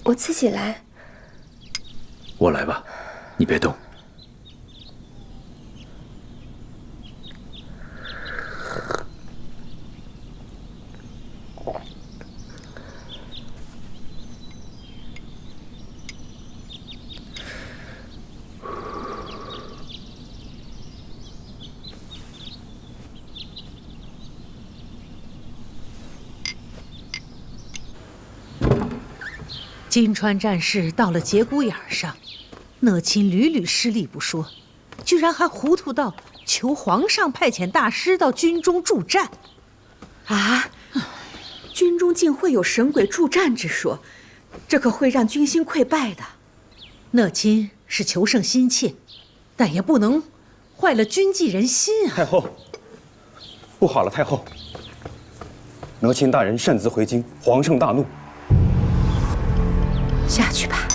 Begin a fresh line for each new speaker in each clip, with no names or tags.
我自己来。
我来吧，你别动。
金川战事到了节骨眼上，讷亲屡屡失利不说，居然还糊涂到求皇上派遣大师到军中助战。
啊！军中竟会有神鬼助战之说，这可会让军心溃败的。
讷亲是求胜心切，但也不能坏了军纪人心啊！
太后，不好了，太后！讷亲大人擅自回京，皇上大怒。
下去吧，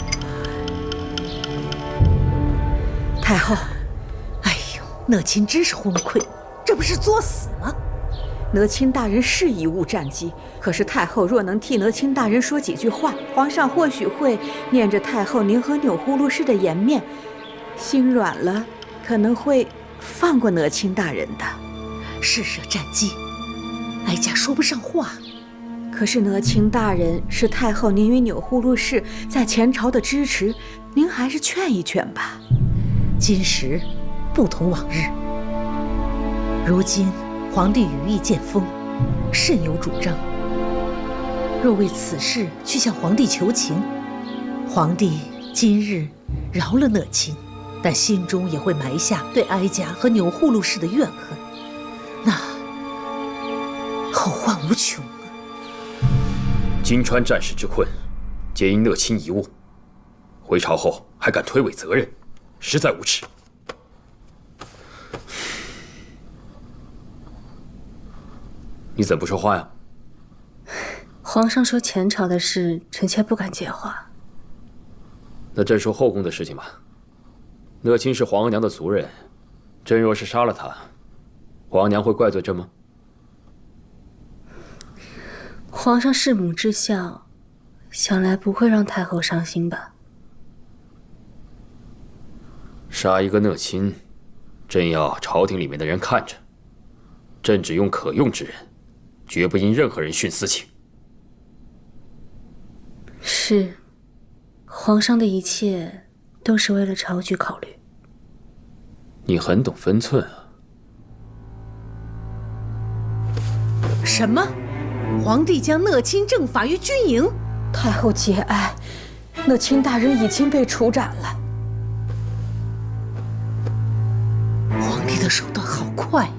太后。
哎呦，讷亲真是昏聩，这不是作死吗？
讷亲大人是贻误战机，可是太后若能替讷亲大人说几句话，皇上或许会念着太后您和钮祜禄氏的颜面，心软了，可能会放过讷亲大人的。
试射战机，哀家说不上话。
可是讷亲大人是太后您与钮祜禄氏在前朝的支持，您还是劝一劝吧。
今时不同往日，如今皇帝羽翼渐丰，甚有主张。若为此事去向皇帝求情，皇帝今日饶了讷亲，但心中也会埋下对哀家和钮祜禄氏的怨恨，那后患无穷。
金川战事之困，皆因讷亲贻误，回朝后还敢推诿责任，实在无耻。你怎不说话呀？
皇上说前朝的事，臣妾不敢接话。
那朕说后宫的事情吧。讷亲是皇额娘的族人，朕若是杀了他，皇额娘会怪罪朕吗？
皇上弑母之孝，想来不会让太后伤心吧？
杀一个讷亲，朕要朝廷里面的人看着。朕只用可用之人，绝不因任何人徇私情。
是，皇上的一切都是为了朝局考虑。
你很懂分寸啊。
什么？皇帝将讷亲正法于军营？
太后节哀，讷亲大人已经被处斩了。
皇帝的手段好快啊！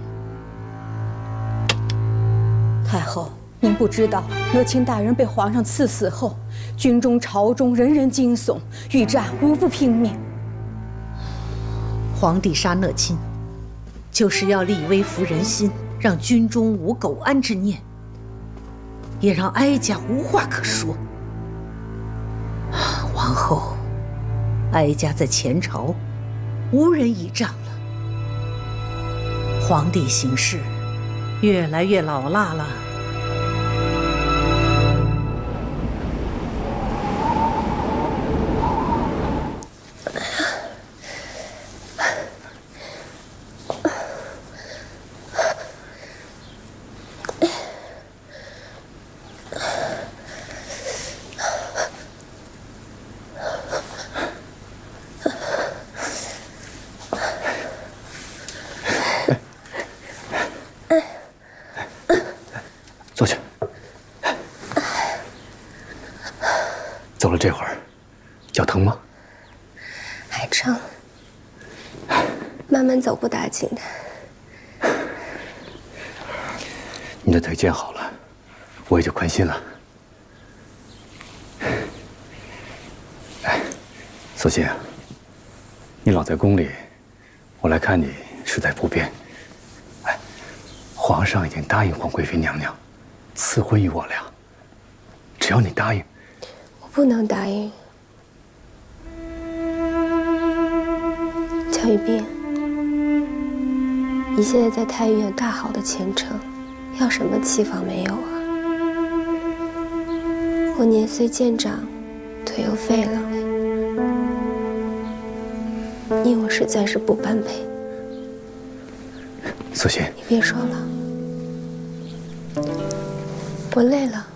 太后，您不知道，讷亲大人被皇上赐死后，军中朝中人人惊悚，欲战无不拼命。
皇帝杀讷亲，就是要立威服人心，让军中无苟安之念，也让哀家无话可说。王后，哀家在前朝无人倚仗了，皇帝行事越来越老辣了。
坐下。走了这会儿，脚疼吗？
还撑，慢慢走不打紧的。
你的腿见好了，我也就宽心了。哎，素心啊，你老在宫里，我来看你实在不便。哎，皇上已经答应皇贵妃娘娘赐婚于我俩，只要你答应。
我不能答应。乔玉斌，你现在在太医院大好的前程，要什么期望没有啊？我年岁渐长，腿又废了，你我实在是不般配。
素心，
你别说了，我累了，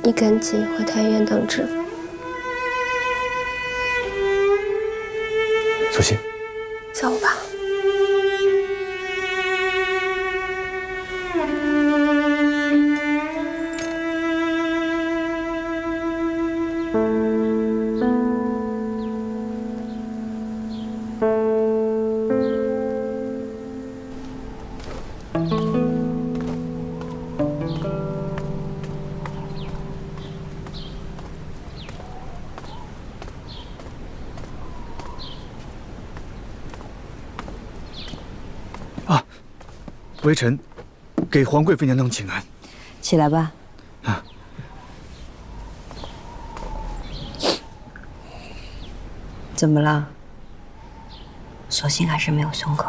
你赶紧回太医院等治。
素心，
走吧。
微臣给皇贵妃娘娘请安。
起来吧。
啊。
怎么了？索性还是没有松口。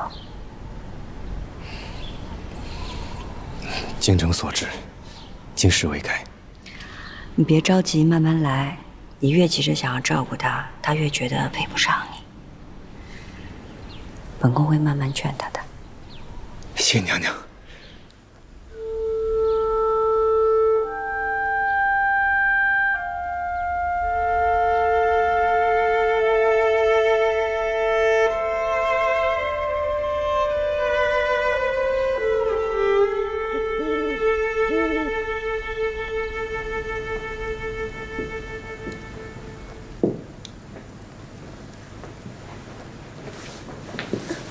京城所致，经世未改。
你别着急，慢慢来。你越急着想要照顾她，她越觉得配不上你。本宫会慢慢劝她的。
谢娘娘。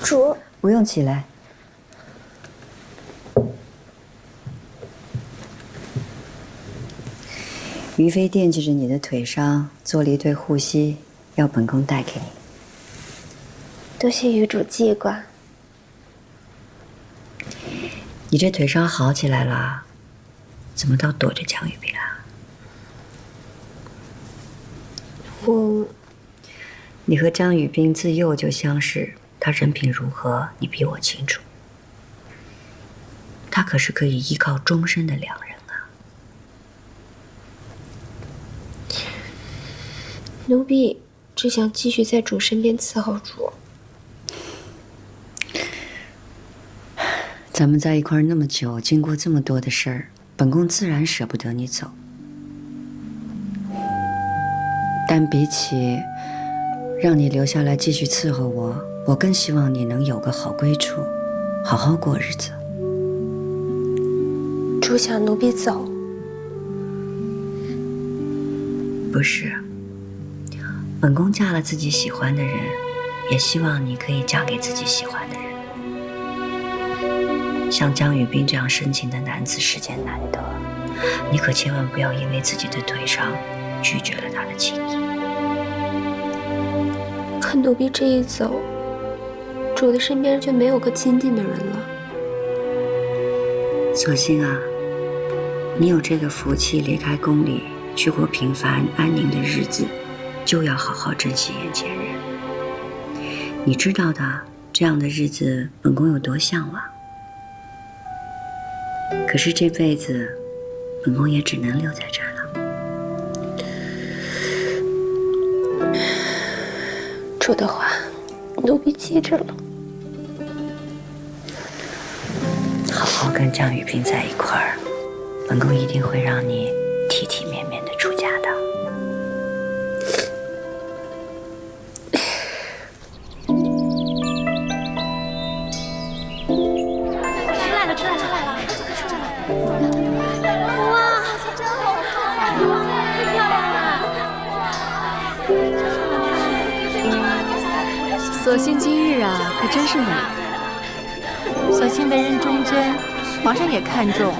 主，
不用起来。于妃惦记着你的腿伤，做了一对护膝，要本宫带给你。
多谢余主记挂。
你这腿伤好起来了，怎么倒躲着江雨冰啊？你和江雨冰自幼就相识，他人品如何，你比我清楚。他可是可以依靠终身的良人啊。
奴婢只想继续在主身边伺候主。
咱们在一块儿那么久，经过这么多的事儿，本宫自然舍不得你走。但比起让你留下来继续伺候我，我更希望你能有个好归处，好好过日子。
主想奴婢走？
不是，本宫嫁了自己喜欢的人，也希望你可以嫁给自己喜欢的人。像江雨冰这样深情的男子世间难得，你可千万不要因为自己的腿伤拒绝了他的情谊。
可奴婢这一走，主的身边就没有个亲近的人了。
索性啊，你有这个福气离开宫里，去过平凡安宁的日子，就要好好珍惜眼前人。你知道的，这样的日子本宫有多向往。可是这辈子，本宫也只能留在这儿了。
主的话，奴婢记着了。
好好跟江雨冰在一块儿，本宫一定会让你体体面面的出家的。
索性今日啊，可真是美。索性为人忠贞，皇上也看重。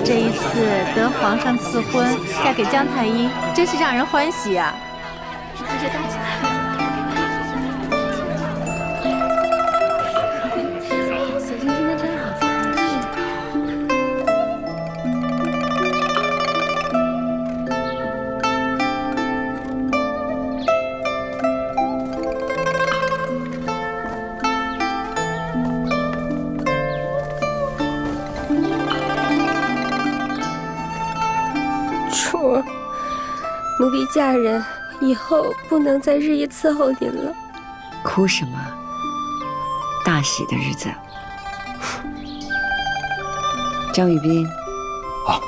这一次得皇上赐婚，嫁给江太医，真是让人欢喜啊！
索性今天真好。
主，奴婢嫁人以后不能再日夜伺候您了。
哭什么？大喜的日子。张宇斌，
啊，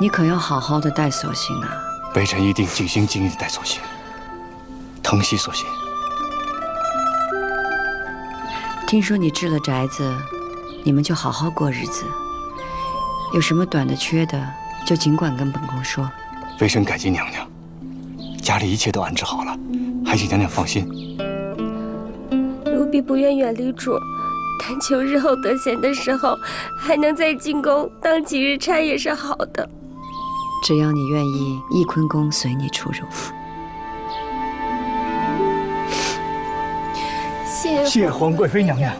你可要好好的待索性啊！
微臣一定尽心尽力地待索性，疼惜索性。
听说你置了宅子，你们就好好过日子。有什么短的缺的，就尽管跟本宫说。
微臣感激娘娘，家里一切都安置好了，还请娘娘放心。
奴婢不愿远离主，但求日后得闲的时候，还能在进宫当几日差也是好的。
只要你愿意，翊坤宫随你出入。
谢皇贵妃娘娘。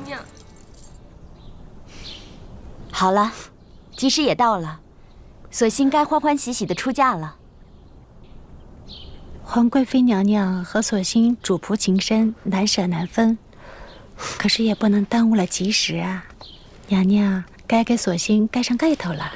好了，吉时也到了，索性该欢欢喜喜的出嫁了。
皇贵妃娘娘和索性主仆情深，难舍难分，可是也不能耽误了吉时啊！娘娘该给索性盖上盖头了。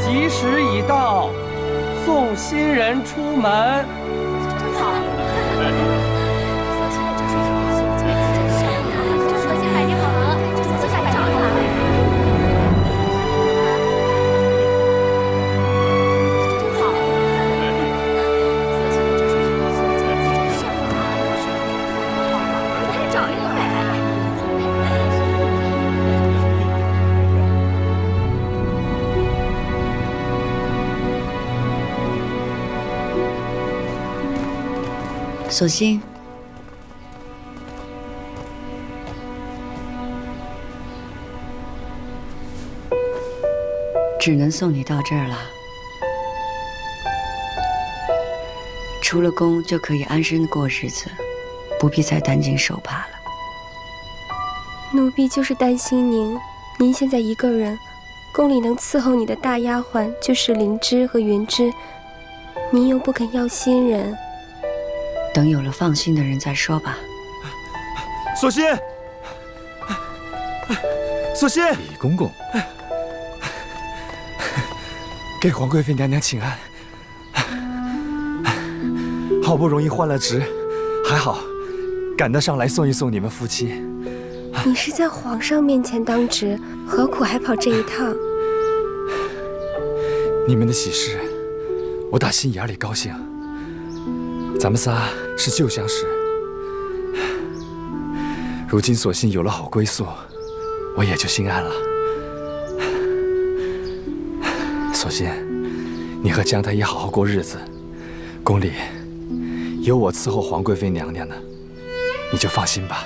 吉时已到，送新人出门。
索性，只能送你到这儿了。出了宫就可以安身过日子，不必再担惊受怕了。
奴婢就是担心您现在一个人，宫里能伺候你的大丫鬟就是灵芝和云芝，您又不肯要新人。
等有了放心的人再说吧。
索性，索性，
李公公，
给皇贵妃娘娘请安。好不容易换了职，还好赶得上来送一送你们夫妻。
你是在皇上面前当值，何苦还跑这一趟？
你们的喜事，我打心眼里高兴。咱们仨是旧相识，如今索性有了好归宿，我也就心安了。索性，你和姜太医好好过日子，宫里有我伺候皇贵妃娘娘呢，你就放心吧。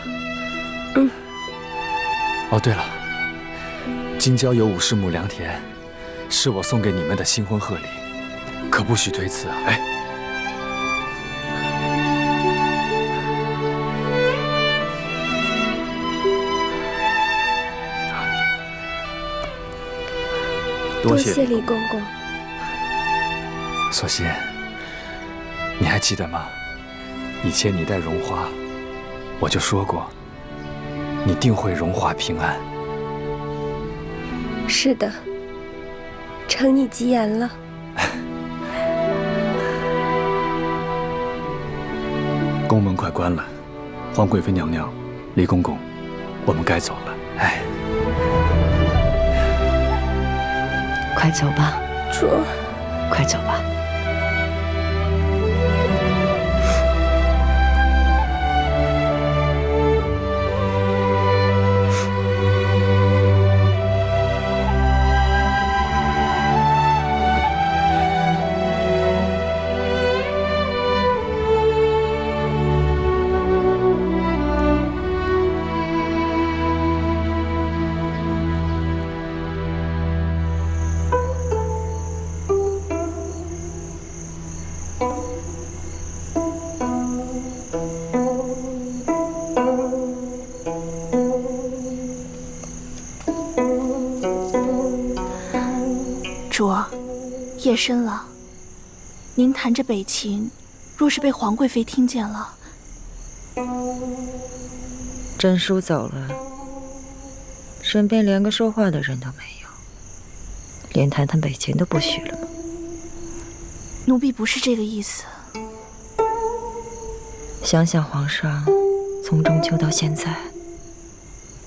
嗯。
哦，对了，京郊有50亩良田，是我送给你们的新婚贺礼，可不许推辞啊！哎。
多谢李公公。
索性，你还记得吗？以前你带荣华，我就说过，你定会荣华平安。
是的，承你吉言了。
宫门快关了，皇贵妃娘娘、李公公，我们该走了。
哎。
快走吧，
主，
快走吧。
夜深了，您弹着北琴，若是被皇贵妃听见了，
珍叔走了，身边连个说话的人都没有，连弹弹北琴都不许了吗？
奴婢不是这个意思。
想想皇上从中秋到现在，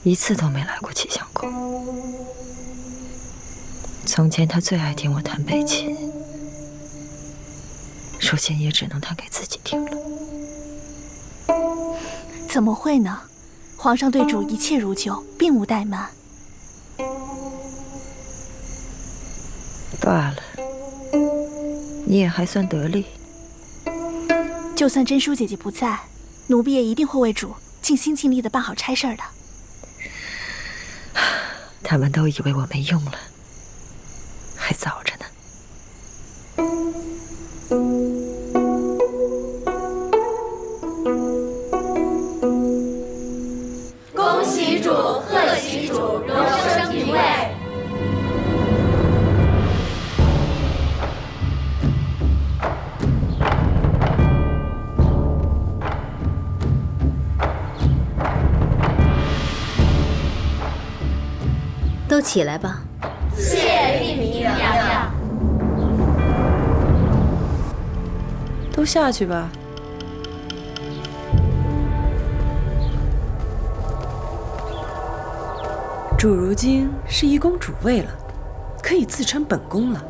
一次都没来过启相宫。从前他最爱听我弹北琴，如今也只能弹给自己听了。
怎么会呢？皇上对主一切如旧，并无怠慢。
罢了，你也还算得力。
就算珍淑姐姐不在，奴婢也一定会为主尽心尽力地办好差事的。
他们都以为我没用了，还早着呢。
恭喜主，贺喜主，荣升嫔位。
都起来吧。
谢令嫔娘娘。
都下去吧。主如今是一宫主位了，可以自称本宫了。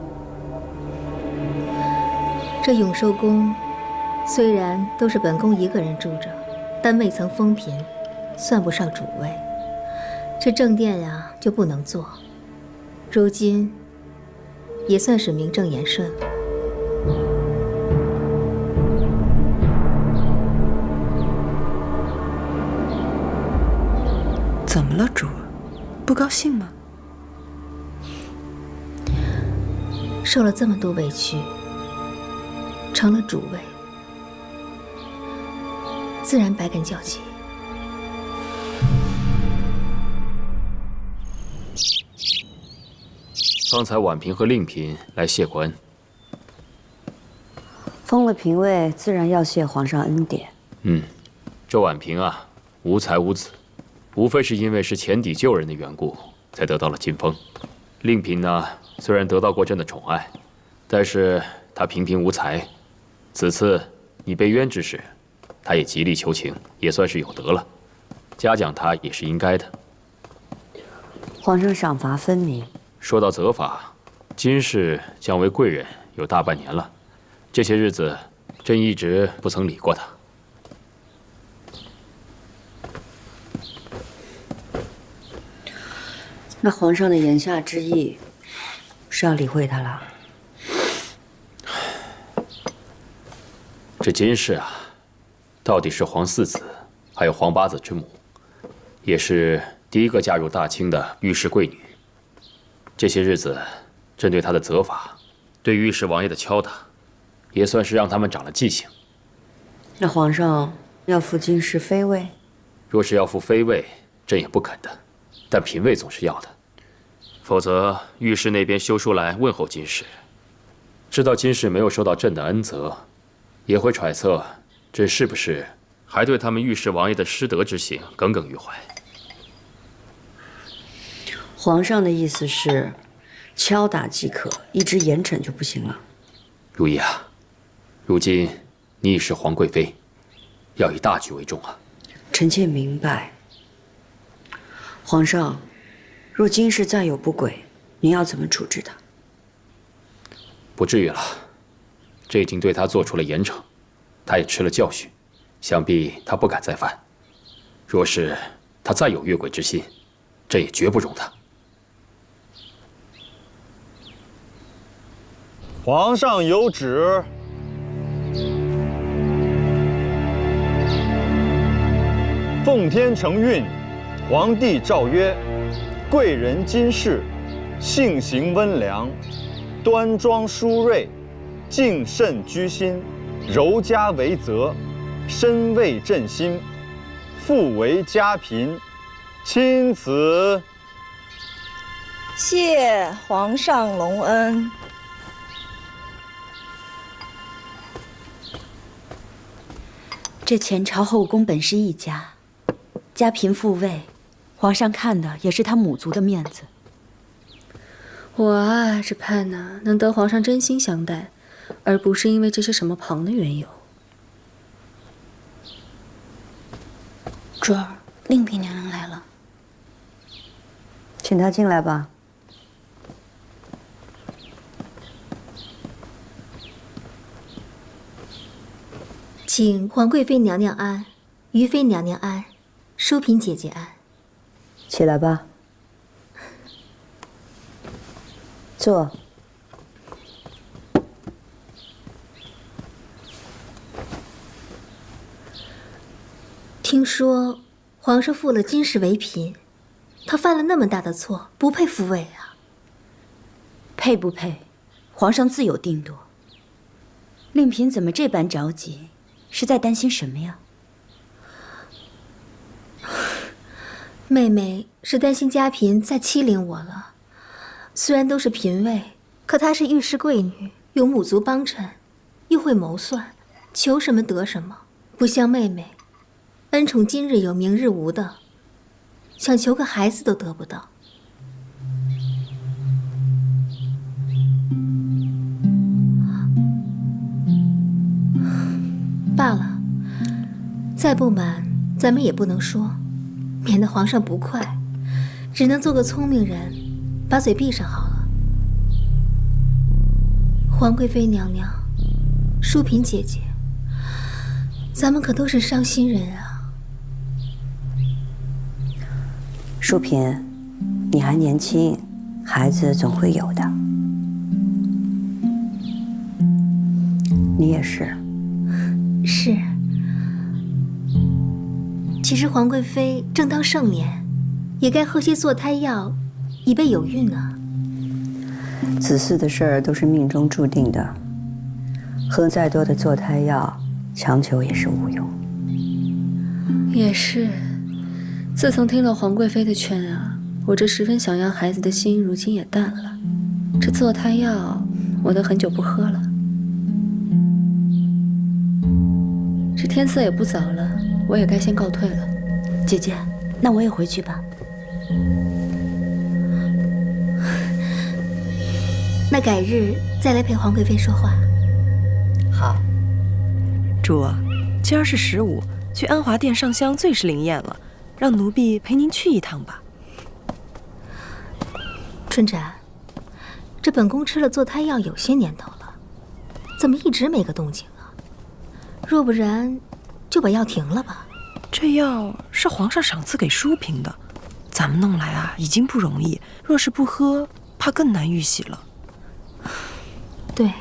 这永寿宫虽然都是本宫一个人住着，但未曾封嫔，算不上主位。这正殿呀就不能坐，如今也算是名正言顺了。
怎么了，主？不高兴吗？
受了这么多委屈，成了主位，自然百感交集。
方才婉嫔和令嫔来谢过恩。
封了嫔位，自然要谢皇上恩典。
这婉嫔啊，无才无子，无非是因为是前抵旧人的缘故，才得到了金封。令嫔呢，虽然得到过朕的宠爱，但是她平平无才。此次你被冤之时，她也极力求情，也算是有德了，嘉奖她也是应该的。
皇上赏罚分明。
说到责罚，金氏降为贵人有大半年了，这些日子朕一直不曾理过她。
那皇上的言下之意是要理会他了？
这金氏啊，到底是皇四子，还有皇八子之母，也是第一个嫁入大清的御史贵女。这些日子，朕对她的责罚，对御史王爷的敲打，也算是让他们长了记性。
那皇上要复金氏妃位？
若是要复妃位，朕也不肯的，但嫔位总是要的。否则，御史那边修书来问候金氏，知道金氏没有受到朕的恩泽，也会揣测朕是不是还对他们御史王爷的失德之行耿耿于怀。
皇上的意思是，敲打即可，一直严惩就不行了。
如懿啊，如今你已是皇贵妃，要以大局为重啊。
臣妾明白。皇上，若金氏再有不轨，您要怎么处置他？
不至于了，这已经对他做出了严惩，他也吃了教训，想必他不敢再犯。若是他再有越轨之心，朕也绝不容他。
皇上有旨，奉天承运，皇帝诏曰：贵人金氏，性行温良，端庄淑瑞，敬慎居心，柔嘉为泽，深为朕心，复为嘉嫔，钦此。
谢皇上隆恩。
这前朝后宫本是一家，家贫富贵，皇上看的也是他母族的面子。
我啊，只盼呢能得皇上真心相待，而不是因为这些什么旁的缘由。
主儿，令嫔娘娘来了，
请她进来吧。
请皇贵妃娘娘安，余妃娘娘安，淑嫔姐姐安。
起来吧，坐。
听说皇上负了金氏为嫔，他犯了那么大的错，不配复位啊。
配不配，皇上自有定夺。令嫔怎么这般着急？是在担心什么呀？
妹妹是担心家嫔再欺凌我了。虽然都是嫔位，可她是御史贵女，有母族帮衬，又会谋算，求什么得什么，不像妹妹，恩宠今日有明日无的，想求个孩子都得不到。罢了，再不满咱们也不能说，免得皇上不快，只能做个聪明人，把嘴闭上好了。皇贵妃娘娘，淑嫔姐姐，咱们可都是伤心人啊。
淑嫔，你还年轻，孩子总会有的。你也是。
是。其实皇贵妃正当盛年，也该喝些坐胎药，以备有孕啊。
子嗣的事儿都是命中注定的，喝再多的坐胎药，强求也是无用。
也是。自从听了皇贵妃的劝啊，我这十分想要孩子的心，如今也淡了。这坐胎药，我都很久不喝了。这天色也不早了，我也该先告退了。
姐姐，那我也回去吧。
那改日再来陪皇贵妃说话。
好。
主，今儿是15，去安华殿上香最是灵验了，让奴婢陪您去一趟吧。
春盏，这本宫吃了坐胎药有些年头了，怎么一直没个动静啊？若不然，就把药停了吧。
这药是皇上赏赐给淑嫔的，咱们弄来啊已经不容易，若是不喝，怕更难遇喜了。
对，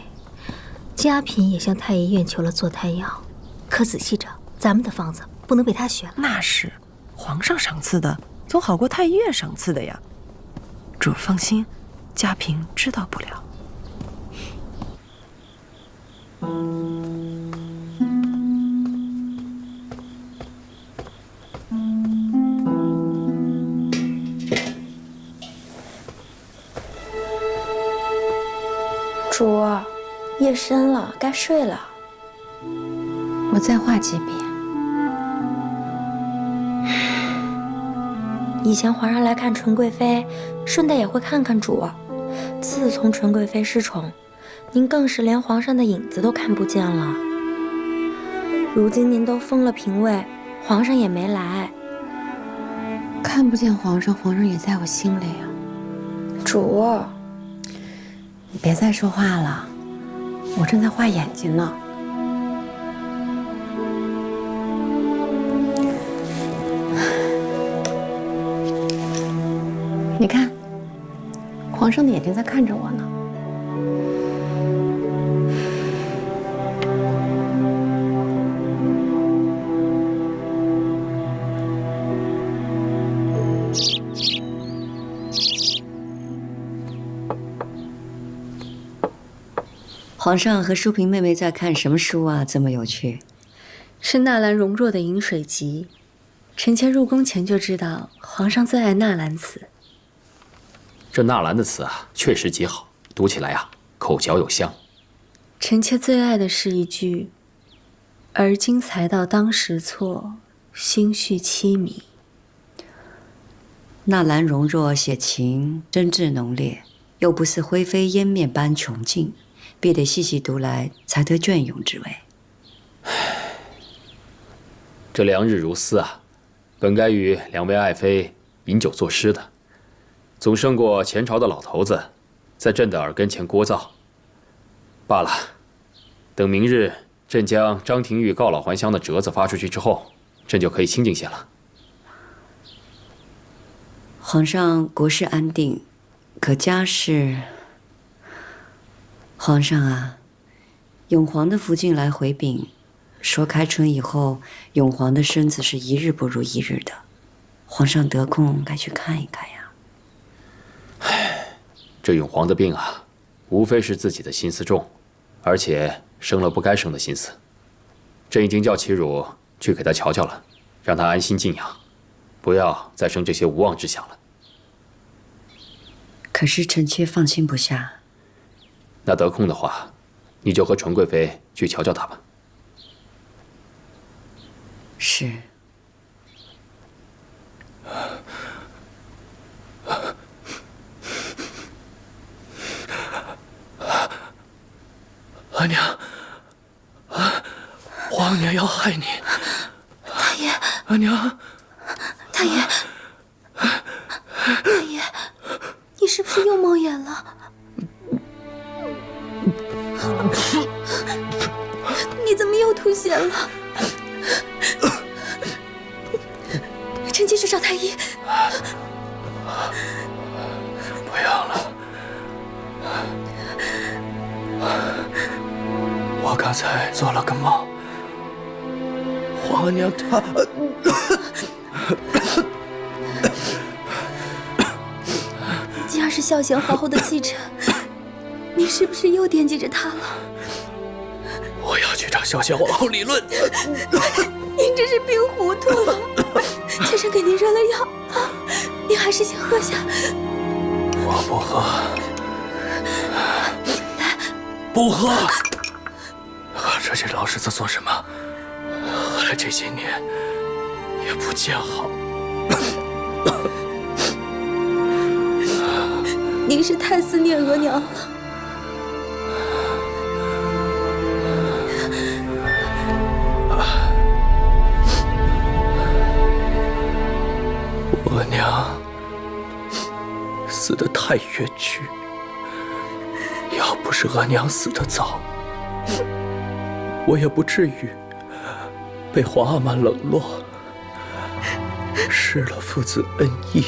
家嫔也向太医院求了坐胎药，可仔细找，咱们的方子不能被他选了。
那是，皇上赏赐的总好过太医院赏赐的呀。主放心，家嫔知道不了。
主儿，夜深了，该睡了。
我再画几笔。
以前皇上来看纯贵妃，顺带也会看看主儿。自从纯贵妃失宠，您更是连皇上的影子都看不见了。如今您都封了嫔位，皇上也没来。
看不见皇上，皇上也在我心里啊。
主儿，
你别再说话了，我正在画眼睛呢。你看，皇上的眼睛在看着我呢。
皇上和淑嫔妹妹在看什么书啊？这么有趣。
是纳兰容若的《饮水集》。臣妾入宫前就知道，皇上最爱纳兰词。
这纳兰的词啊，确实极好，读起来啊，口嚼有香。
臣妾最爱的是一句：“
而今才到当时错，心绪凄迷。
纳兰容若写情真挚浓烈，又不似灰飞烟灭般穷尽，必得细细读来，才得隽永之味。
这良日如斯啊，本该与两位爱妃饮酒作诗的，总胜过前朝的老头子在朕的耳根前聒噪。罢了，等明日朕将张廷玉告老还乡的折子发出去之后，朕就可以清静些了。
皇上国事安定，可家事……皇上啊，永皇的福晋来回禀，说开春以后，永皇的身子是一日不如一日的。皇上得空该去看一看呀。
这永皇的病啊，无非是自己的心思重，而且生了不该生的心思。朕已经叫齐汝去给他瞧瞧了，让他安心静养，不要再生这些无妄之想了。
可是臣妾放心不下。
那得空的话，你就和纯贵妃去瞧瞧他吧。
是。
阿娘，皇娘要害你。
大爷，
阿娘，
大爷，大爷，你是不是又冒眼了？你怎么又吐血了？臣妾去找太医。
不要了，我刚才做了个梦，皇娘她……
既然是孝贤皇后的继承，你是不是又惦记着她了？
我要去找孝贤皇后理论。
您这是病糊涂了，妾身给您热了药，您还是先喝下。
我不喝，不喝。喝这些老式子做什么？喝了这些年也不见好。
您是太思念额娘了。
额娘死得太冤屈，要不是额娘死得早，我也不至于被皇阿玛冷落，失了父子恩义。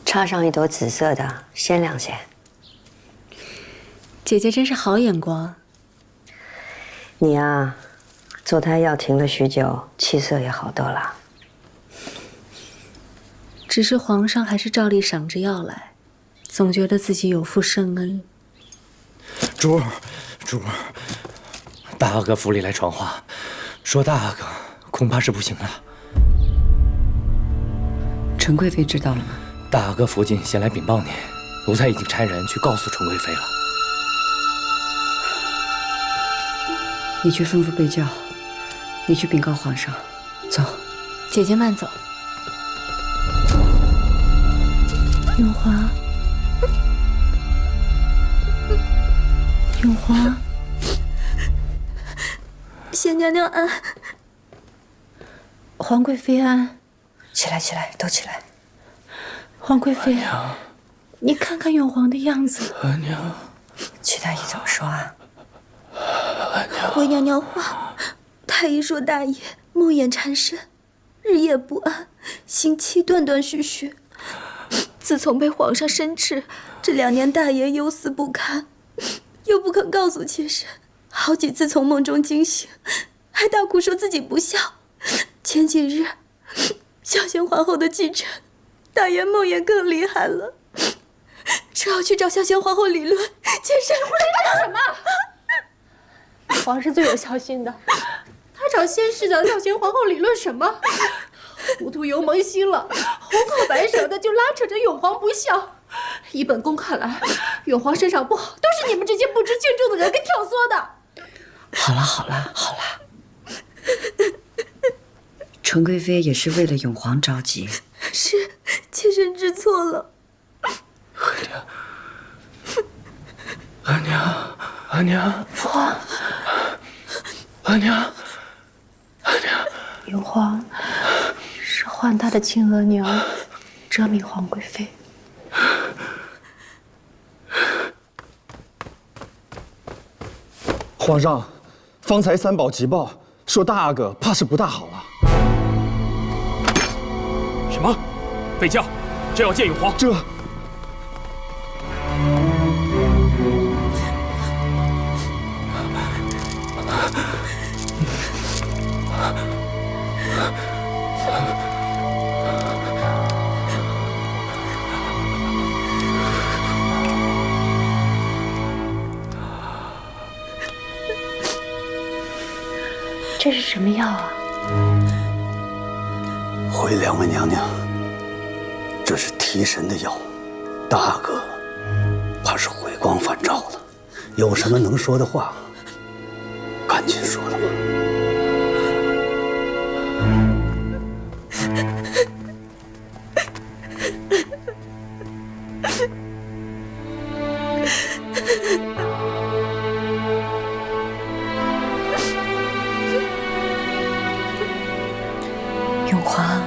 插上一朵紫色的，鲜亮些。
姐姐真是好眼光。
你啊，坐胎药停了许久，气色也好多了。
只是皇上还是照例赏着药来，总觉得自己有负圣恩。
珠儿，大阿哥府里来传话，说大阿哥恐怕是不行了。
纯贵妃知道了吗？
大阿哥福晋先来禀报你，奴才已经差人去告诉纯贵妃了。
你去吩咐备轿，你去禀告皇上。走，
姐姐慢走。永华，永华，
贤娘娘安。
皇贵妃安。
起来，起来，都起来。
皇贵妃，你看看永皇的样子。
额娘，
齐太医怎么说啊？
回娘娘话，太医说大爷梦魇缠身，日夜不安，心气断断续续。自从被皇上申斥，这2年大爷忧思不堪，又不肯告诉妾身，好几次从梦中惊醒，还大哭说自己不孝。前几日，孝贤皇后的继承。大爷梦魇更厉害了，说要去找孝贤皇后理论，妾身
干什么？皇是最有孝心的，他找先世找孝贤皇后理论什么？糊涂油蒙心了，红口白舌的就拉扯着永皇不孝。依本宫看来，永皇身上不好，都是你们这些不知轻重的人给挑唆的。
好了好了好了，纯贵妃也是为了永皇着急。
是，妾身知错了。
额娘，额娘，
父皇，
额娘，额娘，
永皇是唤他的亲额娘哲敏皇贵妃。
皇上，方才三宝急报说大阿哥怕是不大好了。
什么？备驾，朕要见永皇。
这。
这是什么药啊？
回两位娘娘，这是提神的药，大阿哥怕是回光返照了。有什么能说的话，赶紧说了吧。
永皇，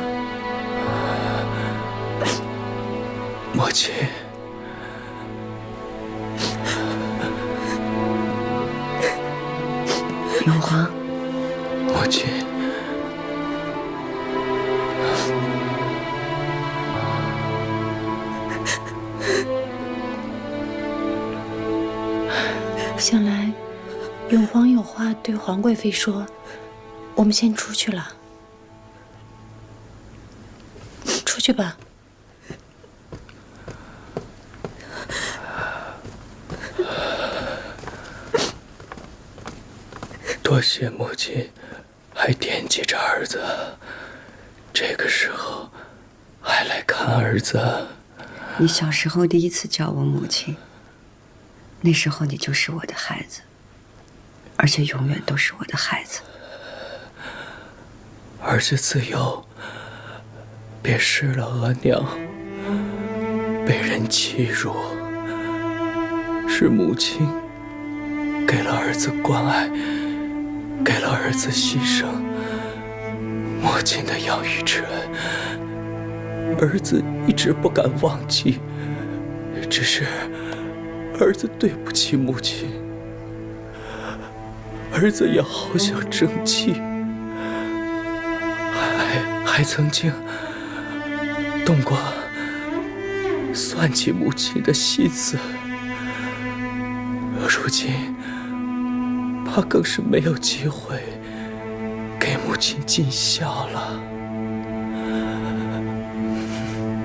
母亲，
永皇，
母亲，
想来永皇有话对皇贵妃说，我们先出去了。出去吧。
多谢母亲，还惦记着儿子。这个时候还来看儿子。
你小时候第一次叫我母亲，那时候你就是我的孩子，而且永远都是我的孩子。
儿子自幼便失了额娘，被人欺辱，是母亲给了儿子关爱，给了儿子牺牲。母亲的养育之恩，儿子一直不敢忘记，只是儿子对不起母亲，儿子也好想争气，还曾经动过算计母亲的心思，如今怕更是没有机会给母亲尽孝了。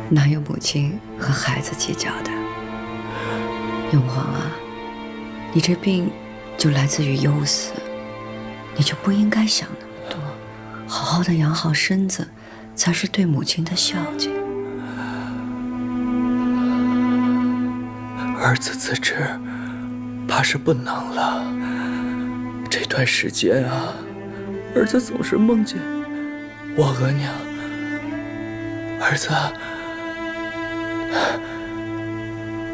哪有母亲和孩子计较的？永皇啊，你这病就来自于忧思，你就不应该想那么多，好好的养好身子，才是对母亲的孝敬。
儿子自知怕是不能了。这段时间啊，儿子总是梦见我额娘。儿子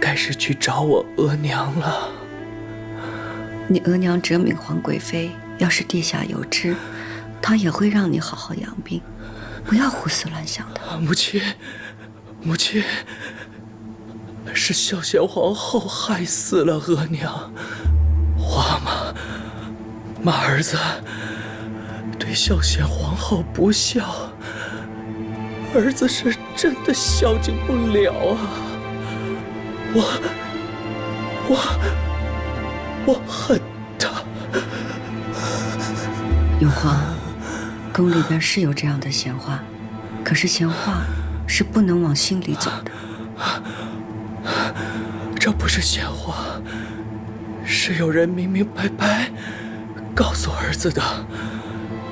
该是去找我额娘了。
你额娘哲敏皇贵妃要是地下有知，她也会让你好好养病，不要胡思乱想的。
母亲，母亲，是孝贤皇后害死了额娘。话嘛，骂儿子对孝贤皇后不孝，儿子是真的孝敬不了啊！我恨他。
永皇，宫里边是有这样的闲话，可是闲话是不能往心里走的。
这不是闲话，是有人明明白白告诉儿子的，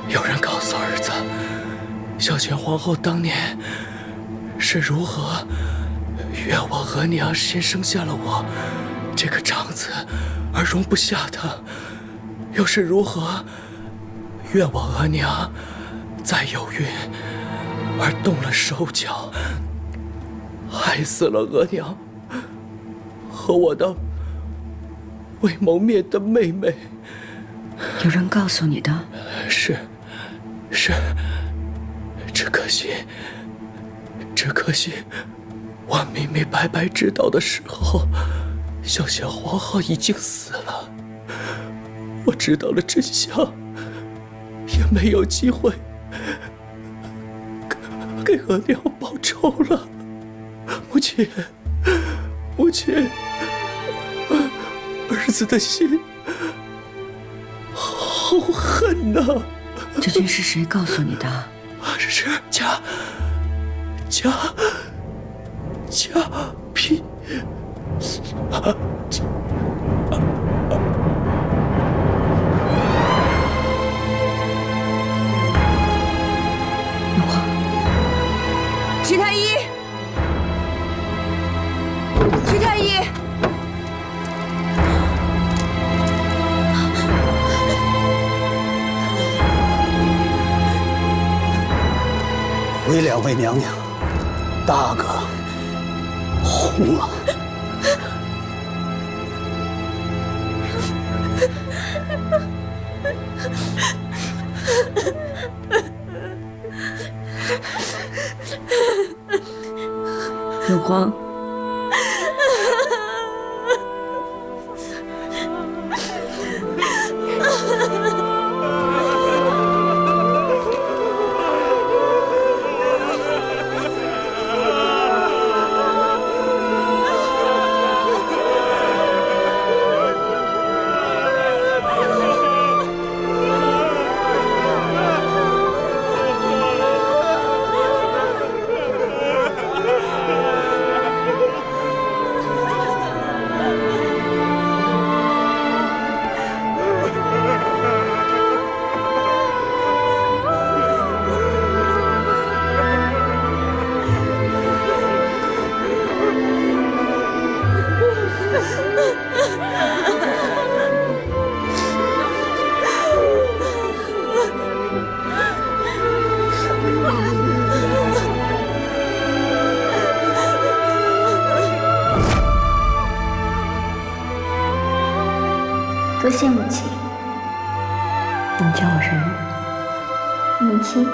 有人告诉儿子，孝贤皇后当年是如何怨我额娘先生下了我这个长子而容不下她，又是如何怨我额娘再有孕而动了手脚，害死了额娘和我的未谋面的妹妹。
有人告诉你的？
是，只可惜，我明明白白知道的时候，孝贤皇后已经死了。我知道了真相，也没有机会给额娘报仇了。母亲，儿子的心好恨呐！
究竟是谁告诉你的？
是嘉嫔。
瞿太医，瞿太医。
回两位娘娘，大哥红了。
永璜，
多谢母亲。
你叫我什么？
母亲。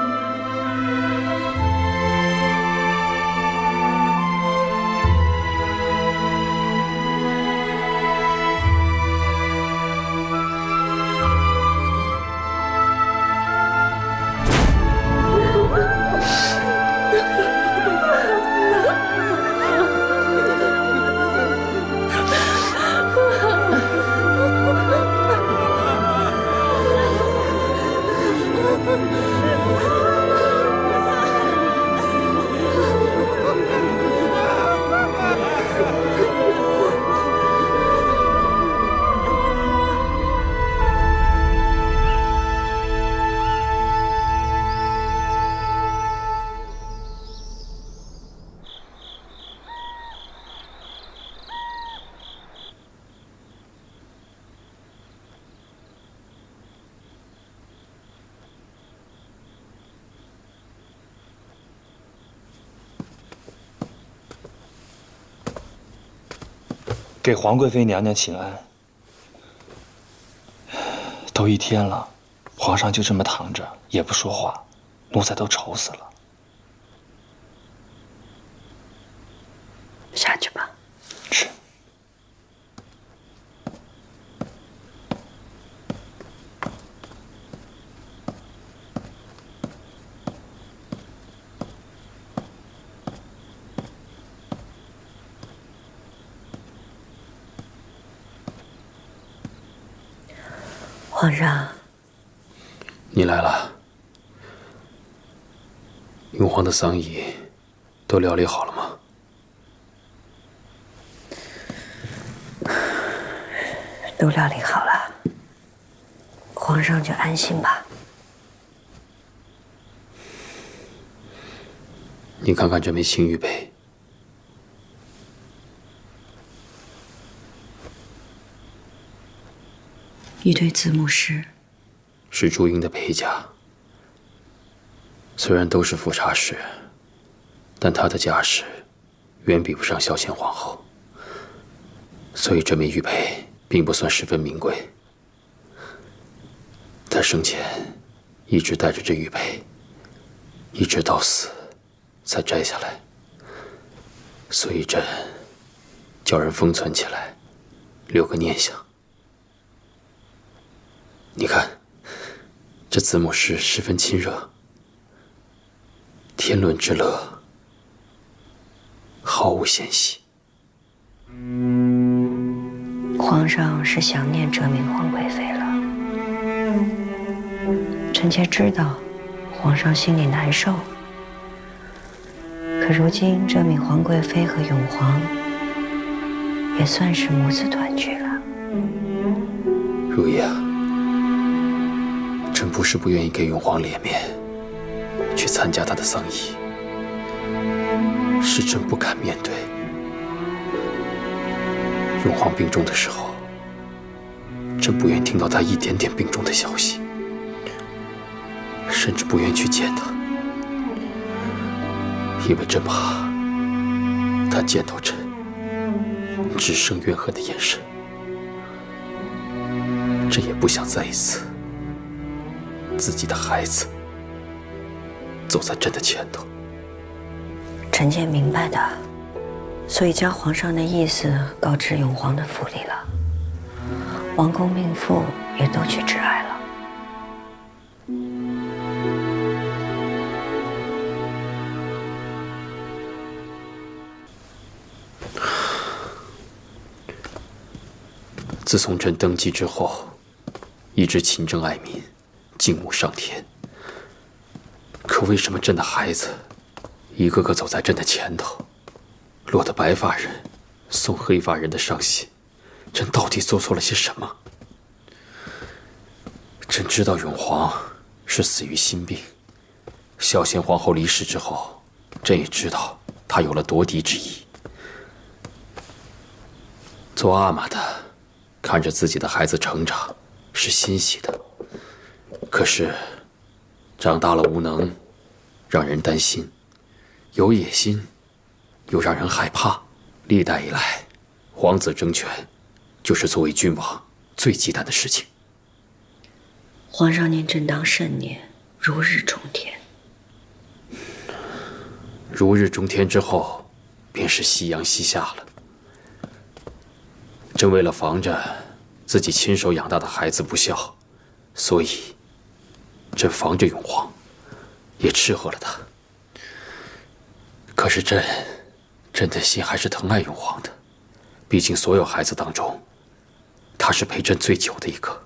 给皇贵妃娘娘请安。都一天了，皇上就这么躺着，也不说话，奴才都愁死了。
下去吧。
是。
皇上，
你来了。永璜的丧仪都料理好了吗？
都料理好了。皇上就安心吧。
你看看这枚青玉杯，
一对子母石，
是朱茵的陪嫁。虽然都是富察氏，但她的家世远比不上孝贤皇后，所以这枚玉佩并不算十分名贵。她生前一直带着这玉佩，一直到死才摘下来，所以朕叫人封存起来，留个念想。你看，这子母石十分亲热，天伦之乐，毫无嫌隙。
皇上是想念哲明皇贵妃了。臣妾知道，皇上心里难受。可如今哲明皇贵妃和永皇也算是母子团聚了。
如意啊，朕不是不愿意给永皇脸面，去参加他的丧仪，是朕不敢面对。永皇病重的时候，朕不愿听到他一点点病重的消息，甚至不愿去见他，因为朕怕他见到朕只剩怨恨的眼神。朕也不想再一次自己的孩子走在朕的前头。
臣妾明白的，所以将皇上的意思告知永皇的府里了。王公命妇也都去致哀了。
自从朕登基之后，一直勤政爱民，敬慕上天。可为什么朕的孩子一个个走在朕的前头，落得白发人送黑发人的伤心？朕到底做错了些什么？朕知道永皇是死于心病，孝贤皇后离世之后，朕也知道他有了夺嫡之意。做阿玛的看着自己的孩子成长是欣喜的，可是长大了无能，让人担心；有野心，又让人害怕。历代以来，皇子争权就是作为君王最忌惮的事情。
皇上您正当盛年，如日中天。
如日中天之后，便是夕阳西下了。朕为了防着自己亲手养大的孩子不孝，所以朕防着永皇，也斥喝了他。可是朕的心还是疼爱永皇的，毕竟所有孩子当中，他是陪朕最久的一个。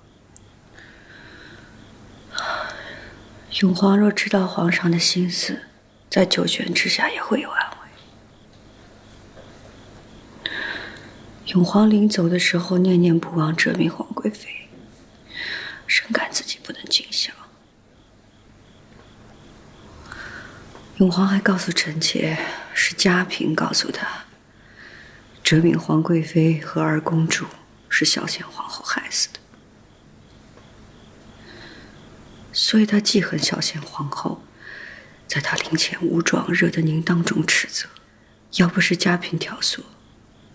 永皇若知道皇上的心思，在九泉之下也会有安慰。永皇临走的时候念念不忘哲明皇贵妃，深感自己不能尽孝。永皇还告诉臣妾，是嘉嫔告诉他，哲明皇贵妃和二公主是孝贤皇后害死的，所以他记恨孝贤皇后，在他灵前无状，惹得您当众斥责。要不是嘉嫔挑唆，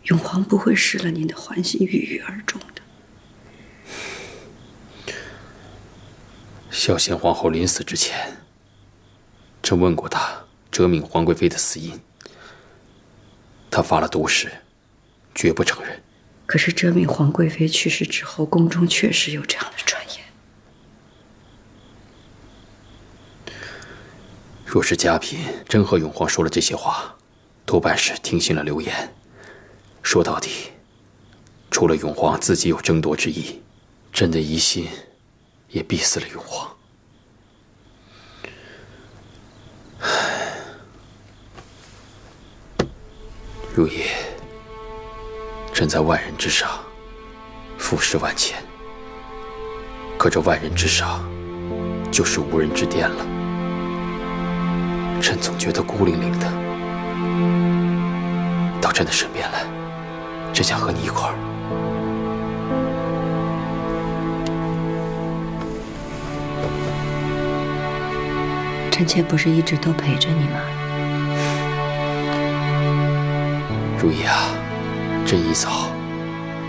永皇不会失了您的欢心，郁郁而终的。
孝贤皇后临死之前，朕问过她哲明皇贵妃的死因，她发了毒誓，绝不承认。
可是哲明皇贵妃去世之后，宫中确实有这样的传言。
若是嘉嫔真和永皇说了这些话，多半是听信了流言。说到底，除了永皇自己有争夺之意，朕的疑心也逼死了永皇。如意，朕在万人之上，俯视万千，可这万人之上，就是无人之巅了。朕总觉得孤零零的。到朕的身边来，朕想和你一块儿。
臣妾不是一直都陪着你吗？
如意啊，朕一早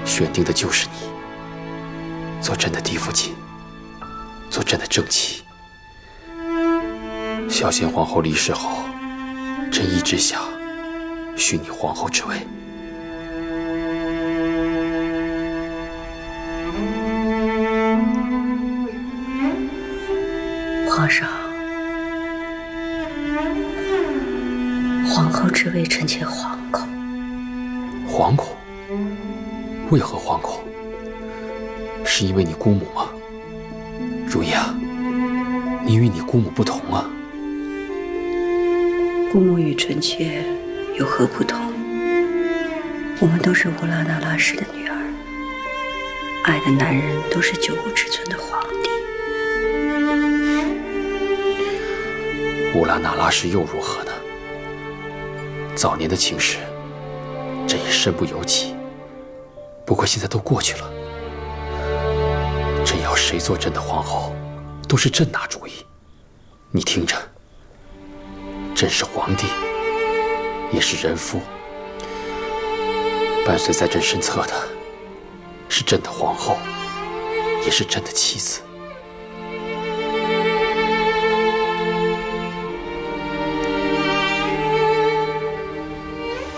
选定的就是你，做朕的嫡父亲，做朕的正妻。孝贤皇后离世后，朕一直想许你皇后之位。
皇上，皇后之位，臣妾惶恐。
惶恐？为何惶恐？是因为你姑母吗？如意啊，你与你姑母不同啊。
姑母与臣妾有何不同？我们都是乌拉那拉氏的女儿，爱的男人都是九五之尊的皇帝。
乌拉那拉氏又如何呢？早年的情事，朕也身不由己。不过现在都过去了，朕要谁做朕的皇后，都是朕拿主意。你听着，朕是皇帝，也是人夫。伴随在朕身侧的，是朕的皇后，也是朕的妻子。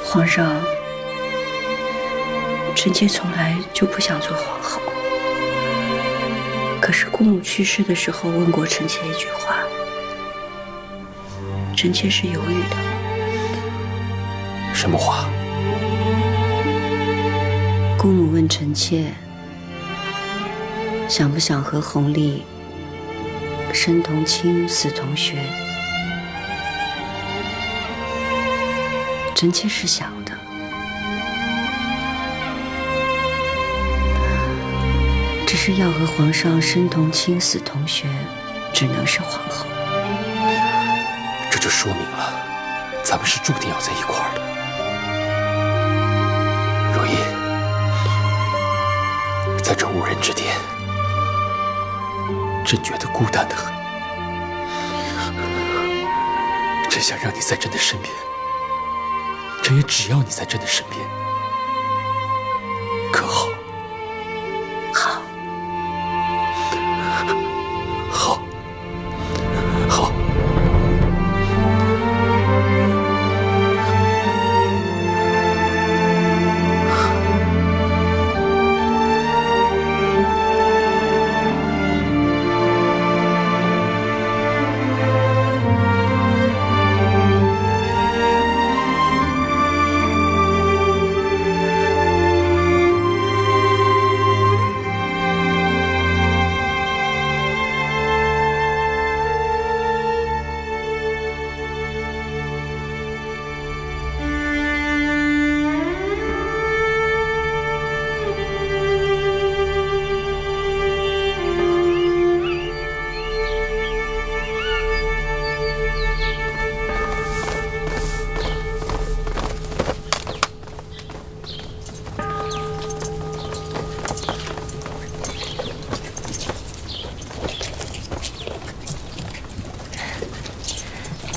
皇上，臣妾从来就不想做皇后。可是姑母去世的时候问过臣妾一句话，臣妾是犹豫的。
什么话？
姑母问臣妾，想不想和弘历生同亲，死同穴？臣妾是想的，只是要和皇上生同亲，死同穴，只能是皇后。
这就说明了，咱们是注定要在一块儿的。如意，在这无人之巅，朕觉得孤单得很。朕想让你在朕的身边。朕也只要你在朕的身边，可好？
好，
好，好。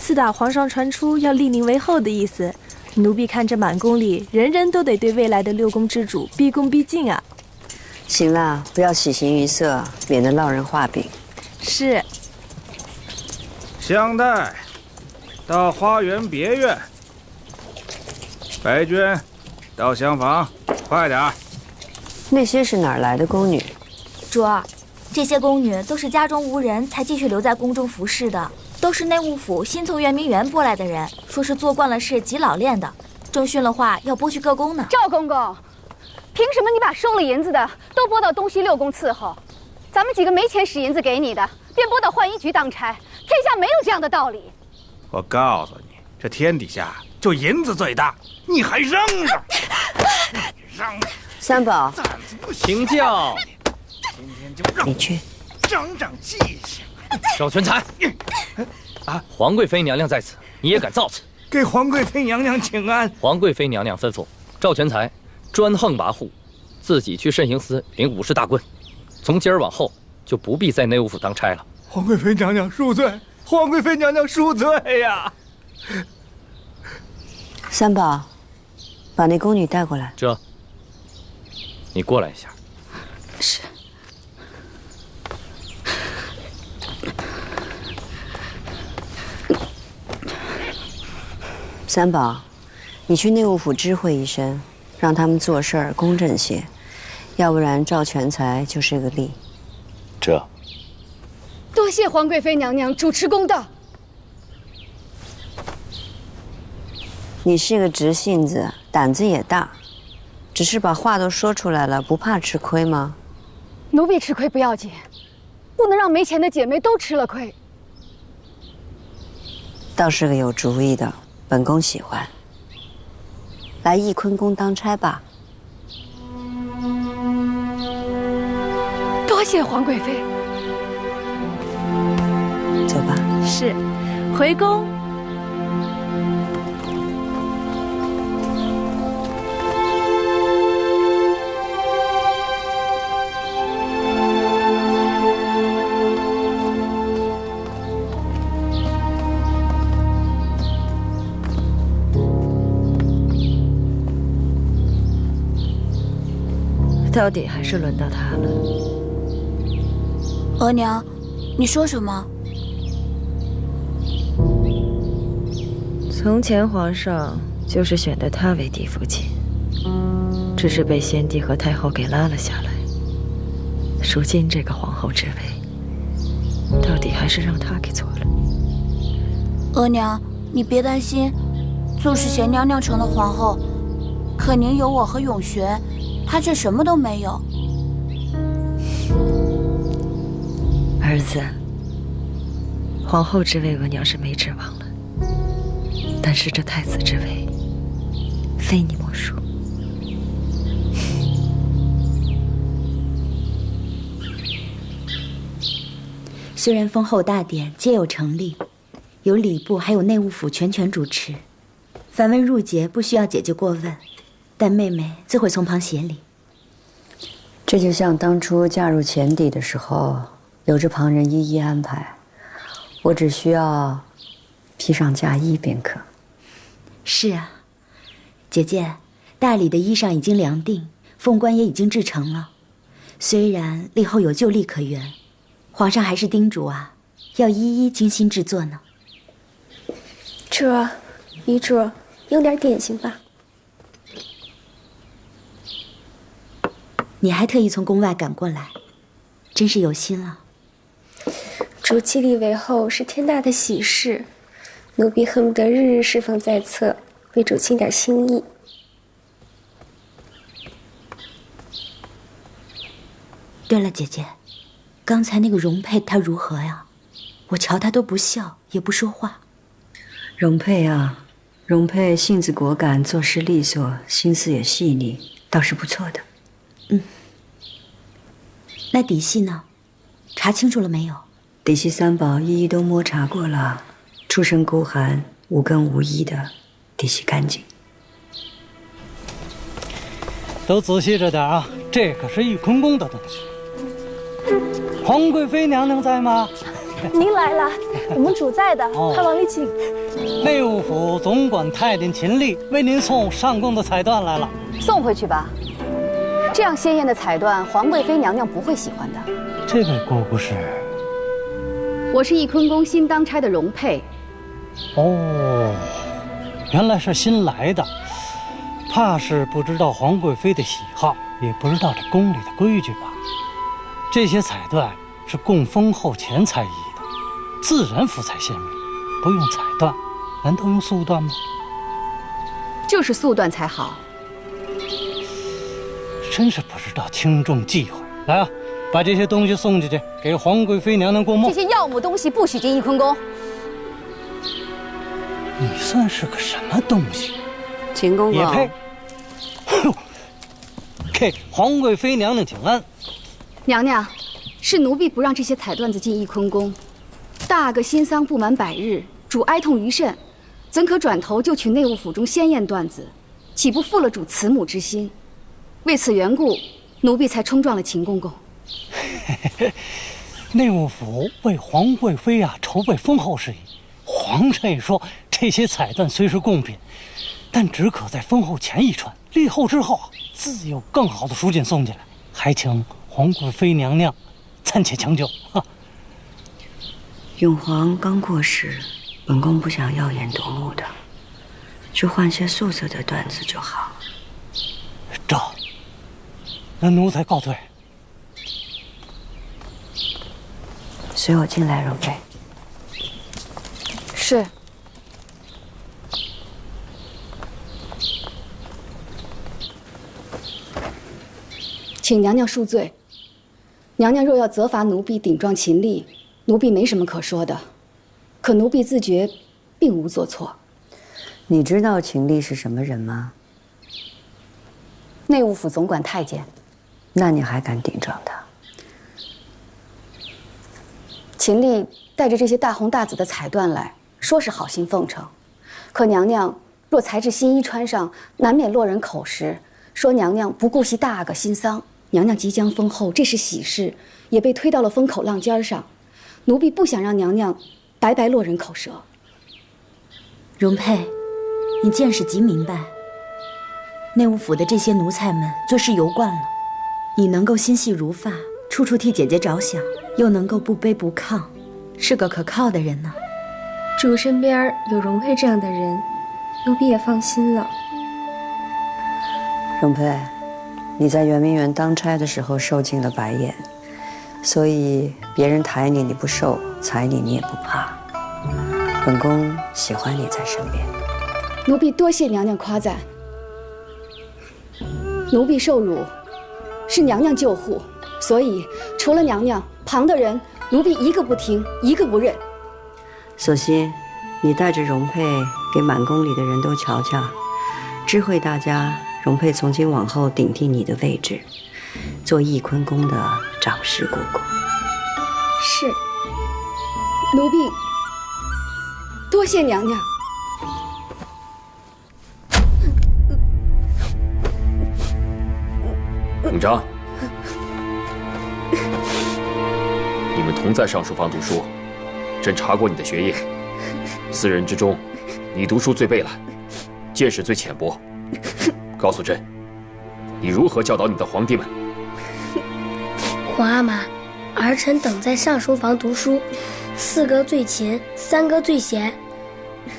自打皇上传出要立您为后的意思，奴婢看这满宫里人人都得对未来的六宫之主毕恭毕敬啊。
行了，不要喜形于色，免得落人话柄。
是。
香黛，到花园别院。白娟，到厢房，快点儿。
那些是哪儿来的宫女？
主儿，这些宫女都是家中无人才继续留在宫中服侍的。都是内务府新从圆明园拨来的人，说是做惯了事极老练的，正训了话要拨去各宫呢。
赵公公，凭什么你把收了银子的都拨到东西六宫伺候，咱们几个没钱使银子给你的，便拨到浣衣局当差？天下没有这样的道理。
我告诉你，这天底下就银子最大，你还扔着？
三宝，
请教。
今天就让
你去。
长长记性。
赵全才，皇贵妃娘娘在此，你也敢造次？
给皇贵妃娘娘请安。
皇贵妃娘娘吩咐，赵全才专横跋扈，自己去慎刑司领50大棍，从今儿往后就不必在内务府当差了。
皇贵妃娘娘恕罪，皇贵妃娘娘恕罪呀！
三宝，把那宫女带过来。
这，你过来一下。
是。
三宝，你去内务府知会一声，让他们做事儿公正些，要不然赵全才就是个例。
这。
多谢皇贵妃娘娘主持公道。
你是个直性子，胆子也大，只是把话都说出来了，不怕吃亏吗？
奴婢吃亏不要紧，不能让没钱的姐妹都吃了亏。
倒是个有主意的，本宫喜欢。来翊坤宫当差吧。
多谢皇贵妃。
走吧。
是，回宫。
到底还是轮到他了。
额娘，你说什么？
从前皇上就是选的他为嫡父亲，只是被先帝和太后给拉了下来。如今这个皇后之位，到底还是让他给做了。
额娘，你别担心，纵使贤娘娘成了皇后，可您有我和永璇，她却什么都没有。
儿子，皇后之位额娘是没指望了，但是这太子之位，非你莫属。
虽然封后大典皆有成立，由礼部还有内务府全权主持，凡文入节不需要姐姐过问，但妹妹自会从旁协理。
这就像当初嫁入前邸的时候，有着旁人一一安排，我只需要披上嫁衣便可。
是啊，姐姐，大礼的衣裳已经量定，凤冠也已经制成了。虽然立后有旧例可原，皇上还是叮嘱啊，要一一精心制作呢。
遗主，用点点心吧。
你还特意从宫外赶过来，真是有心了。
主继立为后是天大的喜事，奴婢恨不得日日侍奉在侧，为主尽点心意。
对了，姐姐，刚才那个容佩她如何呀？我瞧她都不笑，也不说话。
容佩啊，容佩性子果敢，做事利索，心思也细腻，倒是不错的。
那底细呢？查清楚了没有？
底细三宝一一都摸查过了，出身孤寒，无根无依的，底细干净。
都仔细着点啊，这可是翊坤宫的东西。皇贵妃娘娘在吗？
您来了，我们主在的，快往里请。
内务府总管太监秦丽为您送上贡的彩缎来了，
送回去吧。这样鲜艳的彩缎，皇贵妃娘娘不会喜欢的。
这位姑姑是？
我是翊坤宫新当差的容佩。
哦，原来是新来的，怕是不知道皇贵妃的喜好，也不知道这宫里的规矩吧？这些彩缎是供封后前才衣的，自然肤彩鲜明，不用彩缎，难道用素缎吗？
就是素缎才好。
真是不知道轻重忌讳。来啊，把这些东西送进去，给皇贵妃娘娘过目。
这些要母东西不许进翊坤宫。
你算是个什么东西？
秦公公
也配？给皇贵妃娘娘请安。
娘娘，是奴婢不让这些彩缎子进翊坤宫。大阿哥新丧不满100日，主哀痛于甚，怎可转头就取内务府中鲜艳缎子？岂不负了主慈母之心？为此缘故，奴婢才冲撞了秦公公。
内务府为皇贵妃筹备封后事宜，皇上也说这些彩缎虽是贡品，但只可在封后前一穿，立后之后自有更好的蜀锦送进来，还请皇贵妃娘娘暂且将就。
永皇刚过世，本宫不想耀眼夺目的，就换些素色的缎子就好。
赵，那奴才告退。
随我进来，容妃。
是。请娘娘恕罪。娘娘若要责罚奴婢顶撞秦丽，奴婢没什么可说的。可奴婢自觉并无做错。
你知道秦丽是什么人吗？
内务府总管太监。
那你还敢顶撞他？
秦丽带着这些大红大紫的彩缎来，说是好心奉承，可娘娘若裁制新衣穿上，难免落人口实，说娘娘不顾惜大阿哥新丧。娘娘即将封后，这是喜事，也被推到了风口浪尖上。奴婢不想让娘娘白白落人口舌。
容佩，你见识极明白。内务府的这些奴才们做事游惯了，你能够心细如发，处处替姐姐着想，又能够不卑不亢，是个可靠的人呢。
主身边有容佩这样的人，奴婢也放心了。
容佩，你在圆明园当差的时候受尽了白眼，所以别人抬你你不受，踩你也不怕。本宫喜欢你在身边。
奴婢多谢娘娘夸赞。奴婢受辱，是娘娘救护，所以除了娘娘，旁的人奴婢一个不听，一个不认。
索性，你带着容佩给满宫里的人都瞧瞧，知会大家，容佩从今往后顶替你的位置，做翊坤宫的掌事姑姑。
是，奴婢多谢娘娘。
永璋，你们同在上书房读书，朕查过你的学业，4人之中，你读书最备懒，见识最浅薄。告诉朕，你如何教导你的皇帝们？
皇阿玛，儿臣等在上书房读书，4哥最勤，3哥最闲。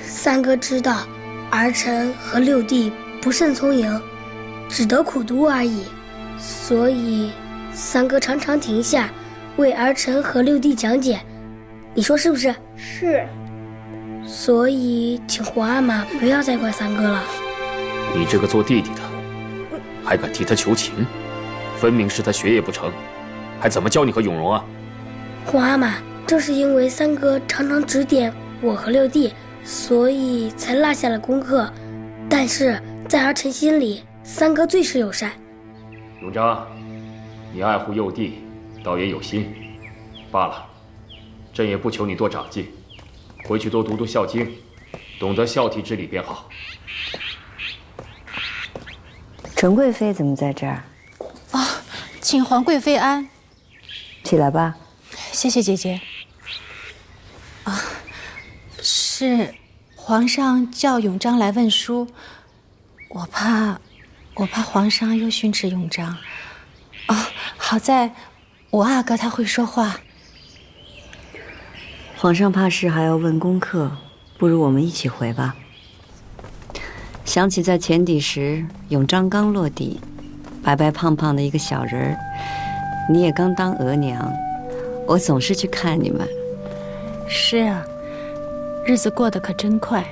3哥知道儿臣和6弟不甚聪颖，只得苦读而已。所以3哥常常停下，为儿臣和6弟讲解，你说是不是？是。所以请皇阿玛不要再怪3哥了。
你这个做弟弟的，还敢替他求情？分明是他学业不成，还怎么教你和永荣啊？
皇阿玛，正是因为3哥常常指点我和6弟，所以才落下了功课。但是在儿臣心里，3哥最是友善。
永璋，你爱护幼弟，倒也有心。罢了，朕也不求你多长进，回去多读读《孝经》，懂得孝悌之礼便好。
纯贵妃怎么在这儿？
请皇贵妃安。
起来吧。
谢谢姐姐。是皇上叫永璋来问书，我怕皇上又训斥永璋。好在我阿哥他会说话。
皇上怕是还要问功课，不如我们一起回吧。想起在前底时，永璋刚落地，白白胖胖的一个小人儿，你也刚当额娘，我总是去看你们。
是啊，日子过得可真快。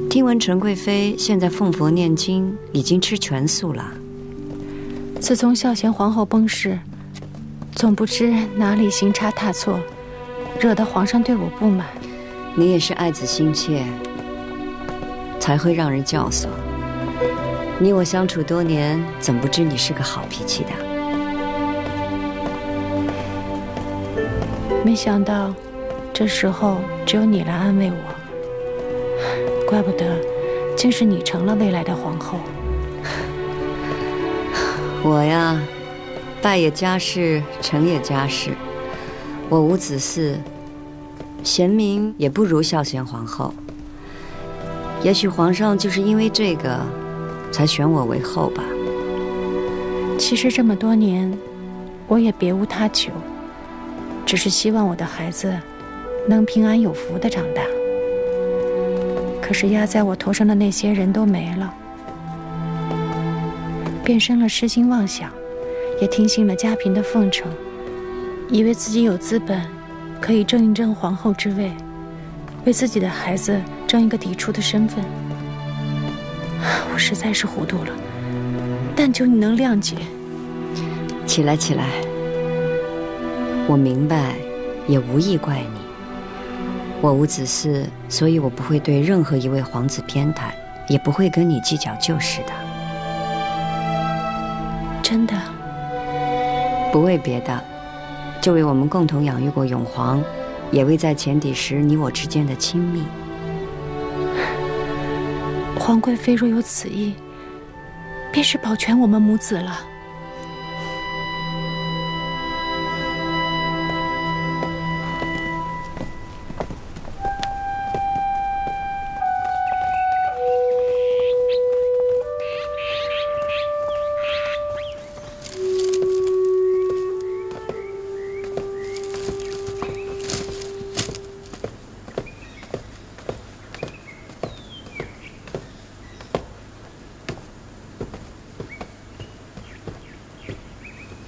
听闻纯贵妃现在奉佛念经，已经吃全素了。
自从孝贤皇后崩逝，总不知哪里行差踏错，惹得皇上对我不满。
你也是爱子心切，才会让人教唆。你我相处多年，怎不知你是个好脾气的？
没想到，这时候只有你来安慰我。怪不得，竟是你成了未来的皇后。
我呀，败也家事，成也家事。我无子嗣，贤明也不如孝贤皇后。也许皇上就是因为这个，才选我为后吧。
其实这么多年，我也别无他求，只是希望我的孩子能平安有福地长大。可是压在我头上的那些人都没了，便生了痴心妄想，也听信了家嫔的奉承，以为自己有资本可以争一争皇后之位，为自己的孩子争一个嫡出的身份。我实在是糊涂了，但求你能谅解。
起来，起来，我明白，也无意怪你。我无子嗣，所以我不会对任何一位皇子偏袒，也不会跟你计较旧事的。
真的？
不为别的，就为我们共同养育过永璜，也为在前底时你我之间的亲密。
皇贵妃若有此意，便是保全我们母子了。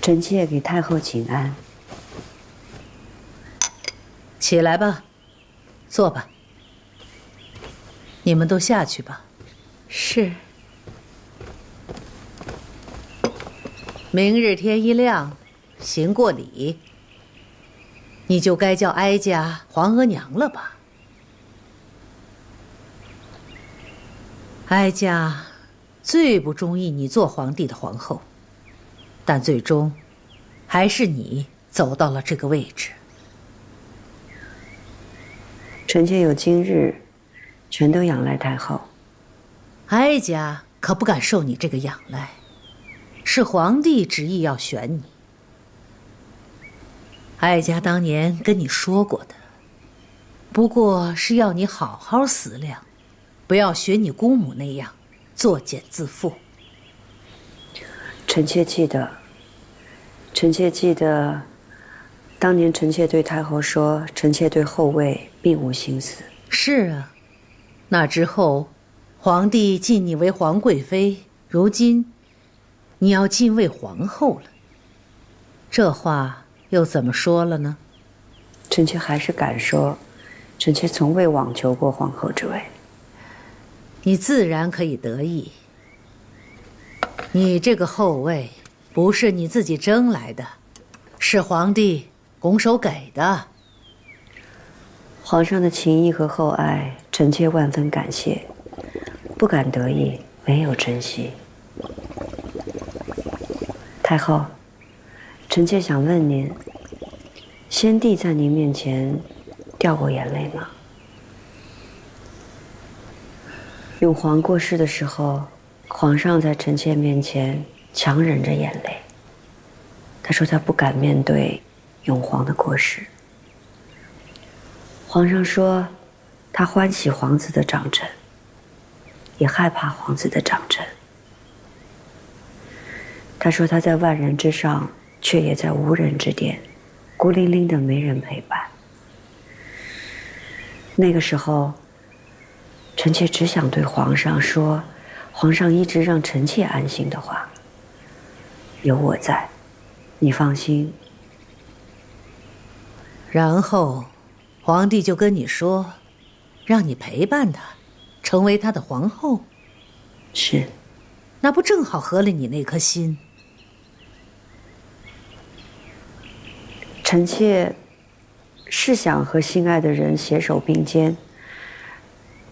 臣妾给太后请安。
起来吧，坐吧。你们都下去吧。
是。
明日天一亮，行过礼，你就该叫哀家皇额娘了吧？哀家最不中意你做皇帝的皇后。但最终，还是你走到了这个位置。
臣妾有今日，全都仰赖太后。
哀家可不敢受你这个仰赖，是皇帝执意要选你。哀家当年跟你说过的，不过是要你好好思量，不要学你姑母那样作茧自缚。
臣妾记得，臣妾记得，当年臣妾对太后说，臣妾对后位并无心思。
是啊，那之后，皇帝晋你为皇贵妃，如今你要晋为皇后了，这话又怎么说了呢？
臣妾还是敢说，臣妾从未妄求过皇后之位。
你自然可以得意。你这个后位不是你自己争来的，是皇帝拱手给的。
皇上的情谊和厚爱，臣妾万分感谢，不敢得意，没有珍惜。太后，臣妾想问您，先帝在您面前掉过眼泪吗？永璜过世的时候，皇上在臣妾面前强忍着眼泪。他说他不敢面对永璜的过世。皇上说，他欢喜皇子的长成，也害怕皇子的长成。他说他在万人之上，却也在无人之巅，孤零零的没人陪伴。那个时候，臣妾只想对皇上说，皇上一直让臣妾安心的话，有我在，你放心。
然后，皇帝就跟你说，让你陪伴他，成为他的皇后。
是，
那不正好合了你那颗心？
臣妾是想和心爱的人携手并肩，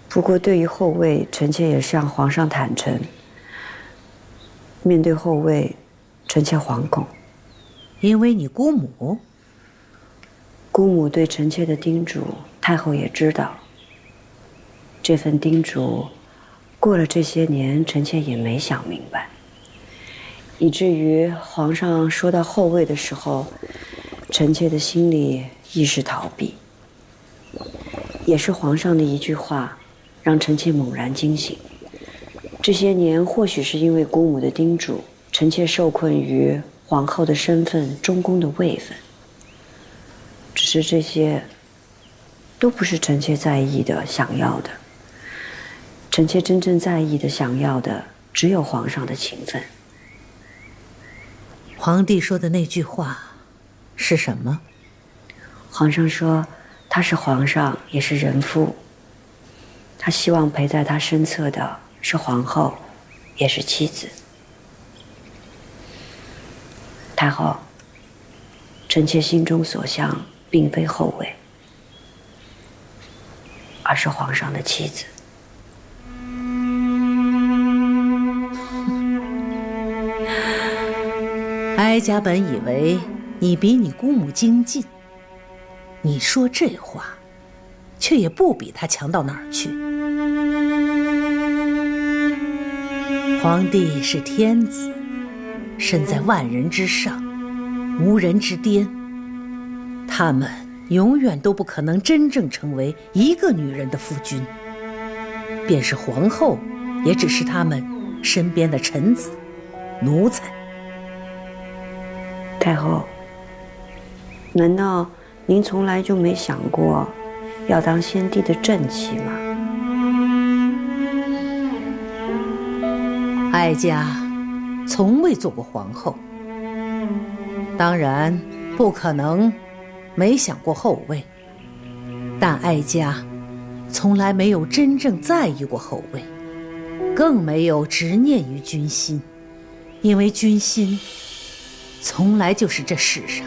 不过对于后位，臣妾也向皇上坦诚，面对后位，臣妾惶恐。
因为你姑母？
姑母对臣妾的叮嘱，太后也知道。这份叮嘱，过了这些年，臣妾也没想明白，以至于皇上说到后位的时候，臣妾的心里亦是逃避。也是皇上的一句话，让臣妾猛然惊醒。这些年，或许是因为姑母的叮嘱，臣妾受困于皇后的身份、中宫的位分。只是这些，都不是臣妾在意的、想要的。臣妾真正在意的、想要的，只有皇上的情分。
皇帝说的那句话是什么？
皇上说，他是皇上，也是人父。他希望陪在他身侧的是皇后，也是妻子。太后，臣妾心中所向，并非后位，而是皇上的妻子。
哀家本以为你比你姑母精进，你说这话，却也不比她强到哪儿去。皇帝是天子，身在万人之上，无人之巅，他们永远都不可能真正成为一个女人的夫君，便是皇后，也只是他们身边的臣子、奴才。
太后，难道您从来就没想过要当先帝的正妻吗？
哀家从未做过皇后，当然不可能没想过后位，但哀家从来没有真正在意过后位，更没有执念于君心，因为君心从来就是这世上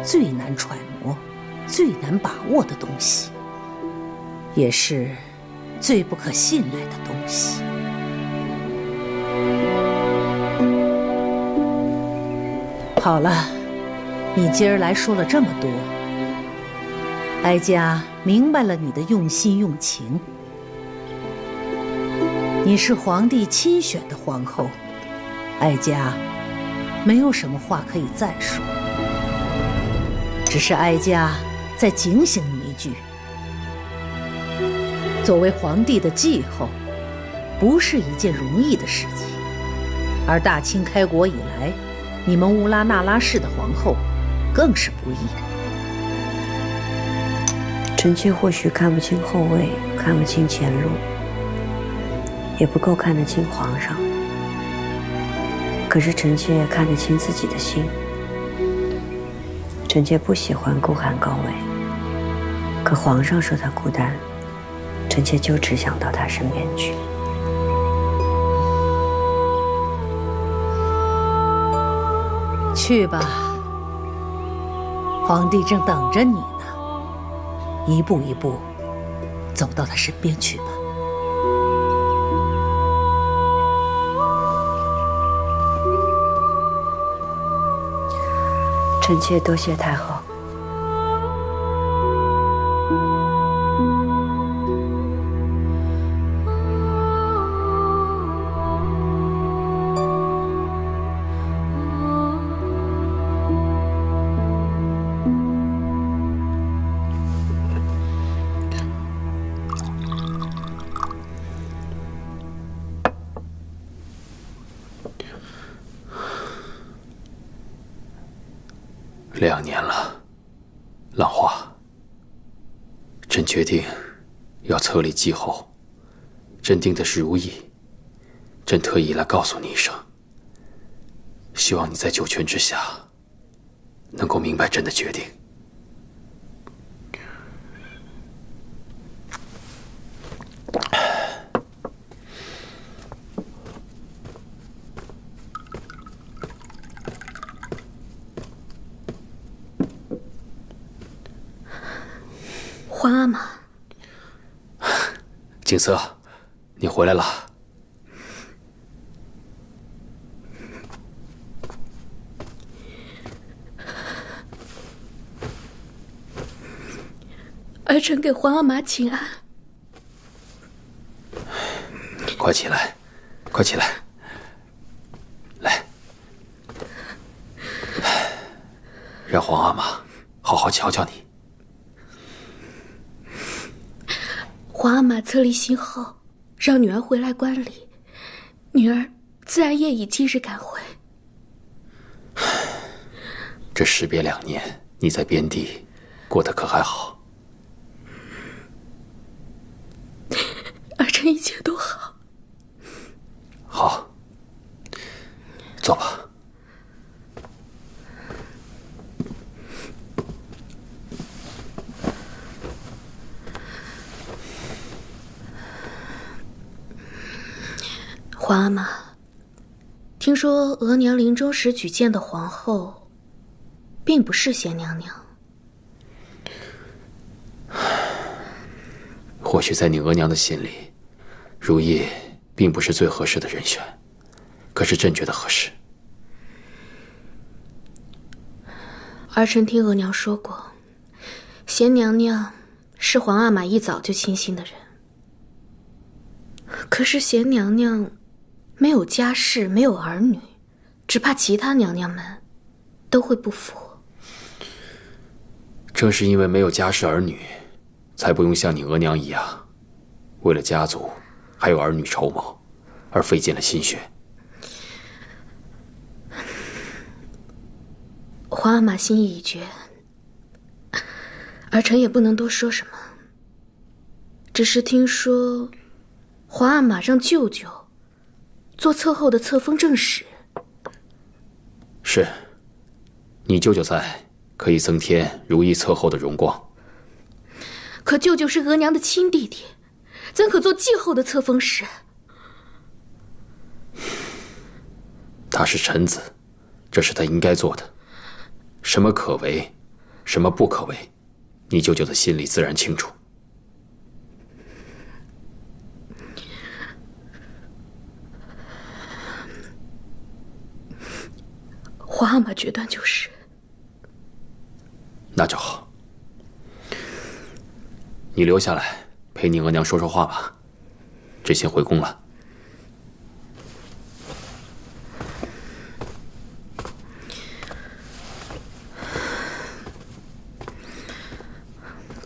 最难揣摩、最难把握的东西，也是最不可信赖的东西。好了，你今儿来说了这么多，哀家明白了你的用心用情。你是皇帝亲选的皇后，哀家没有什么话可以再说，只是哀家再警醒你一句：作为皇帝的继后，不是一件容易的事情，而大清开国以来，你们乌拉那拉氏的皇后更是不易。
臣妾或许看不清后位，看不清前路，也不够看得清皇上。可是臣妾看得清自己的心。臣妾不喜欢孤寒高位，可皇上说他孤单，臣妾就只想到他身边去。
去吧，皇帝正等着你呢，一步一步走到他身边去吧。
臣妾多谢太后。
2年了，浪花，朕决定要册立继后。朕定的是如意，朕特意来告诉你一声，希望你在九泉之下能够明白朕的决定。
皇阿玛，
景色，你回来了。
儿臣给皇阿玛请安。
快起来，快起来，来，让皇阿玛好好瞧瞧你。
皇阿玛册立新后，让女儿回来观礼，女儿自然也以今日赶回。
这时别2年，你在边地过得可还好？
儿臣一切都好。
好，坐吧。
皇阿玛，听说额娘临终时举荐的皇后，并不是贤娘娘。
或许在你额娘的心里，如意并不是最合适的人选，可是朕觉得合适。
儿臣听额娘说过，贤娘娘是皇阿玛一早就倾心的人。可是贤娘娘没有家室，没有儿女，只怕其他娘娘们都会不服。
正是因为没有家室儿女，才不用像你额娘一样，为了家族还有儿女筹谋，而费尽了心血。
皇阿玛心意已决，儿臣也不能多说什么。只是听说，皇阿玛让舅舅做册后的册封正使。
是，你舅舅在，可以增添如意册后的荣光。
可舅舅是额娘的亲弟弟，怎可做继后的册封使？
他是臣子，这是他应该做的。什么可为，什么不可为，你舅舅的心里自然清楚。
皇阿玛决断就是。
那就好，你留下来陪你额娘说说话吧。朕先回宫了。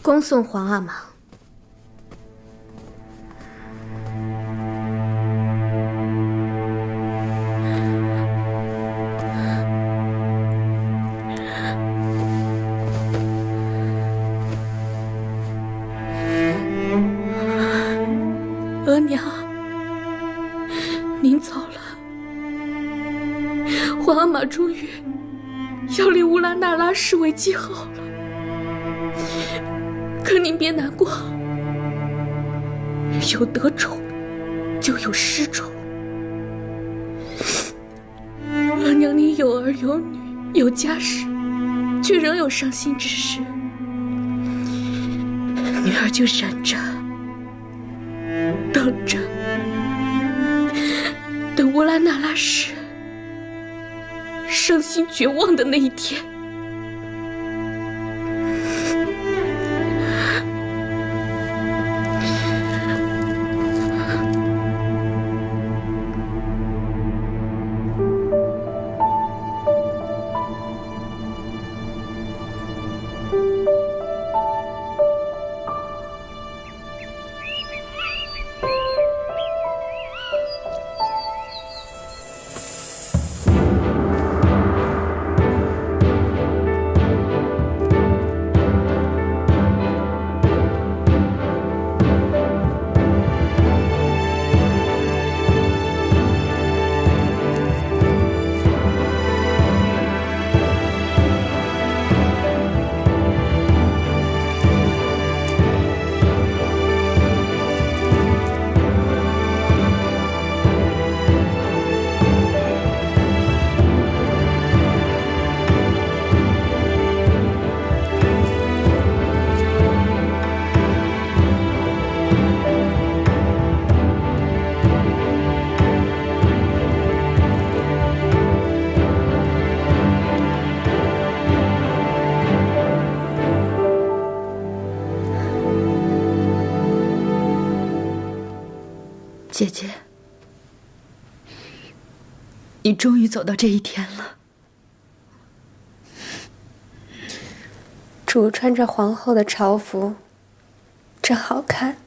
恭送皇阿玛。额娘，您走了，皇阿玛终于要立乌拉那拉氏为继后了。可您别难过，有得宠就有失宠。额娘您有儿有女有家室，却仍有伤心之事，女儿就忍着等着，等乌拉那拉氏伤心绝望的那一天。
姐姐，你终于走到这一天了。
主穿着皇后的朝服，真好看。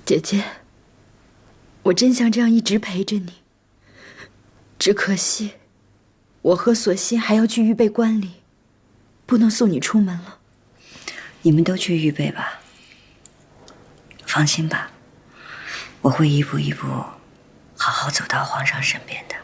姐姐，我真想这样一直陪着你，只可惜我和索心还要去预备观礼，不能送你出门了。
你们都去预备吧，放心吧，我会一步一步好好走到皇上身边的。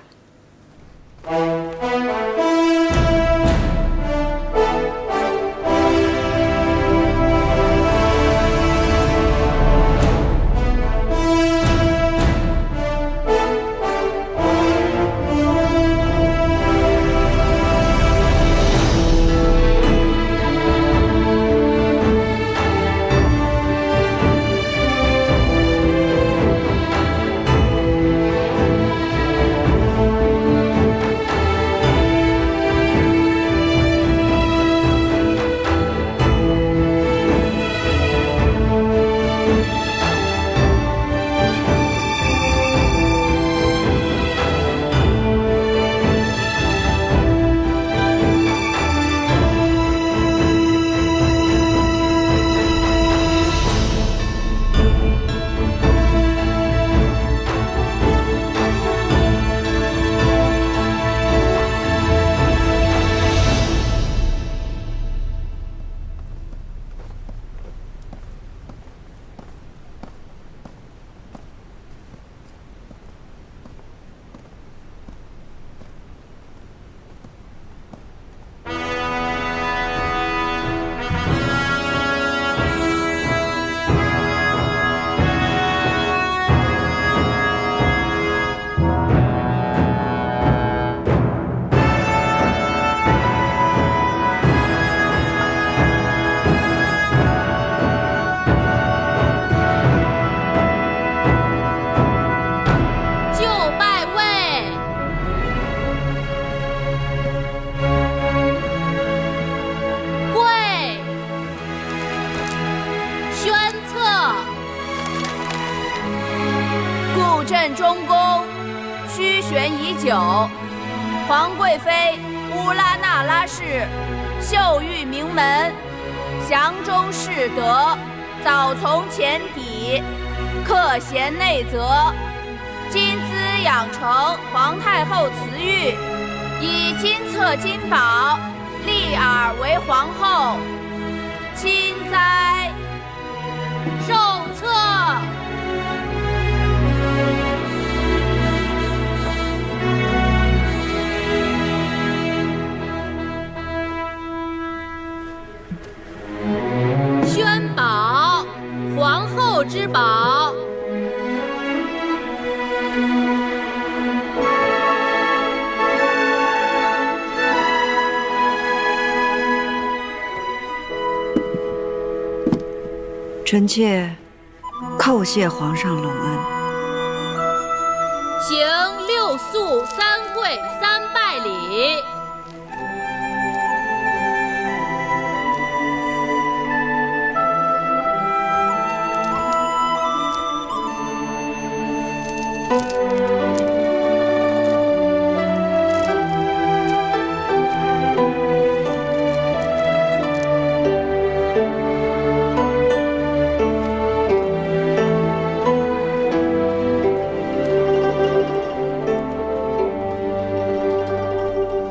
皇贵妃乌拉那拉氏，秀玉名门，详忠士德，早从前邸，克贤内则，今滋养成皇太后慈玉，以金册金宝，立尔为皇后，钦哉！受册。宣宝，皇后之宝。
臣妾叩谢皇上隆恩。
行6肃3跪3拜礼。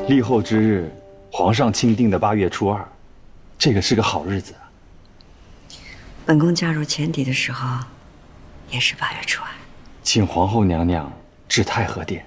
立后之日，皇上钦定的8月初2，这个是个好日子。
本宫嫁入前邸的时候，也是8月初2。
请皇后娘娘至太和殿。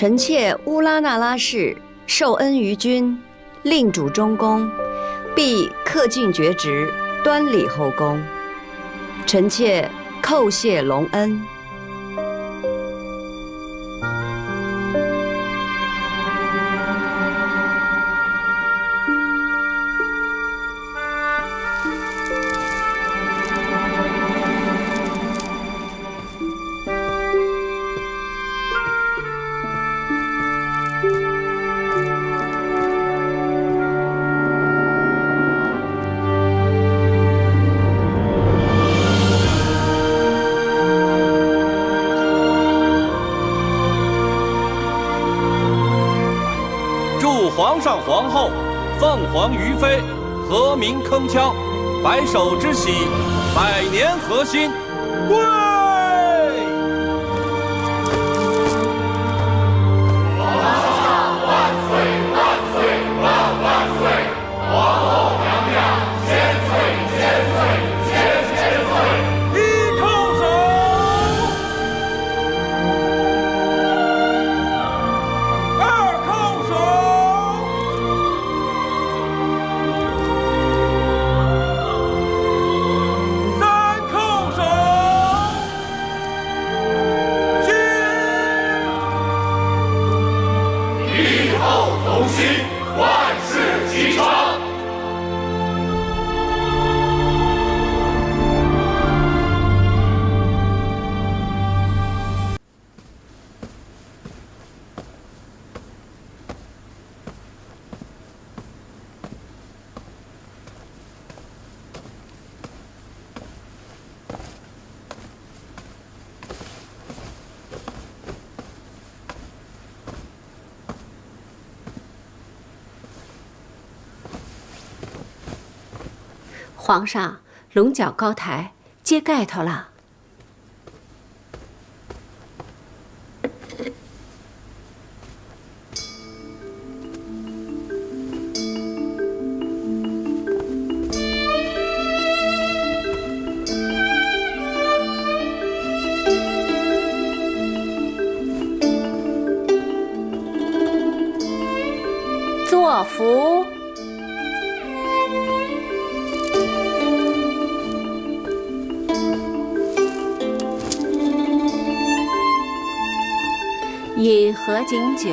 臣妾乌拉那拉氏受恩于君，令主中宫，必恪尽厥职，端礼后宫。臣妾叩谢隆恩。
皇上皇后凤凰于飞，和鸣铿锵，白首之喜，百年河心，跪！
皇上万岁万岁万万岁！皇后娘娘千岁千岁千岁！
一叩首。二叩首。
同心，万事齐昌。
皇上，龙角高台揭盖头了。
作福。
饮合景酒，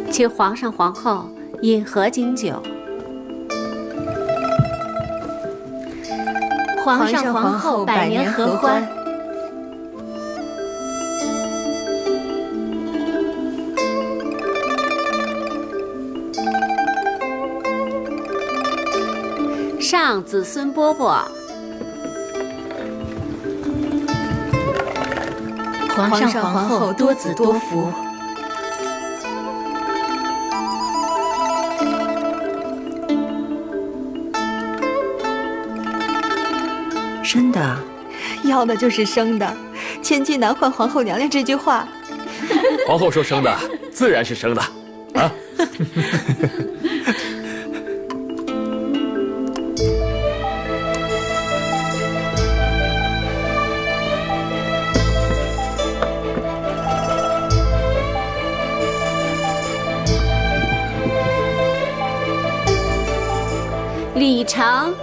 请皇上皇后饮合景酒。
皇上皇后百年合欢。
上子孙饽饽。
皇上皇后多子多福。
生的，
要的就是生的，千金难换皇后娘娘这句话。
皇后说生的，自然是生的，啊。
礼成。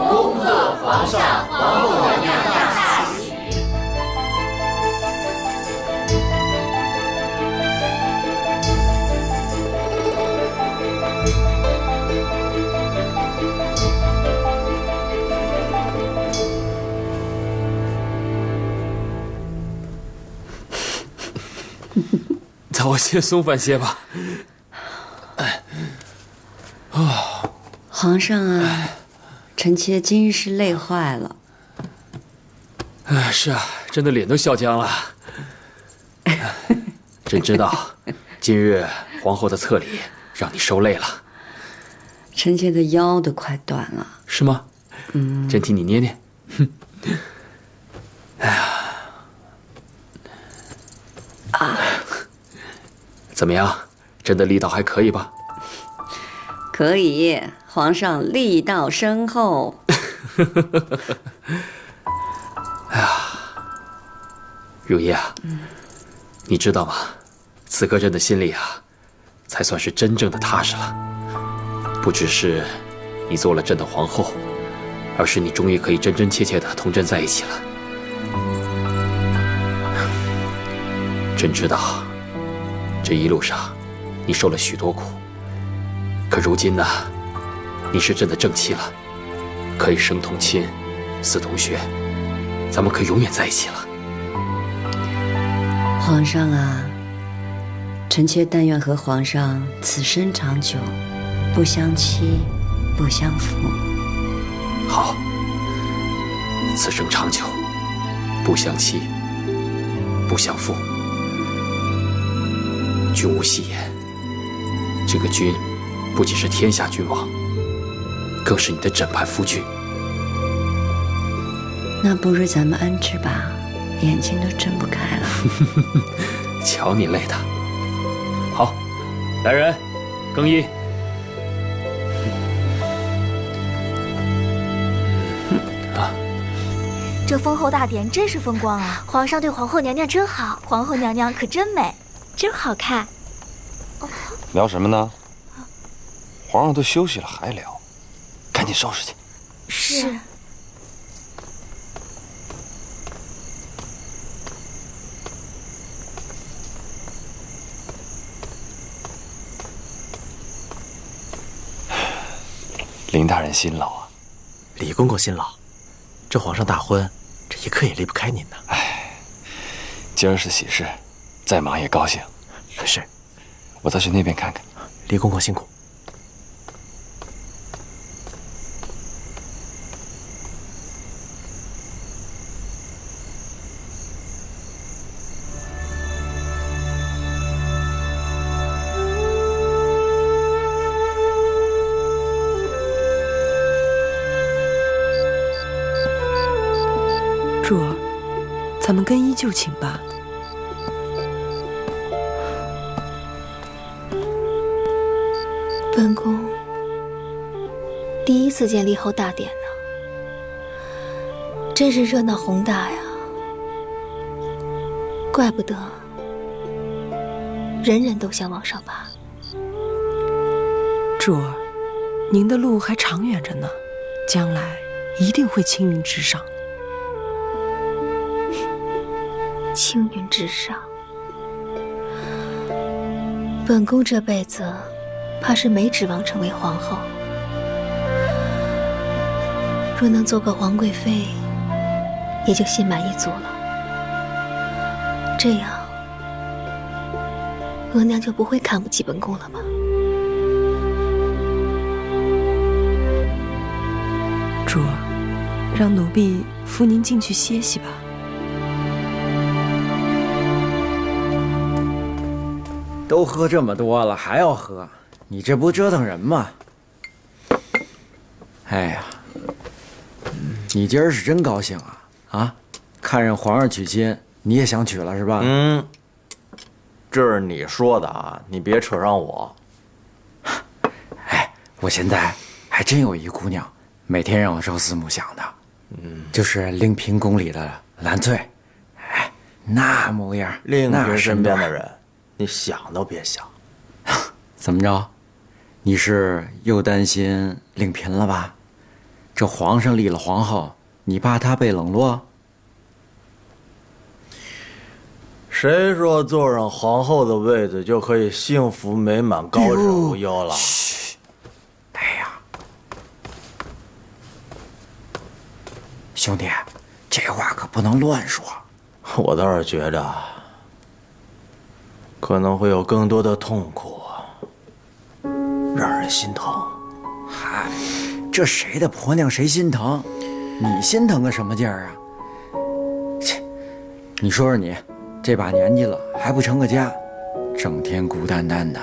恭贺皇上皇后娘娘大喜。
咱我先松饭些吧。
皇上啊，臣妾今日是累坏了。
是啊，朕的脸都笑僵了。朕知道，今日皇后的册礼让你受累了。
臣妾的腰都快断了。
是吗？真替你捏捏。哼。哎呀。
啊。
怎么样？真的力道还可以吧？
可以，皇上力道深厚。
哎呀，如意啊，你知道吗？此刻朕的心里啊，才算是真正的踏实了。不只是你做了朕的皇后，而是你终于可以真真切切的同朕在一起了。朕知道，这一路上你受了许多苦，可如今呢，你是朕的正妻了，可以生同亲，死同穴，咱们可以永远在一起了。
皇上啊，臣妾但愿和皇上此生长久，不相欺，不相负。
好，此生长久，不相欺，不相负。君无戏言，这个君不仅是天下君王，更是你的枕畔夫君。
那不如咱们安置吧，眼睛都睁不开了。
瞧你累的。好，来人，更衣。啊，
这封后大典真是风光啊！皇上对皇后娘娘真好，皇后娘娘可真美，真好看。
聊什么呢？皇上都休息了还聊，赶紧收拾去。
是。
林大人辛劳啊！
李公公辛劳，这皇上大婚，这一刻也离不开您呢。
哎，今儿是喜事，再忙也高兴。
是，
我再去那边看看。
李公公辛苦。
柱儿，咱们更衣就寝吧。
本宫第一次见立后大典呢，真是热闹宏大呀！怪不得人人都想往上爬。
柱儿，您的路还长远着呢，将来一定会青云直上。
青云直上，本宫这辈子怕是没指望成为皇后。若能做个皇贵妃，也就心满意足了。这样，额娘就不会看不起本宫了吧？
柱儿，让奴婢扶您进去歇息吧。
都喝这么多了，还要喝？你这不折腾人吗？哎呀，你今儿是真高兴啊！啊，看着皇上娶亲，你也想娶了是吧？
这是你说的啊，你别扯上我。
哎，我现在还真有一姑娘，每天让我朝思暮想的。就是令嫔宫里的兰翠。哎，那模样，
令嫔身边的
人。
人，你想都别想。
怎么着？你是又担心令嫔了吧？这皇上立了皇后，你怕她被冷落？
谁说坐上皇后的位子就可以幸福美满、高枕无忧了？
哎呀，兄弟，这话可不能乱说。
我倒是觉着，可能会有更多的痛苦，让人心疼。
嗨，这谁的婆娘谁心疼？你心疼个什么劲儿啊？切，你说说你，这把年纪了还不成个家，整天孤单单的。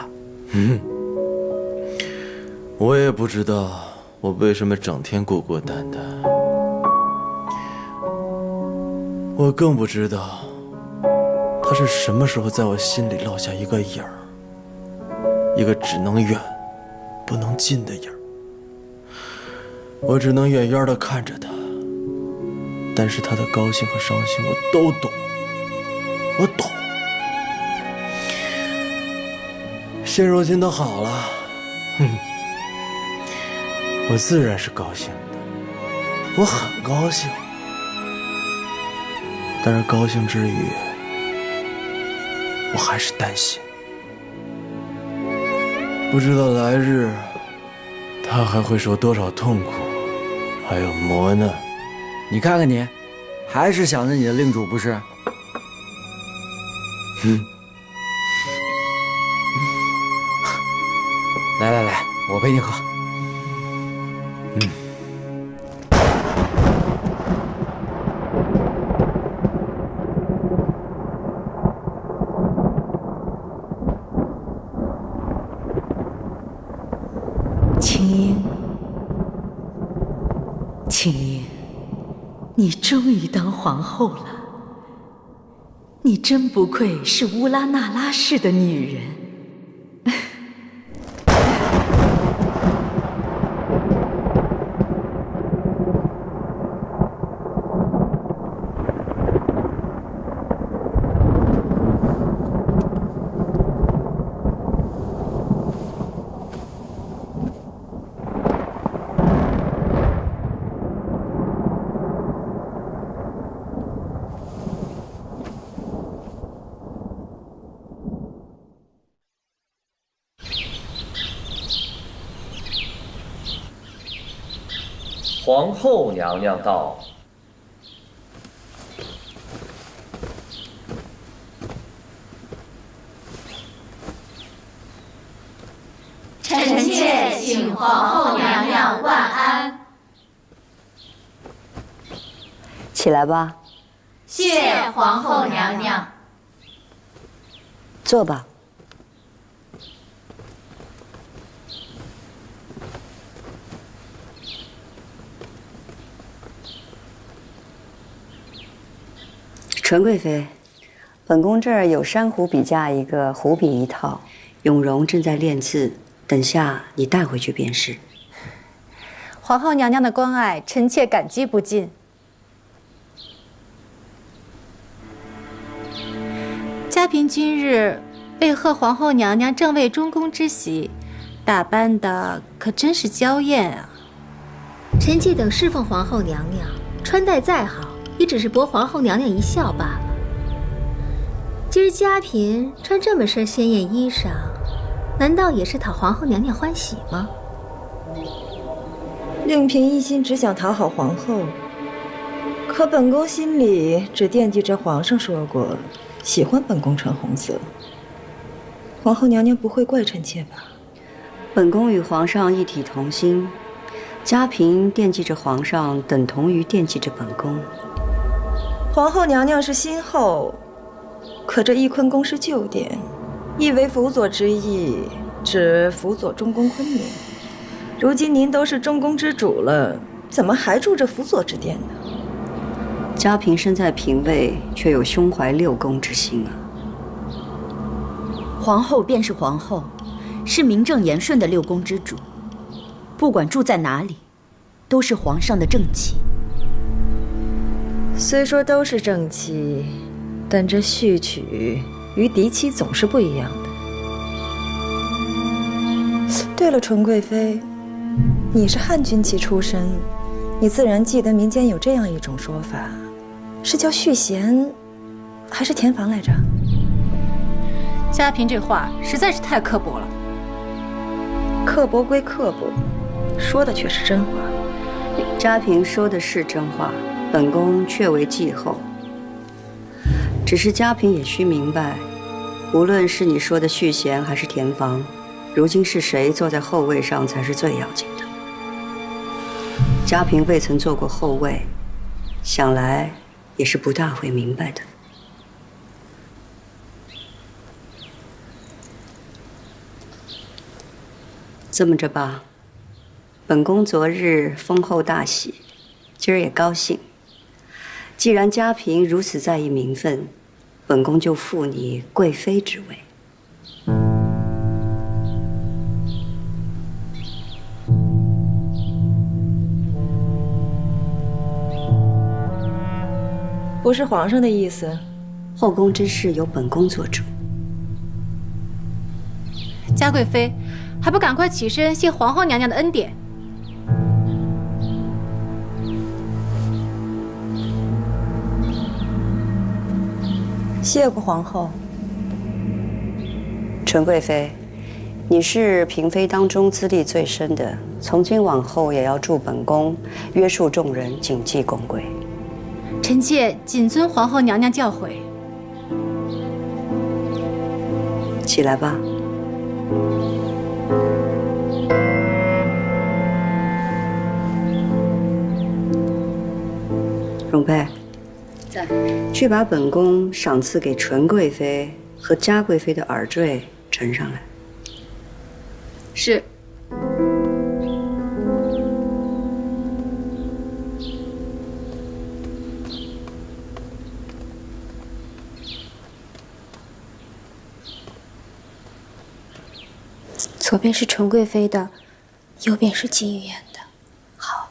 我也不知道我为什么整天孤孤单单，我更不知道他是什么时候在我心里落下一个影儿，一个只能远不能近的影儿。我只能远远地看着他，但是他的高兴和伤心我都懂，我懂。现如今都好了，我自然是高兴的，我很高兴。但是高兴之余，我还是担心，不知道来日他还会受多少痛苦，还有磨难。
你看看你，还是想着你的令主不是？来，我陪你喝。
青樱，青樱，你终于当皇后了。你真不愧是乌拉那拉氏的女人。
皇后娘娘到。
臣妾请皇后娘娘万安。
起来吧。
谢皇后娘娘。
坐吧。纯贵妃，本宫这儿有珊瑚笔架一个，湖笔一套，永荣正在练字，等下你带回去便是。
皇后娘娘的关爱，臣妾感激不尽。嘉嫔今日为贺皇后娘娘正位中宫之喜，打扮的可真是娇艳啊！
臣妾等侍奉皇后娘娘，穿戴再好，也只是博皇后娘娘一笑罢了。今儿嘉嫔穿这么身鲜艳衣裳，难道也是讨皇后娘娘欢喜吗？
令嫔一心只想讨好皇后，可本宫心里只惦记着皇上说过喜欢本宫穿红色。皇后娘娘不会怪臣妾吧？
本宫与皇上一体同心，嘉嫔惦记着皇上，等同于惦记着本宫。
皇后娘娘是新后，可这翊坤宫是旧殿，意为辅佐之意，指辅佐中宫坤宁。如今您都是中宫之主了，怎么还住着辅佐之殿呢？
嘉嫔身在嫔位，却有胸怀六宫之心啊。
皇后便是皇后，是名正言顺的六宫之主，不管住在哪里，都是皇上的正妻。
虽说都是正妻，但这续娶与嫡妻总是不一样的。对了，纯贵妃，你是汉军旗出身，你自然记得民间有这样一种说法，是叫续弦，还是填房来着？
嘉嫔这话实在是太刻薄了。
刻薄归刻薄，说的却是真话。
嘉嫔说的是真话，本宫确为继后。只是嘉嫔也需明白，无论是你说的续弦还是填房，如今是谁坐在后位上才是最要紧的。嘉嫔未曾做过后位，想来也是不大会明白的。这么着吧，本宫昨日封后大喜，今儿也高兴。既然家嫔如此在意名分，本宫就复你贵妃之位。
不是皇上的意思，
后宫之事由本宫做主。
嘉贵妃，还不赶快起身谢皇后娘娘的恩典？
谢过皇后。
纯贵妃，你是嫔妃当中资历最深的，从今往后也要助本宫约束众人，谨记宫规。
臣妾谨遵皇后娘娘教诲。
起来吧。容佩，
在。
去把本宫赏赐给纯贵妃和嘉贵妃的耳坠呈上来。
是。
左边是纯贵妃的，右边是金玉妍的。
好，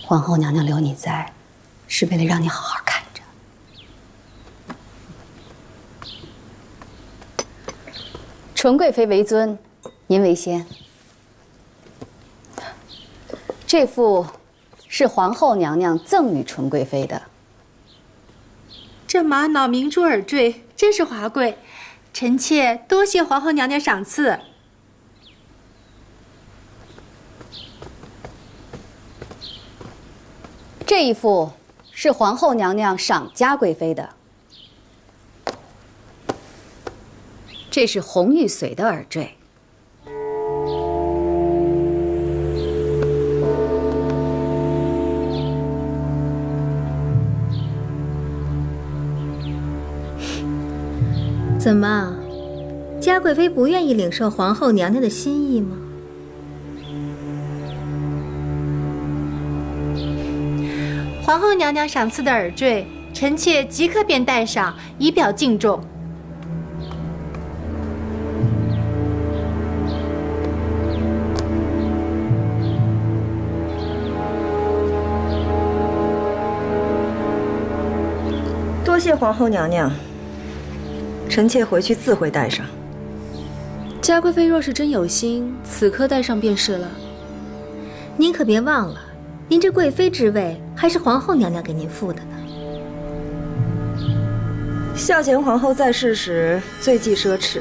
皇后娘娘留你在，是为了让你好好看着。纯贵妃为尊，您为先。这副是皇后娘娘赠与纯贵妃的。
这玛瑙明珠耳坠真是华贵。臣妾多谢皇后娘娘赏赐。
这一副是皇后娘娘赏嘉贵妃的，这是红玉髓的耳坠。
怎么，嘉贵妃不愿意领受皇后娘娘的心意吗？
皇后娘娘赏赐的耳坠，臣妾即刻便戴上，以表敬重。
多谢皇后娘娘。臣妾回去自会带上。
嘉贵妃若是真有心，此刻带上便是了。
您可别忘了，您这贵妃之位还是皇后娘娘给您赋的呢。
孝贤皇后在世时最忌奢侈，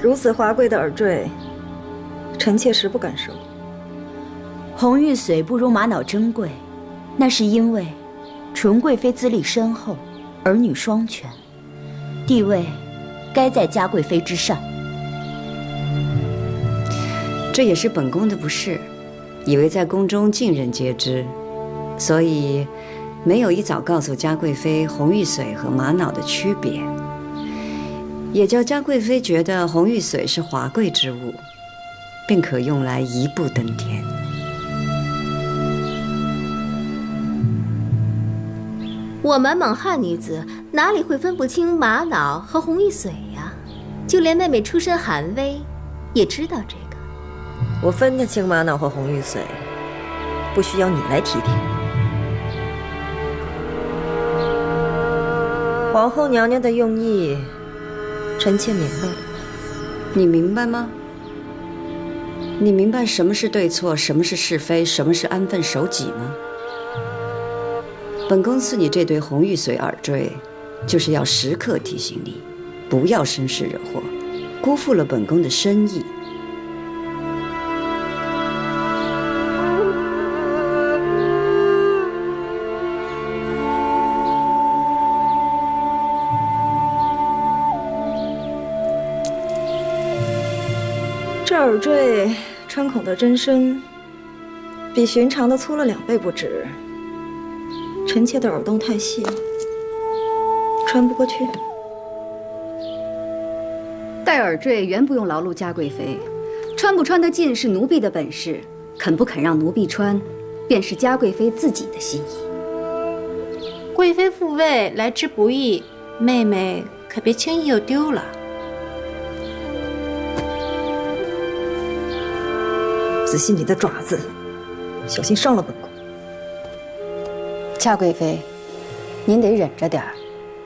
如此华贵的耳坠，臣妾实不敢收。
红玉髓不如玛瑙珍贵，那是因为纯贵妃资历深厚，儿女双全。地位该在嘉贵妃之上，
这也是本宫的不是，以为在宫中尽人皆知，所以没有一早告诉嘉贵妃红玉髓和玛瑙的区别，也叫嘉贵妃觉得红玉髓是华贵之物，并可用来一步登天。
我们蒙汉女子哪里会分不清玛瑙和红玉髓呀？就连妹妹出身寒微，也知道这个。
我分得清玛瑙和红玉髓，不需要你来提点。皇后娘娘的用意，臣妾明白了。
你明白吗？你明白什么是对错，什么是是非，什么是安分守己吗？本宫赐你这对红玉髓耳坠，就是要时刻提醒你，不要生事惹祸，辜负了本宫的深意。
这耳坠穿孔的真深，比寻常的粗了2倍不止。臣妾的耳洞太细了，穿不过去。
戴耳坠原不用劳碌嘉贵妃，穿穿不穿得进是奴婢的本事，肯不肯让奴婢穿，便是嘉贵妃自己的心意。
贵妃复位来之不易，妹妹可别轻易又丢了。
仔细你的爪子，小心伤了本宫。
嘉贵妃，您得忍着点儿，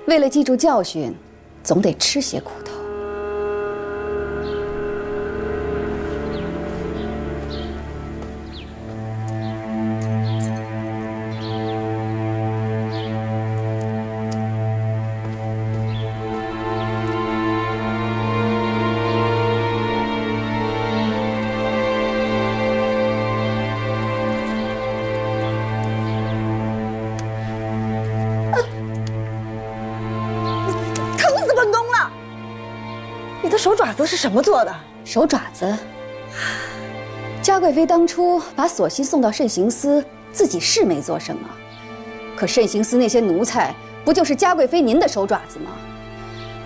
为了记住教训，总得吃些苦头。
手爪子是什么做的？
手爪子，嘉贵妃当初把索溪送到慎刑司，自己是没做什么，可慎刑司那些奴才，不就是嘉贵妃您的手爪子吗？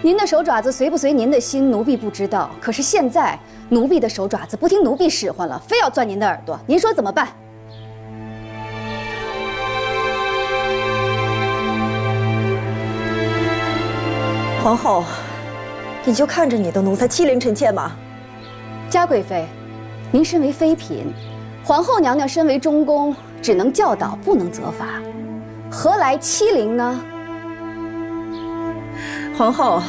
您的手爪子随不随您的心，奴婢不知道。可是现在奴婢的手爪子不听奴婢使唤了，非要钻您的耳朵，您说怎么办？
皇后。你就看着你的奴才欺凌臣妾吗？
嘉贵妃，您身为妃嫔，皇后娘娘身为中宫，只能教导，不能责罚，何来欺凌呢？
皇后，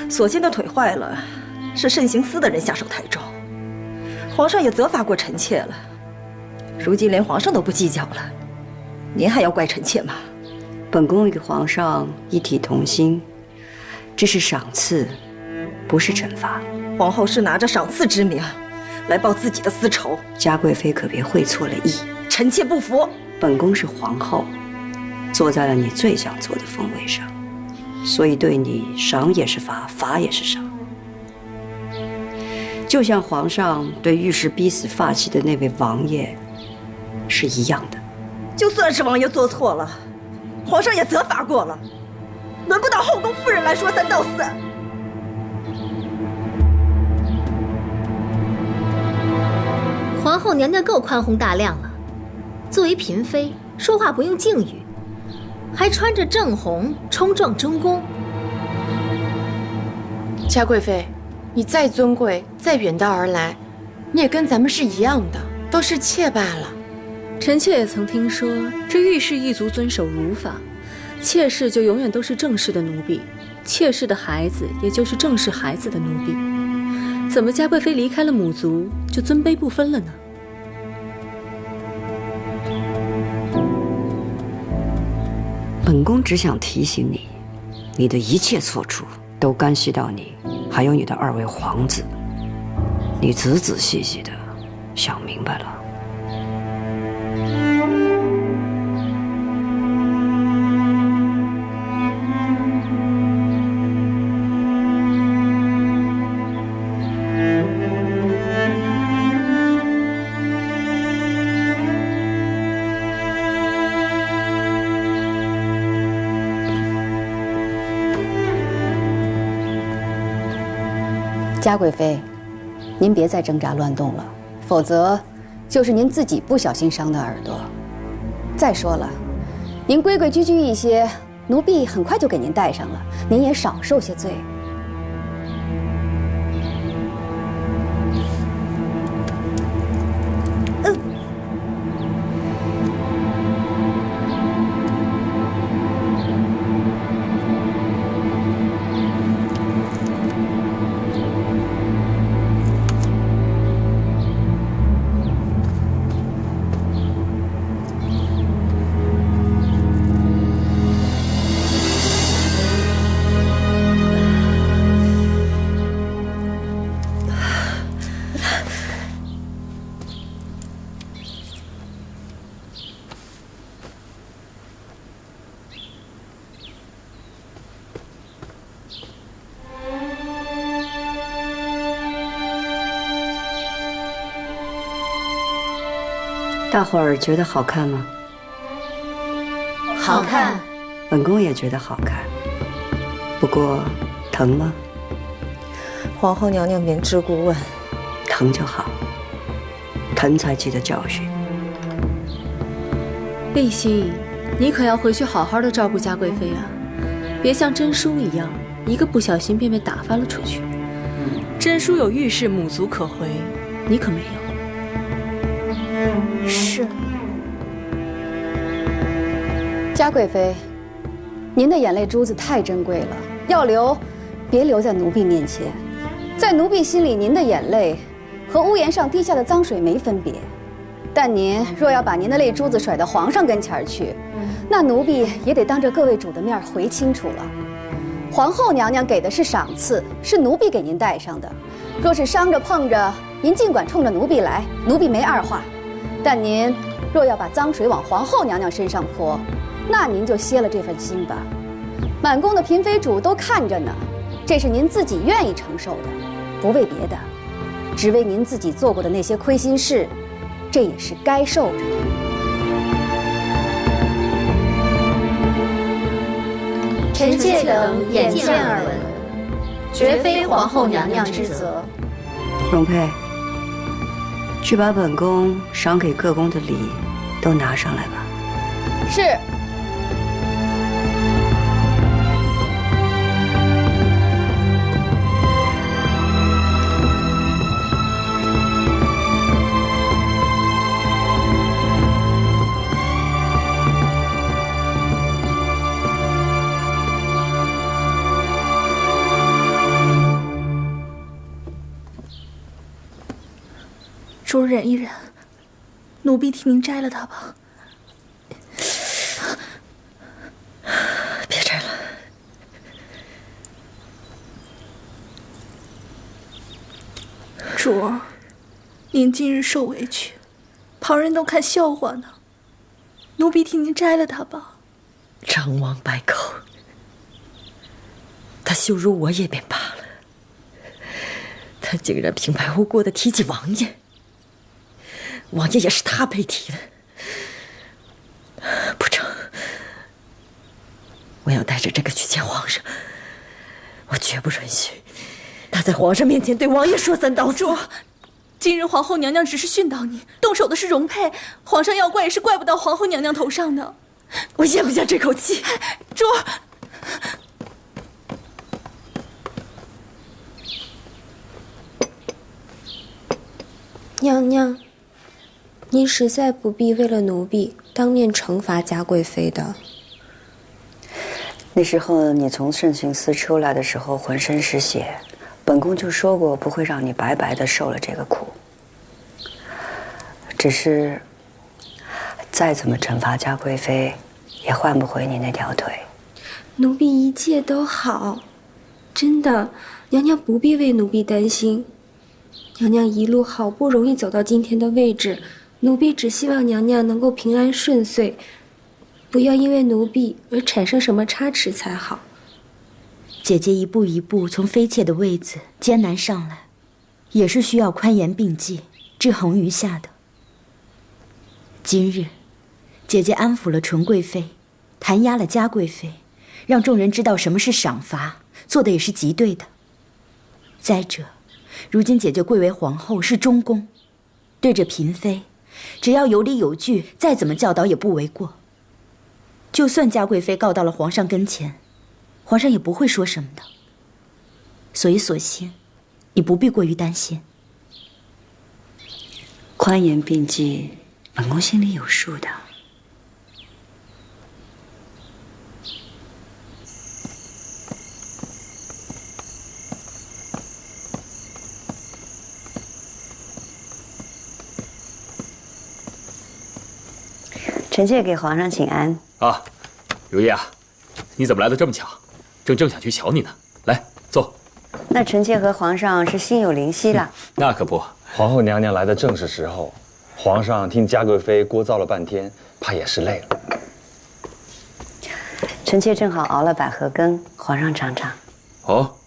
索性的腿坏了，是慎刑司的人下手太重，皇上也责罚过臣妾了，如今连皇上都不计较了，您还要怪臣妾吗？
本宫与皇上一体同心。这是赏赐，不是惩罚。
皇后是拿着赏赐之名来报自己的私仇。
嘉贵妃可别会错了意，
臣妾不服。
本宫是皇后，坐在了你最想坐的凤位上，所以对你赏也是罚，罚也是赏。就像皇上对御史逼死发妻的那位王爷是一样的。
就算是王爷做错了，皇上也责罚过了。轮不到后宫夫人来说三道四。
皇后娘娘够宽宏大量了，作为嫔妃，说话不用敬语，还穿着正红冲撞中宫。
嘉贵妃，你再尊贵，再远道而来，你也跟咱们是一样的，都是妾罢了。
臣妾也曾听说，这御氏一族遵守儒法。妾室就永远都是正室的奴婢，妾室的孩子也就是正室孩子的奴婢。怎么嘉贵妃离开了母族，就尊卑不分了呢？
本宫只想提醒你，你的一切错处都干系到你，还有你的2位皇子。你仔仔细细的想明白了。
嘉贵妃，您别再挣扎乱动了，否则就是您自己不小心伤的耳朵。再说了，您规规矩矩一些，奴婢很快就给您带上了，您也少受些罪。
大伙儿觉得好看吗？
好看。
本宫也觉得好看。不过，疼吗？
皇后娘娘明知故问，
疼就好，疼才记得教训。
立新，你可要回去好好的照顾嘉贵妃啊，别像真叔一样，一个不小心便被打发了出去。
真叔有御史母族可回，
你可没有。
是。嘉贵妃，您的眼泪珠子太珍贵了，要留，别留在奴婢面前。在奴婢心里，您的眼泪和屋檐上滴下的脏水没分别。但您若要把您的泪珠子甩到皇上跟前去，那奴婢也得当着各位主的面回清楚了。皇后娘娘给的是赏赐，是奴婢给您带上的。若是伤着碰着，您尽管冲着奴婢来，奴婢没二话。但您若要把脏水往皇后娘娘身上泼，那您就歇了这份心吧。满宫的嫔妃主都看着呢，这是您自己愿意承受的，不为别的，只为您自己做过的那些亏心事，这也是该受着的。
臣妾等眼见耳闻，绝非皇后娘娘之责。
容佩，去把本宫赏给各宫的礼都拿上来吧。
是。
主忍一忍，奴婢替您摘了它吧。
别摘了。
主儿，您今日受委屈，旁人都看笑话呢。奴婢替您摘了它吧。
张王败寇，他羞辱我也便罢了，他竟然平白无故的提起王爷。王爷也是他被提的，不成，我要带着这个去见皇上，我绝不允许他在皇上面前对王爷说三道四。
主，今日皇后娘娘只是训导你，动手的是容佩，皇上要怪也是怪不到皇后娘娘头上的。
我咽不下这口气。
主，
娘娘，您实在不必为了奴婢当面惩罚嘉贵妃的。
那时候你从慎刑司出来的时候浑身是血，本宫就说过不会让你白白的受了这个苦。只是再怎么惩罚嘉贵妃，也换不回你那条腿。
奴婢一切都好，真的，娘娘不必为奴婢担心。娘娘一路好不容易走到今天的位置，奴婢只希望娘娘能够平安顺遂，不要因为奴婢而产生什么差池才好。
姐姐一步一步从妃妾的位子艰难上来，也是需要宽严并济、制衡于下的。今日，姐姐安抚了纯贵妃，弹压了嘉贵妃，让众人知道什么是赏罚，做的也是极对的。再者，如今姐姐贵为皇后，是中宫，对着嫔妃，只要有理有据，再怎么教导也不为过。就算嘉贵妃告到了皇上跟前，皇上也不会说什么的。所以索性，你不必过于担心。
宽严并济，本宫心里有数的。臣妾给皇上请安。
啊，如意啊，你怎么来的这么巧？正想去瞧你呢。来，坐。
那臣妾和皇上是心有灵犀了。
那可不，
皇后娘娘来的正是时候。皇上听嘉贵妃聒噪了半天，怕也是累了。
臣妾正好熬了百合羹，皇上尝尝。
哦，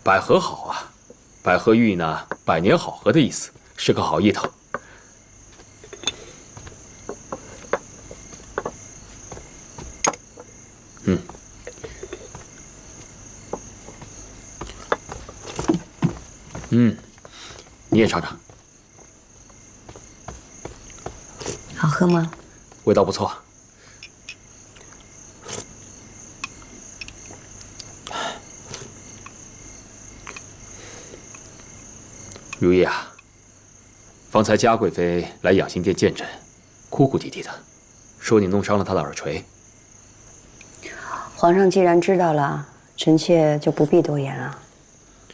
百合好啊，百合寓意呢百年好合的意思，是个好意头。你也尝尝。
好喝吗？
味道不错。如意啊，方才嘉贵妃来养心殿见朕，哭哭啼啼的，说你弄伤了她的耳垂。
皇上既然知道了，臣妾就不必多言了。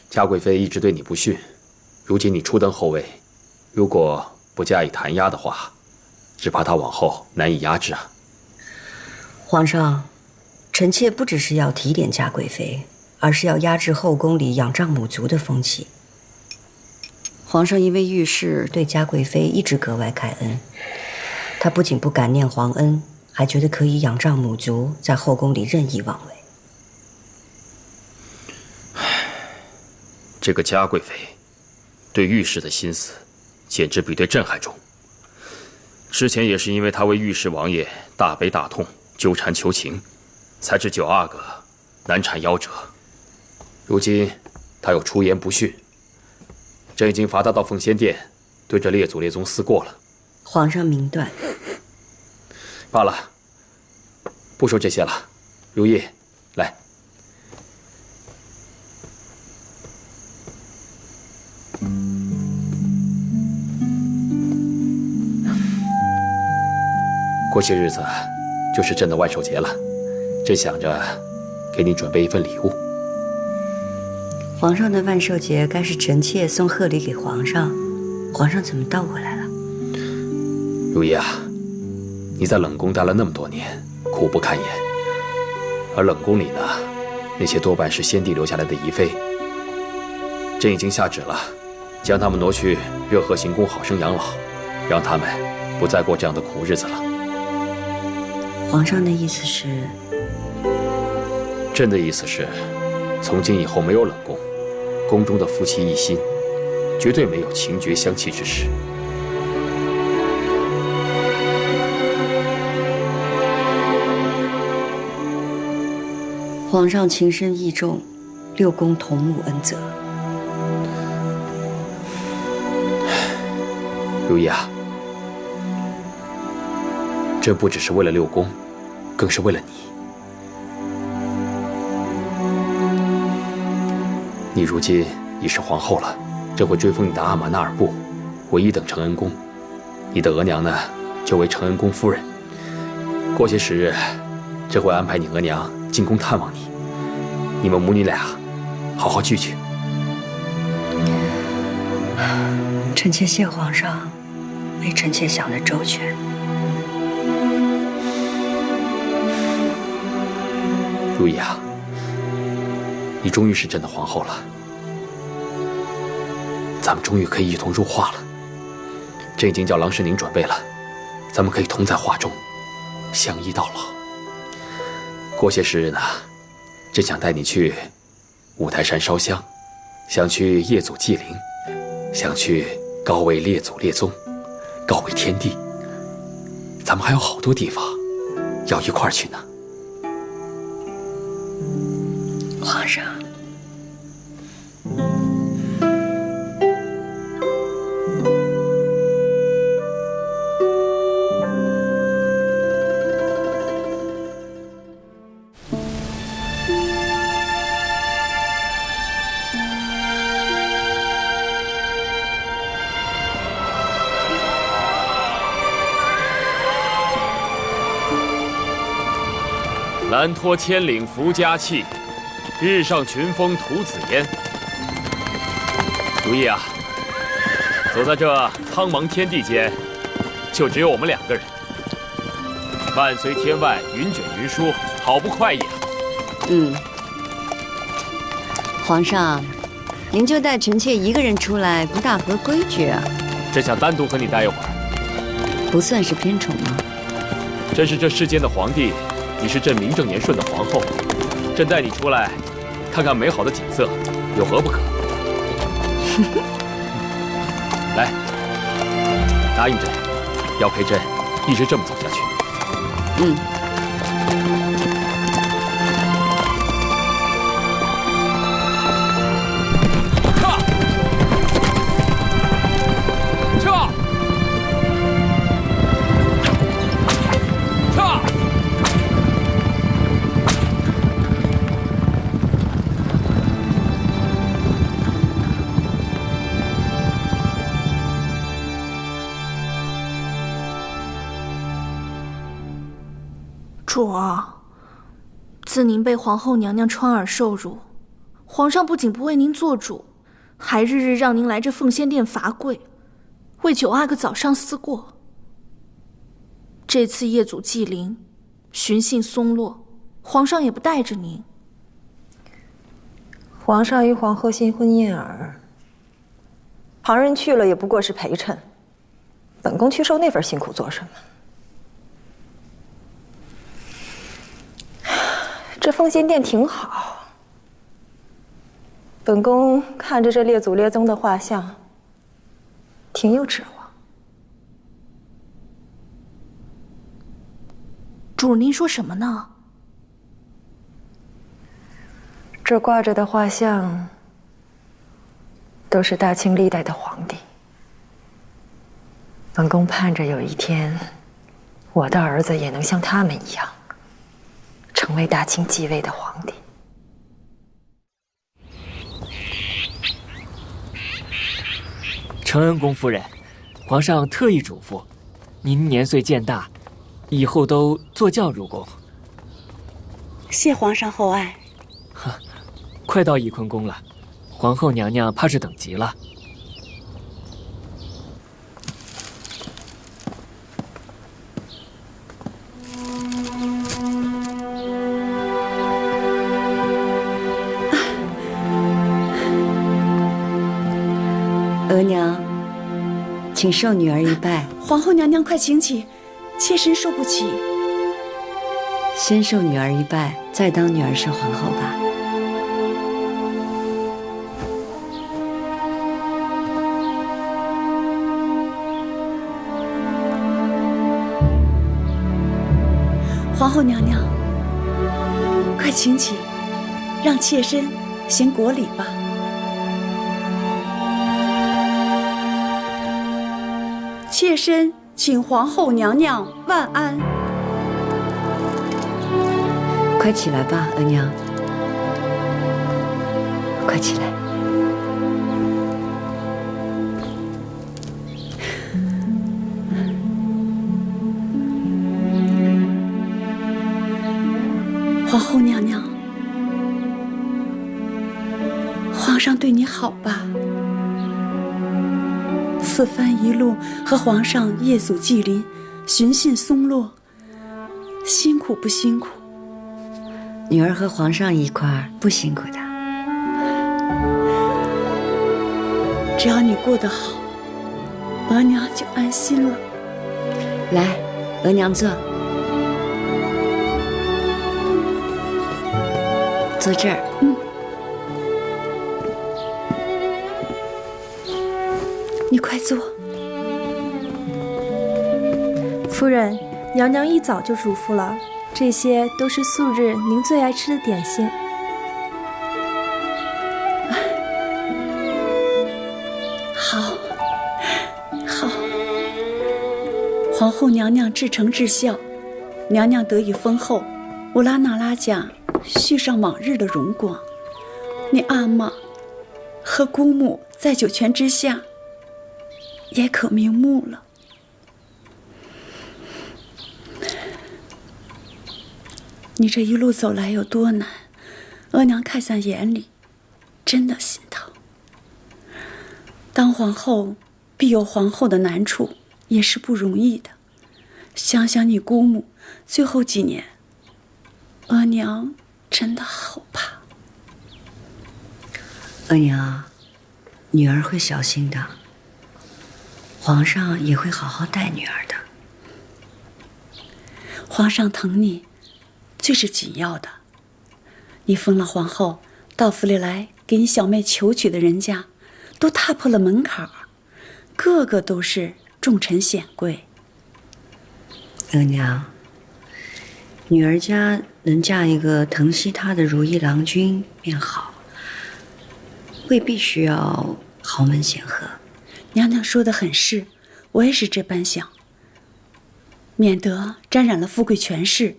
嘉贵妃一直对你不逊，如今你初登后位，如果不加以弹压的话，只怕她往后难以压制啊。
皇上，臣妾不只是要提点嘉贵妃，而是要压制后宫里仰仗母族的风气。皇上因为遇事对嘉贵妃一直格外开恩，他不仅不感念皇恩，还觉得可以仰仗母族，在后宫里任意妄为。
这个嘉贵妃对御史的心思，简直比对朕还重。之前也是因为她为御史王爷大悲大痛，纠缠求情，才致9阿哥难产夭折。如今她又出言不逊，朕已经罚他到奉先殿，对着列祖列宗思过了。
皇上明断。
罢了，不说这些了。如意，来。过些日子就是朕的万寿节了，朕想着给你准备一份礼物。
皇上的万寿节该是臣妾送贺礼给皇上，皇上怎么倒过来了？
如意啊，你在冷宫待了那么多年，苦不堪言。而冷宫里呢，那些多半是先帝留下来的遗妃。朕已经下旨了，将他们挪去热河行宫好生养老，让他们不再过这样的苦日子了。
皇上的意思是？
朕的意思是，从今以后没有冷宫，宫中的夫妻一心，绝对没有情绝相弃之事。
皇上情深义重，6宫同沐恩泽。
如意啊，这不只是为了6宫，更是为了你。你如今已是皇后了，朕会追封你的阿玛纳尔部为1等承恩宫，你的额娘呢，就为承恩宫夫人。过些时日，朕会安排你额娘进宫探望你，你们母女俩好好聚聚。
臣妾谢皇上，为臣妾想得周全。
如意啊，你终于是朕的皇后了，咱们终于可以一同入画了。朕已经叫郎世宁准备了，咱们可以同在画中，相依到老。过些时日呢，朕想带你去五台山烧香，想去夜祖祭灵，想去告慰列祖列宗，告慰天地。咱们还有好多地方要一块儿去呢。
皇上，
兰托千岭福佳气，日上群峰吐紫烟。如意啊，走在这苍茫天地间，就只有我们2个人。伴随天外云卷云舒，好不快意啊！
皇上，您就带臣妾一个人出来，不大合规矩啊。
朕想单独和你待一会儿。
不算是偏宠吗？
朕是这世间的皇帝，你是朕名正言顺的皇后，朕带你出来，看看美好的景色，有何不可？来，答应朕，要陪朕一直这么走下去。
主啊，自您被皇后娘娘穿耳受辱，皇上不仅不为您做主，还日日让您来这奉仙殿罚跪，为9阿哥早上思过。这次夜祖祭灵，寻衅松落，皇上也不带着您。
皇上与皇后新婚燕尔，旁人去了也不过是陪衬，本宫去受那份辛苦做什么？这奉仙殿挺好，本宫看着这列祖列宗的画像，挺有指望。
主，您说什么呢？
这挂着的画像，都是大清历代的皇帝。本宫盼着有一天，我的儿子也能像他们一样，成为大清继位的皇帝。
承恩宫夫人，皇上特意嘱咐，您年岁渐大，以后都坐轿入宫。
谢皇上厚爱。
快到翊坤宫了，皇后娘娘怕是等急了。
额娘，请受女儿一拜。皇后娘娘快请起，妾身受不起。
先受女儿一拜，再当女儿是皇后吧。
皇后娘娘，快请起，让妾身行国礼吧。妾身请皇后娘娘万安。
快起来吧，额娘，快起来。
皇后娘娘，皇上对你好吧？此番一路和皇上夜宿祭林，寻衅松落，辛苦不辛苦？
女儿和皇上一块儿不辛苦的。
只要你过得好，额娘就安心了。
来，额娘坐。坐这儿。
你快坐。
夫人，娘娘一早就嘱咐了，这些都是素日您最爱吃的点心。
好，好。皇后娘娘至诚至孝，娘娘得以封后，乌拉那拉家续上往日的荣光。你阿玛和姑母在九泉之下也可瞑目了。你这一路走来有多难，额娘看在眼里，真的心疼。当皇后必有皇后的难处，也是不容易的。想想你姑母最后几年，额娘真的好怕。
额娘，女儿会小心的，皇上也会好好待女儿的。
皇上疼你，最是紧要的。你封了皇后，到府里来给你小妹求娶的人家，都踏破了门槛儿，个个都是重臣显贵。
额娘，女儿家能嫁一个疼惜她的如意郎君便好，未必需要豪门显赫。
娘娘说的很是，我也是这般想，免得沾染了富贵权势，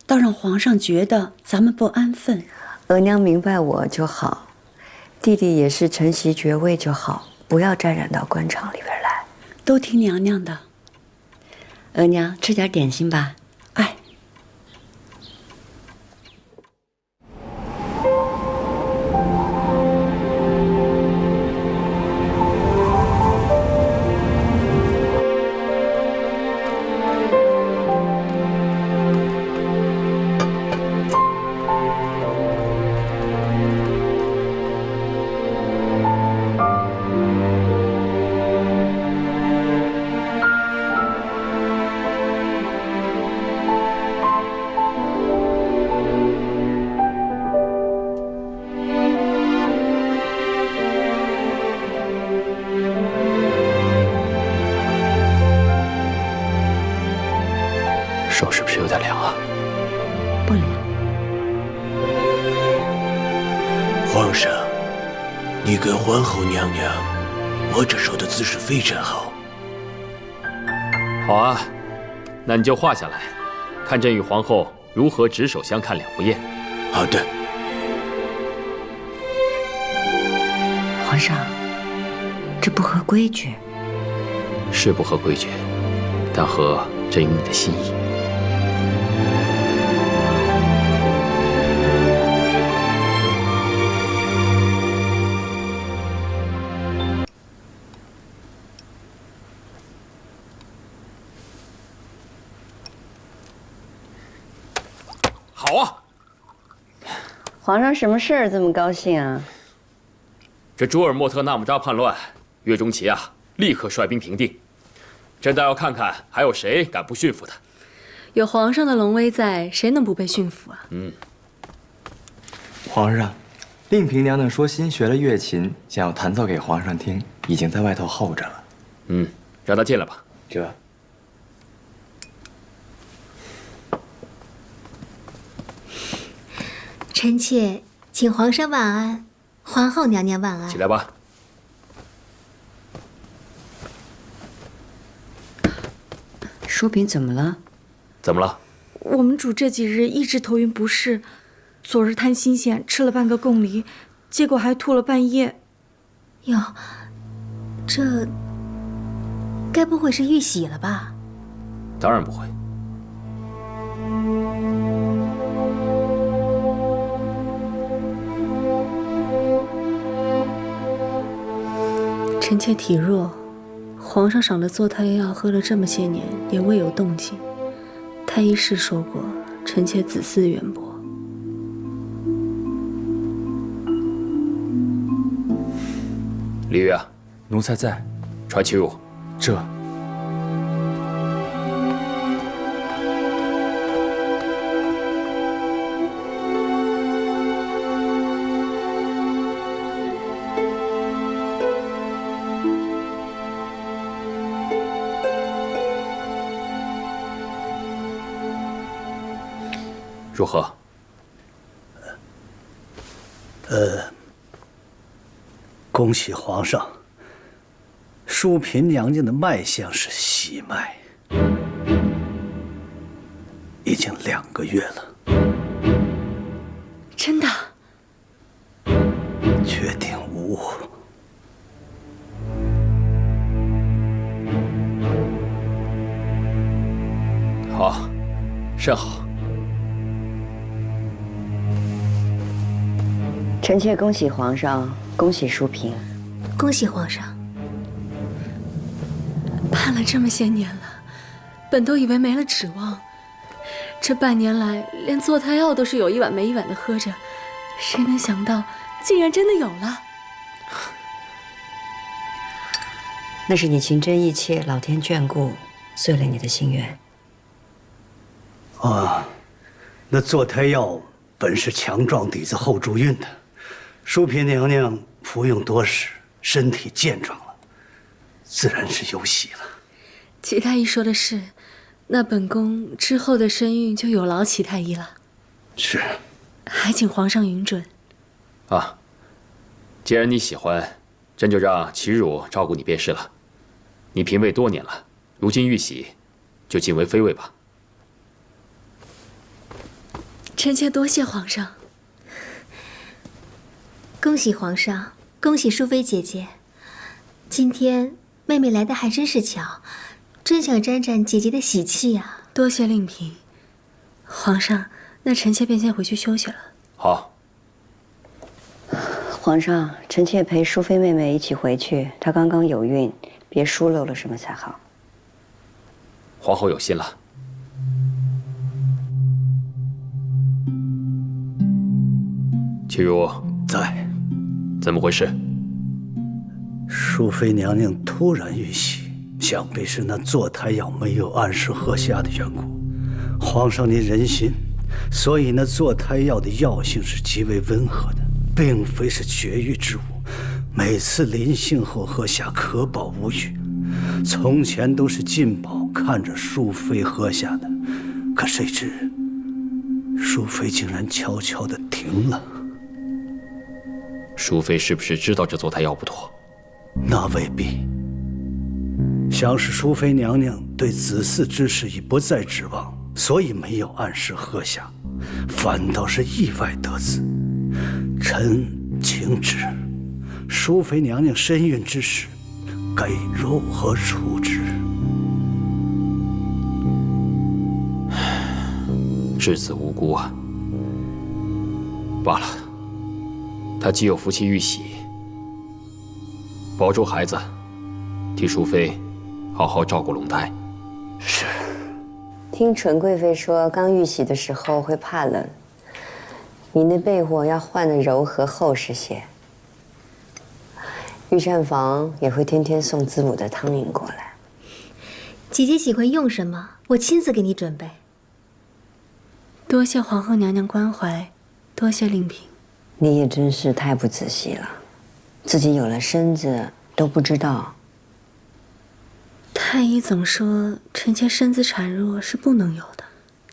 倒让皇上觉得咱们不安分。
额娘明白我就好，弟弟也是承袭爵位就好，不要沾染到官场里边来。
都听娘娘的。
额娘吃点点心吧。
哎。
手是不是有点凉啊？
不凉。
皇上，你跟皇后娘娘握着手的姿势非常好。
好啊，那你就画下来，看朕与皇后如何执手相看两不厌。
好的。
皇上，这不合规矩。
是不合规矩，但合朕与你的心意。好啊！
皇上什么事儿这么高兴啊？
这朱尔莫特纳木扎叛乱，岳钟琪啊，立刻率兵平定。朕倒要看看还有谁敢不驯服他。
有皇上的龙威在，谁能不被驯服啊？
皇上，令嫔娘娘说新学了乐琴，想要弹奏给皇上听，已经在外头候着了。
让她进来吧。
这。
臣妾请皇上晚安，皇后娘娘晚安。
起来吧。
淑嫔怎么了？
怎么了？
我们主这几日一直头晕不适，昨日贪新鲜吃了半个贡梨，结果还吐了半夜。
哟，这该不会是遇喜了吧？
当然不会。
臣妾体弱，皇上赏的坐太药喝了这么些年，也未有动静。太医是说过，臣妾子嗣渊博。
李煜啊，
奴才在。
传启乳。
这。
如何？
恭喜皇上，淑嫔娘娘的脉象是喜脉，已经2个月了。
真的？
确定无误。
好，甚好。
臣妾恭喜皇上，恭喜淑嫔，
恭喜皇上。
盼了这么些年了，本都以为没了指望，这半年来连坐太药都是有一碗没一碗的喝着，谁能想到竟然真的有了？
那是你情真意切，老天眷顾，遂了你的心愿。
啊，那坐胎药本是强壮底子后助孕的。淑嫔娘娘服用多时，身体健壮了，自然是有喜了。
齐太医说的是，那本宫之后的身孕就有劳齐太医了。
是，
还请皇上允准。
啊，既然你喜欢，朕就让齐汝照顾你便是了。你嫔位多年了，如今遇喜，就晋为妃位吧。
臣妾多谢皇上。
恭喜皇上，恭喜淑妃姐姐。今天妹妹来的还真是巧，真想沾沾姐姐的喜气呀。
多谢令嫔。皇上，那臣妾便先回去休息了。
好。
皇上，臣妾陪淑妃妹妹一起回去，她刚刚有孕，别疏漏了什么才好。
皇后有心了。齐汝
在。
怎么回事？
淑妃娘娘突然遇喜，想必是那坐胎药没有按时喝下的缘故。皇上您仁心，所以那坐胎药的药性是极为温和的，并非是绝育之物。每次临幸后喝下，可保无虞。从前都是进宝看着淑妃喝下的，可谁知，淑妃竟然悄悄地停了。
淑妃是不是知道这座胎药不妥？
那未必。想是淑妃娘娘对子嗣之事已不再指望，所以没有按时喝下，反倒是意外得子。臣请旨，淑妃娘娘身孕之事，该如何处置？
稚子无辜啊！罢了，他既有福气玉玺，保住孩子，替淑妃好好照顾龙胎。
是。
听纯贵妃说，刚玉玺的时候会怕冷，你那被窝要换得柔和厚实些。御膳房也会天天送滋补的汤饮过来。
姐姐喜欢用什么，我亲自给你准备。
多谢皇后娘娘关怀，多谢令嫔。
你也真是太不仔细了，自己有了身子都不知道。
太医总说臣妾身子孱弱是不能有的，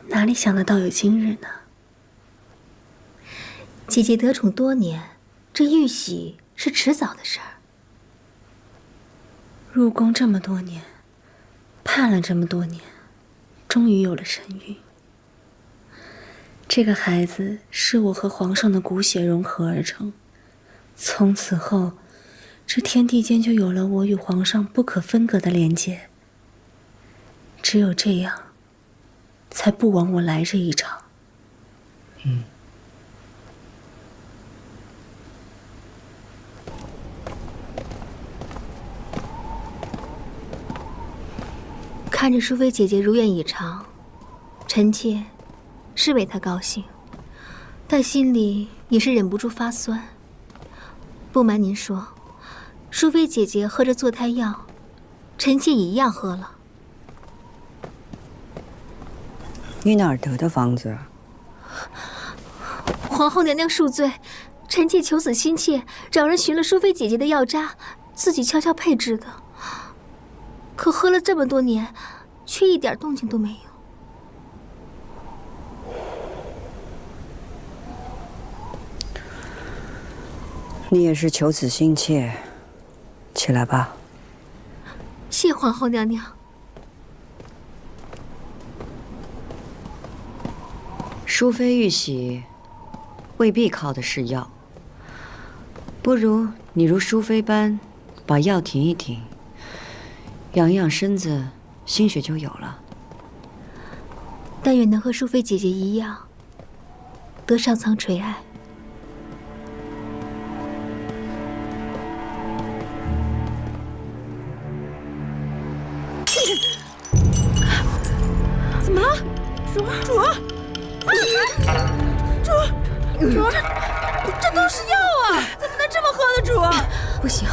哪里想得到有今日呢？
姐姐得宠多年，这玉玺是迟早的事儿。
入宫这么多年，盼了这么多年，终于有了身孕。这个孩子是我和皇上的骨血融合而成，从此后，这天地间就有了我与皇上不可分割的连接。只有这样，才不枉我来这一场。
看着淑妃姐姐如愿以偿，臣妾是为她高兴，但心里也是忍不住发酸。不瞒您说，淑妃姐姐喝着坐胎药，臣妾也一样喝了。
你哪儿得的方子？
皇后娘娘恕罪，臣妾求子心切，找人寻了淑妃姐姐的药渣，自己悄悄配制的。可喝了这么多年，却一点动静都没有。
你也是求子心切，起来吧。
谢皇后娘娘。
淑妃玉玺未必靠的是药，不如你如淑妃般把药停一停，养一养身子，心血就有了。
但愿能和淑妃姐姐一样，得上苍垂爱。
怎么了？主，这都是药啊！怎么能这么喝的，主？
不行，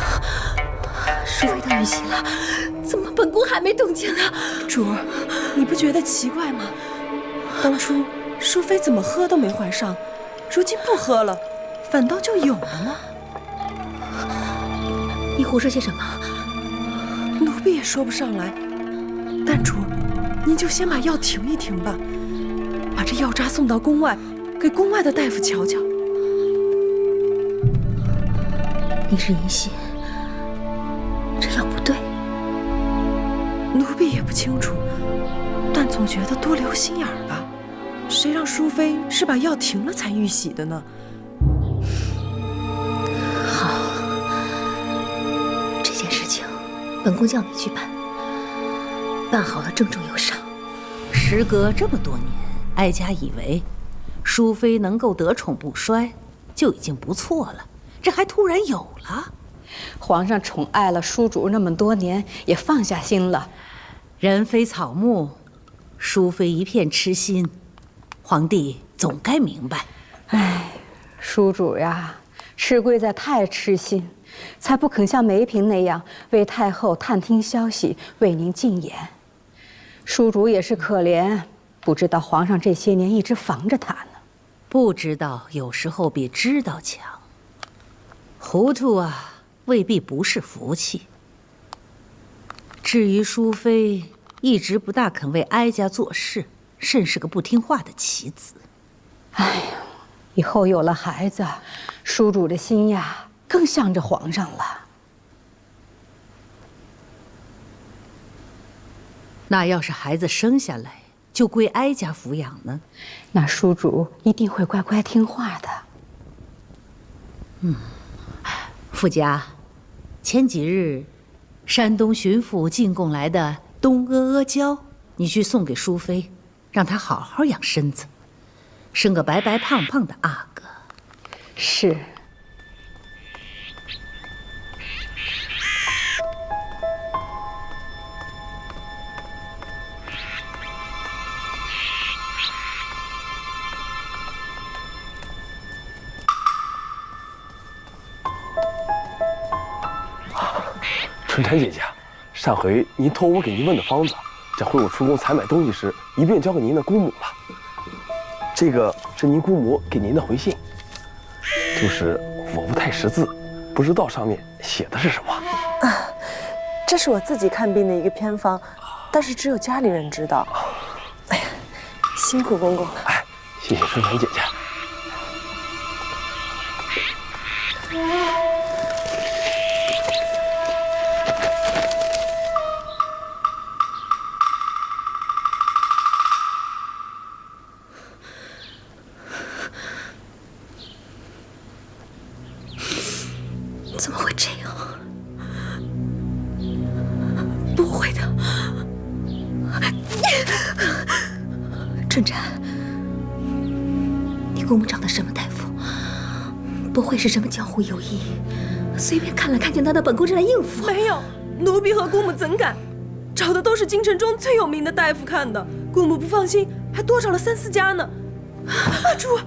淑妃到玉玺了，怎么本宫还没动静呢？
主，你不觉得奇怪吗？当初淑妃怎么喝都没怀上，如今不喝了，反倒就有了呢？
你胡说些什么？
奴婢也说不上来。但主，您就先把药停一停吧，把这药渣送到宫外，给宫外的大夫瞧瞧。
你是疑心这药不对？
奴婢也不清楚，但总觉得多留心眼儿吧。谁让淑妃是把药停了才玉玺的呢？
好，这件事情本宫叫你去办，办好了郑重有赏。
时隔这么多年，哀家以为淑妃能够得宠不衰就已经不错了，这还突然有了。
皇上宠爱了淑主那么多年，也放下心了。
人非草木，淑妃一片痴心，皇帝总该明白。
哎，淑主呀，吃贵在太痴心，才不肯像梅嫔那样为太后探听消息，为您进言。淑主也是可怜，不知道皇上这些年一直防着她呢。
不知道有时候比知道强。糊涂啊，未必不是福气。至于淑妃一直不大肯为哀家做事，甚是个不听话的棋子。
哎呀，以后有了孩子，叔主的心呀更向着皇上了。
那要是孩子生下来就归哀家抚养呢？
那叔主一定会乖乖听话的。
傅家，前几日山东巡抚进贡来的东阿阿胶，你去送给淑妃，让她好好养身子，生个白白胖胖的阿哥。
是。
春蝉姐姐，上回您托我给您问的方子，这回我出宫采买东西时，一并交给您的姑母了。这个是您姑母给您的回信，就是我不太识字，不知道上面写的是什么。
这是我自己看病的一个偏方，但是只有家里人知道。哎呀，辛苦公公了。
哎，谢谢春蝉姐姐。
怎么会这样？不会的，春蝉，你姑母找的什么大夫？不会是什么江湖游医，随便看了看见他的本宫就来应付？
没有，奴婢和姑母怎敢？找的都是京城中最有名的大夫看的，姑母不放心，还多找了3、4家呢。阿珠。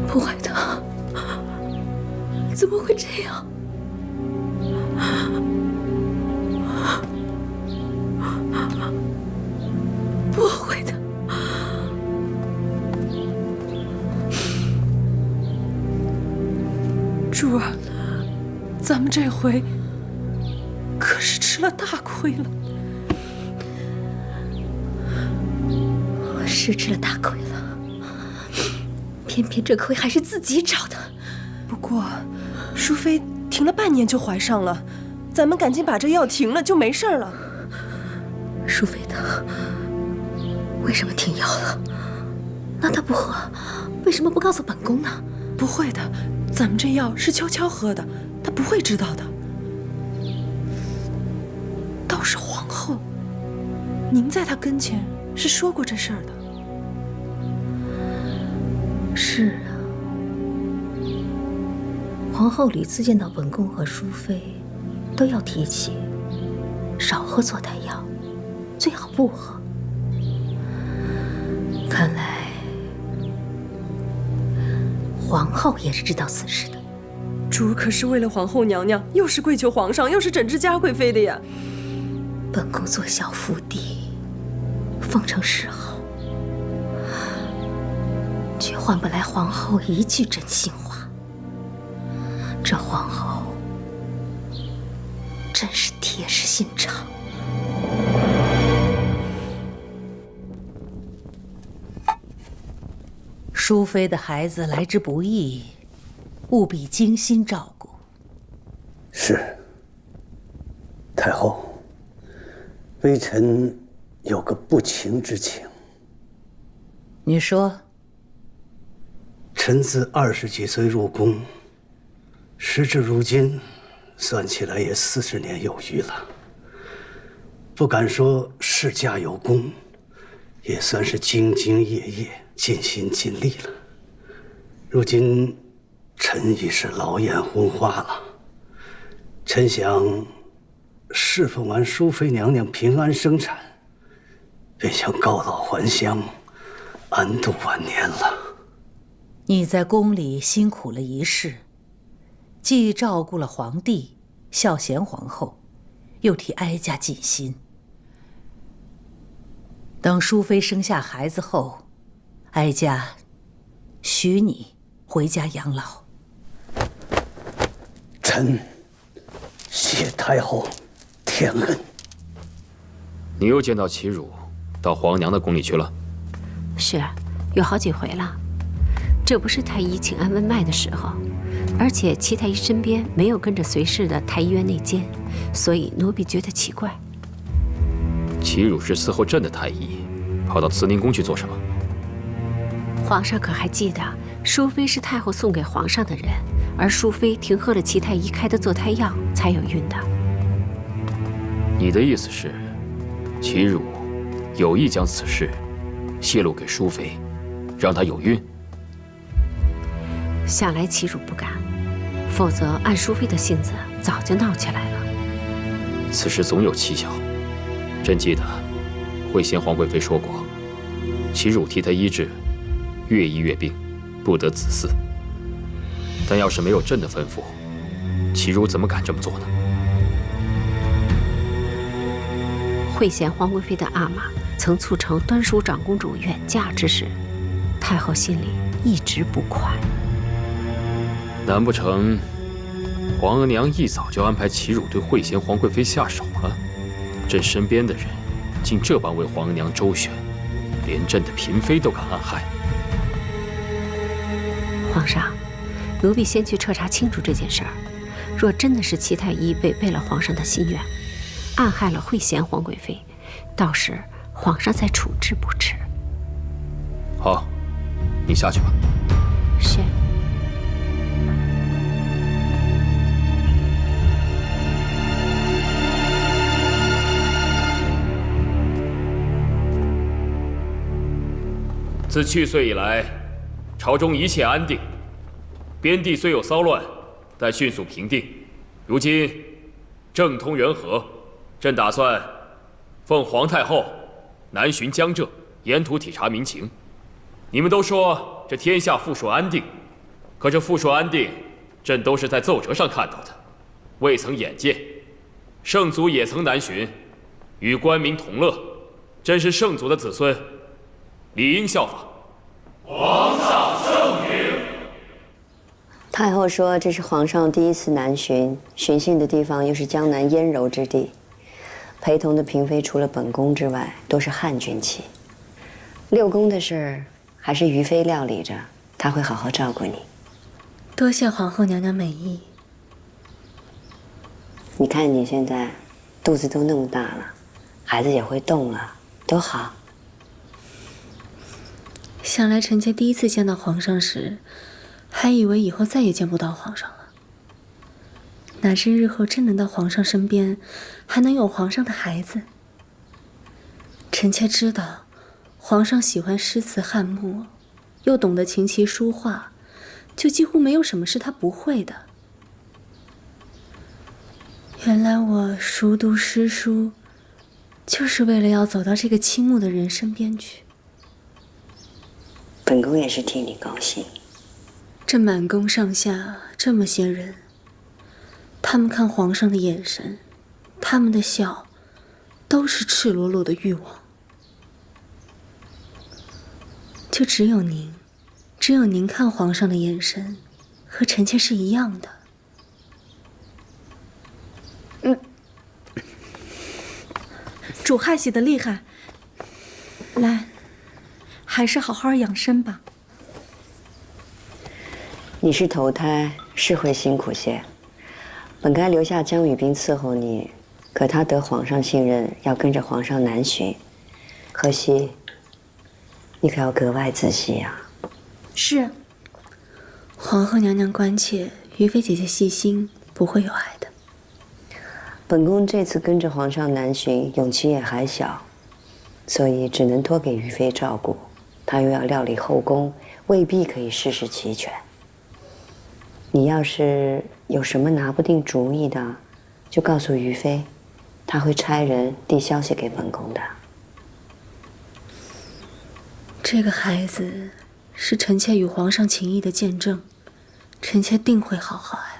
不会的，怎么会这样？不会的，
珠儿，咱们这回可是吃了大亏了。
是吃了大亏了。偏偏这亏还是自己找的。
不过，淑妃停了半年就怀上了，咱们赶紧把这药停了，就没事了。
淑妃她为什么停药了？那她不喝，为什么不告诉本宫呢？
不会的，咱们这药是悄悄喝的，她不会知道的。倒是皇后，您在她跟前是说过这事儿的。
是啊，皇后屡次见到本宫和淑妃，都要提起少喝坐胎药，最好不喝。看来皇后也是知道此事的。
珠儿可是为了皇后娘娘，又是跪求皇上，又是整治嘉贵妃的呀。
本宫做小福地，奉承示好，却换不来皇后一句真心话。这皇后真是铁石心肠。
淑妃的孩子来之不易，务必精心照顾。
是，太后，微臣有个不情之请。
你说。
臣自20几岁入宫，时至如今，算起来也40年有余了。不敢说世家有功，也算是兢兢业业、尽心尽力了。如今，臣已是老眼昏花了。臣想侍奉完淑妃娘娘平安生产，便想告老还乡，安度晚年了。
你在宫里辛苦了一世，既照顾了皇帝、孝贤皇后，又替哀家尽心。等淑妃生下孩子后，哀家许你回家养老。
臣谢太后。天恩。
你又见到齐汝到皇娘的宫里去了？
是，有好几回了。这不是太医请安问脉的时候，而且齐太医身边没有跟着随侍的太医院内监，所以奴婢觉得奇怪。
齐汝是伺候朕的太医，跑到慈宁宫去做什么？
皇上可还记得，淑妃是太后送给皇上的人，而淑妃停喝了齐太医开的坐胎药，才有孕的。
你的意思是，齐汝有意将此事泄露给淑妃，让她有孕？
想来齐汝不敢，否则按淑妃的性子，早就闹起来了。
此事总有蹊跷。朕记得，惠贤皇贵妃说过，齐汝替她医治，越医越病，不得子嗣。但要是没有朕的吩咐，齐汝怎么敢这么做呢？
惠贤皇贵妃的阿玛曾促成端淑长公主远嫁之事，太后心里一直不快。
难不成皇额娘一早就安排齐汝对惠贤皇贵妃下手了？朕身边的人竟这般为皇额娘周旋，连朕的嫔妃都敢暗害。
皇上，奴婢先去彻查清楚这件事儿。若真的是齐太医违背了皇上的心愿，暗害了惠贤皇贵妃，到时皇上再处置不迟。
好，你下去吧。
是。
自去岁以来，朝中一切安定，边地虽有骚乱，但迅速平定。如今政通人和，朕打算奉皇太后南巡江浙，沿途体察民情。你们都说这天下富庶安定，可这富庶安定，朕都是在奏折上看到的，未曾眼见。圣祖也曾南巡，与官民同乐。朕是圣祖的子孙，理应效仿。
皇上圣明。
太后说这是皇上第一次南巡，巡幸的地方又是江南燕柔之地，陪同的嫔妃除了本宫之外，都是汉军旗。六宫的事儿还是于妃料理着，她会好好照顾你。
多谢皇后娘娘美意。
你看你现在肚子都那么大了，孩子也会动了，多好。
想来臣妾第一次见到皇上时，还以为以后再也见不到皇上了。哪知日后真能到皇上身边，还能有皇上的孩子。臣妾知道，皇上喜欢诗词汉墨，又懂得琴棋书画，就几乎没有什么是他不会的。原来我熟读诗书，就是为了要走到这个倾慕的人身边去。
本宫也是替你高兴。
这满宫上下这么些人，他们看皇上的眼神，他们的笑，都是赤裸裸的欲望。就只有您，只有您看皇上的眼神，和臣妾是一样的。
主害喜的厉害，来，还是好好养生吧。
你是头胎，是会辛苦些。本该留下江雨冰伺候你，可他得皇上信任，要跟着皇上南巡，可惜，你可要格外仔细呀。
是。
皇后娘娘关切，于妃姐姐细心，不会有碍的。
本宫这次跟着皇上南巡，勇气也还小，所以只能托给于妃照顾。她又要料理后宫，未必可以事事齐全。你要是有什么拿不定主意的，就告诉于妃，她会差人递消息给本宫的。
这个孩子是臣妾与皇上情谊的见证，臣妾定会好好爱护。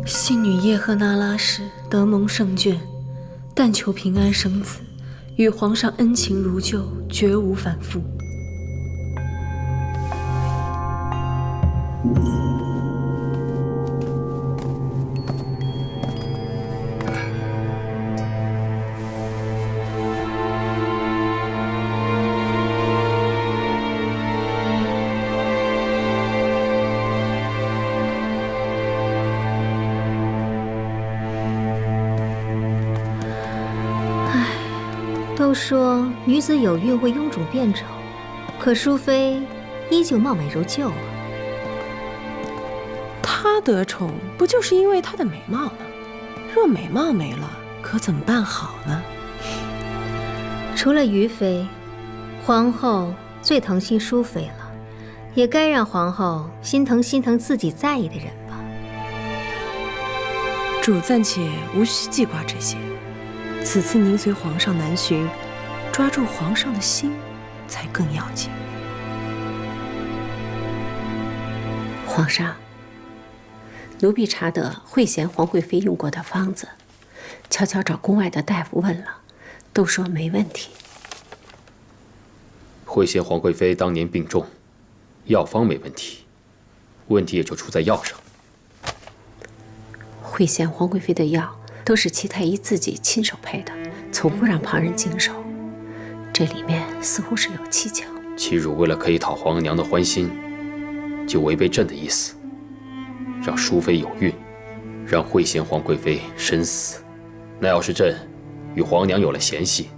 信女叶赫那拉氏得蒙圣眷，但求平安生子，与皇上恩情如旧，绝无反复。
都说女子有孕会臃肿变丑，可淑妃依旧貌美如旧啊。
她得宠不就是因为她的美貌吗？若美貌没了，可怎么办好呢？
除了于妃，皇后最疼惜淑妃了，也该让皇后心疼自己在意的人吧。
主暂且无需记挂这些，此次您随皇上南巡，抓住皇上的心才更要紧。
皇上，奴婢查得惠贤皇贵妃用过的方子，悄悄找宫外的大夫问了，都说没问题。
惠贤皇贵妃当年病重，药方没问题，问题也就出在药上。
惠贤皇贵妃的药都是齐太医自己亲手配的，从不让旁人经手，这里面似乎是有蹊跷。
齐汝为了可以讨皇额娘的欢心，就违背朕的意思，让淑妃有孕，让惠贤皇贵妃身死。那要是朕与皇娘有了嫌隙，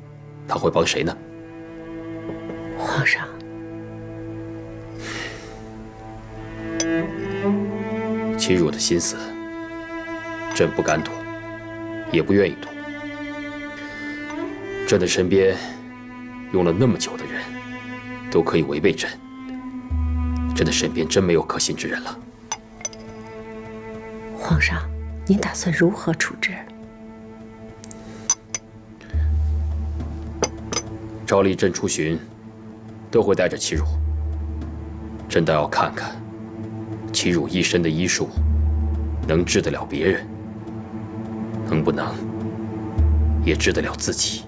他会帮谁呢？
皇上，
齐汝的心思，朕不敢赌，也不愿意赌。朕的身边用了那么久的人，都可以违背朕，朕的身边真没有可信之人了。
皇上，您打算如何处置？
照例朕出巡，都会带着齐汝。朕倒要看看，齐汝一身的医术，能治得了别人，能不能也治得了自己？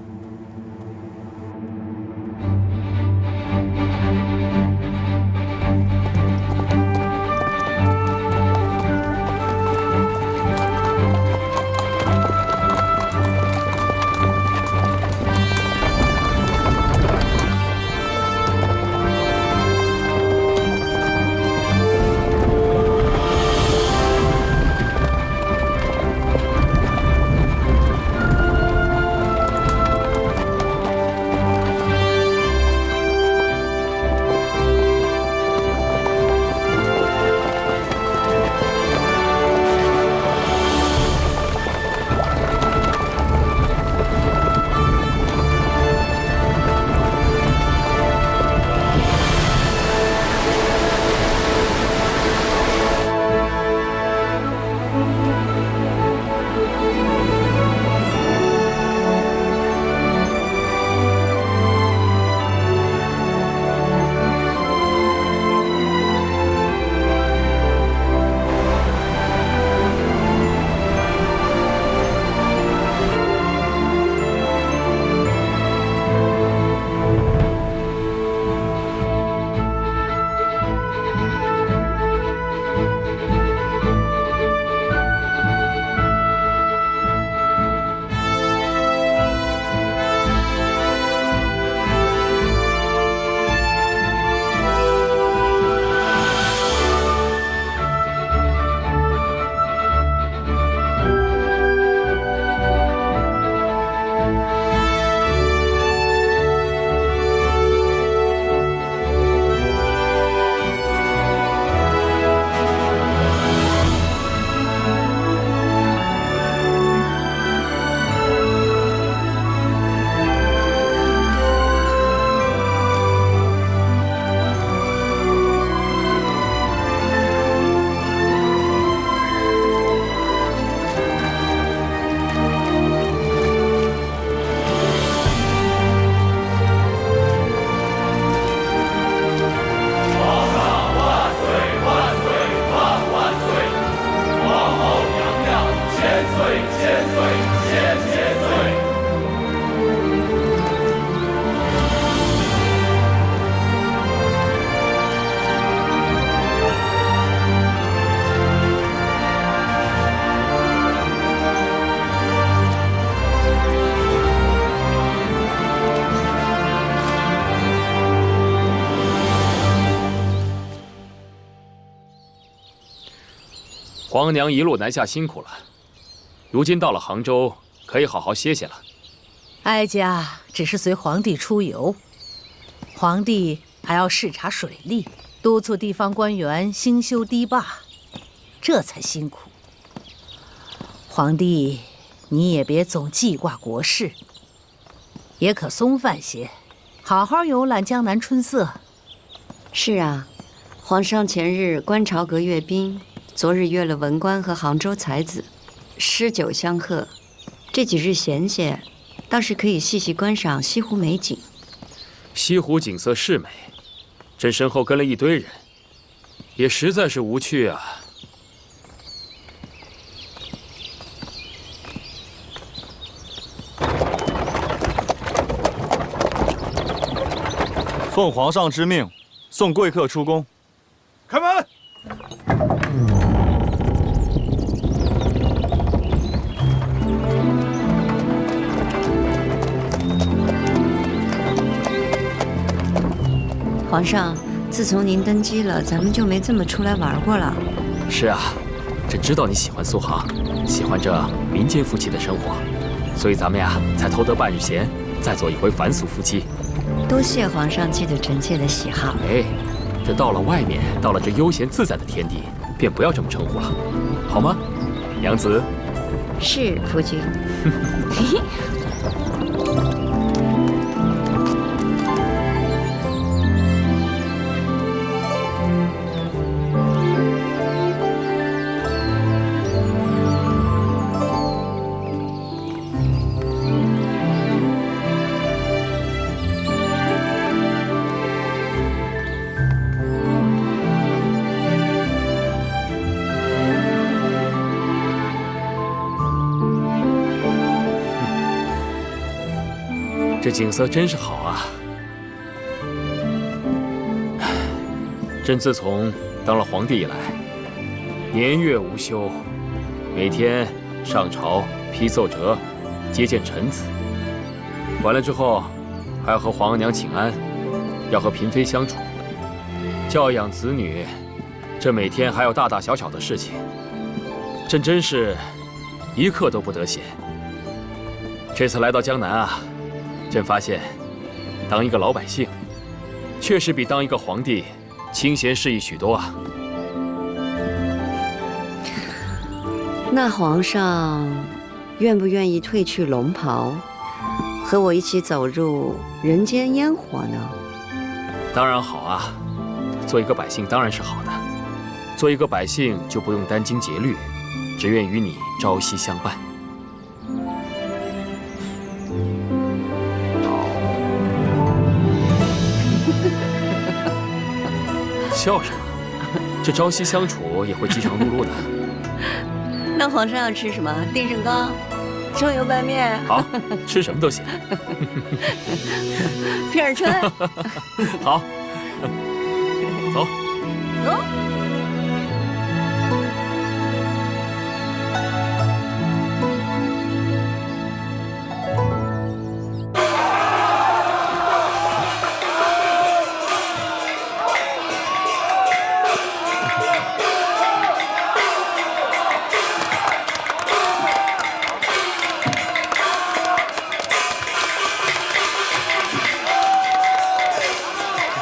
皇娘一路南下辛苦了，如今到了杭州，可以好好歇歇了。
哀家只是随皇帝出游，皇帝还要视察水利，督促地方官员兴修堤坝，这才辛苦。皇帝，你也别总记挂国事，也可松泛些，好好游览江南春色。
是啊，皇上前日观朝阁阅兵，昨日约了文官和杭州才子，诗酒相贺。这几日闲些，倒是可以细细观赏西湖美景。
西湖景色是美，朕身后跟了一堆人，也实在是无趣啊。
奉皇上之命，送贵客出宫。
开门！
皇上，自从您登基了，咱们就没这么出来玩过了。
是啊，朕知道你喜欢苏杭，喜欢这民间夫妻的生活，所以咱们呀才偷得半日闲，再做一回凡俗夫妻。
多谢皇上记得臣妾的喜好。
哎，这到了外面，到了这悠闲自在的天地，便不要这么称呼了，好吗，娘子？
是，夫君。
这景色真是好啊！朕自从当了皇帝以来，年月无休，每天上朝批奏折，接见臣子，完了之后还要和皇额娘请安，要和嫔妃相处，教养子女，这每天还有大大小小的事情，朕真是一刻都不得闲。这次来到江南啊，朕发现，当一个老百姓，确实比当一个皇帝清闲适宜许多啊。
那皇上愿不愿意褪去龙袍，和我一起走入人间烟火呢？
当然好啊，做一个百姓当然是好的，做一个百姓就不用殚精竭虑，只愿与你朝夕相伴。笑什么？这朝夕相处也会饥肠辘辘的。
那皇上要吃什么？定胜糕、葱油拌面。
好，吃什么都行。
平尔春。
好，走。
走。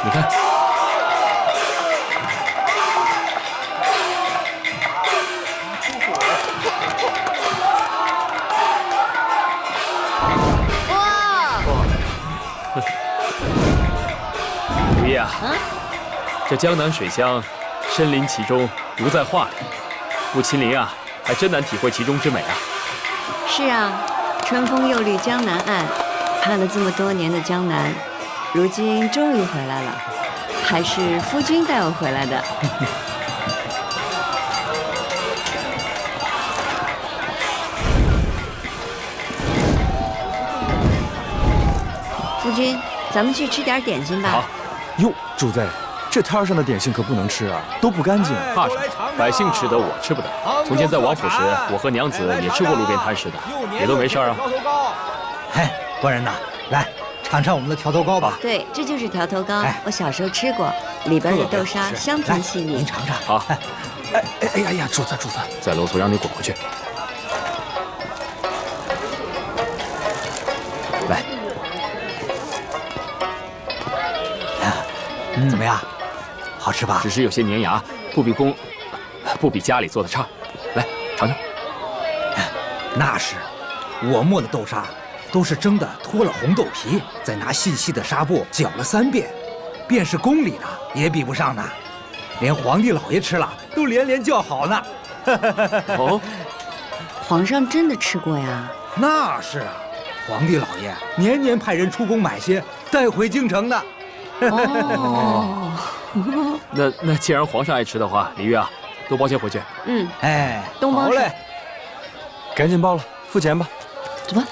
你看，
哇！
如意啊，这江南水乡，身临其中，如在画里，不亲临啊，还真难体会其中之美啊。
是啊，春风又绿江南岸，盼了这么多年的江南。如今终于回来了，还是夫君带我回来的。夫君，咱们去吃点点心吧。
好。
哟，主子，这摊上的点心可不能吃啊，都不干净。
怕什么？百姓吃得，我吃不得。从前在王府时，我和娘子也吃过路边摊食的，也都没事啊。
嘿，官人呐，来。尝尝我们的条头糕吧。
对，这就是条头糕，我小时候吃过，里边的豆沙香甜细腻。
您尝尝。
好。
哎呀，主子，
再啰嗦让你滚回去。来，
怎么样？好吃吧？
只是有些粘牙，不比家里做的差。来尝尝。
那是，我磨的豆沙都是蒸的，脱了红豆皮，再拿细细的纱布搅了3遍，便是宫里的也比不上呢。连皇帝老爷吃了都连连叫好呢。
哦，皇上真的吃过呀？
那是啊，皇帝老爷年年派人出宫买些带回京城的。
哦，
那既然皇上爱吃的话，李煜啊，多包些回去。
嗯，
哎，
东包嘞，
赶紧包了，付钱吧。
走吧。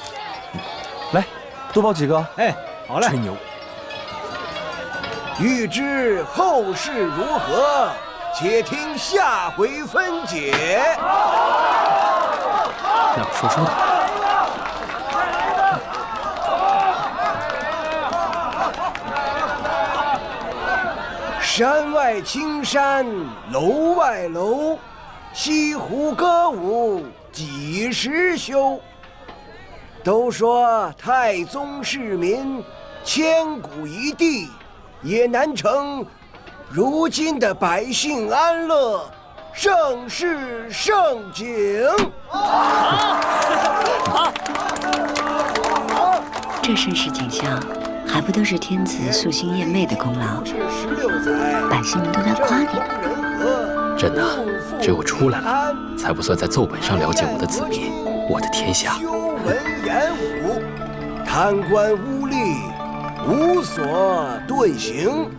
来，多包几个。
哎，好嘞。
吹牛。
欲知后事如何，且听下回分解。
那我说的。
山外青山楼外楼，西湖歌舞几时休？都说太宗市民千古一帝，也难成如今的百姓安乐，盛世盛景。
这盛世景象，还不都是天子素心燕媚的功劳？百姓们都在夸你呢。
朕呐，只有出来了，才不算在奏本上了解我的子民，我的天下。
修文言武，贪官污吏无所遁形，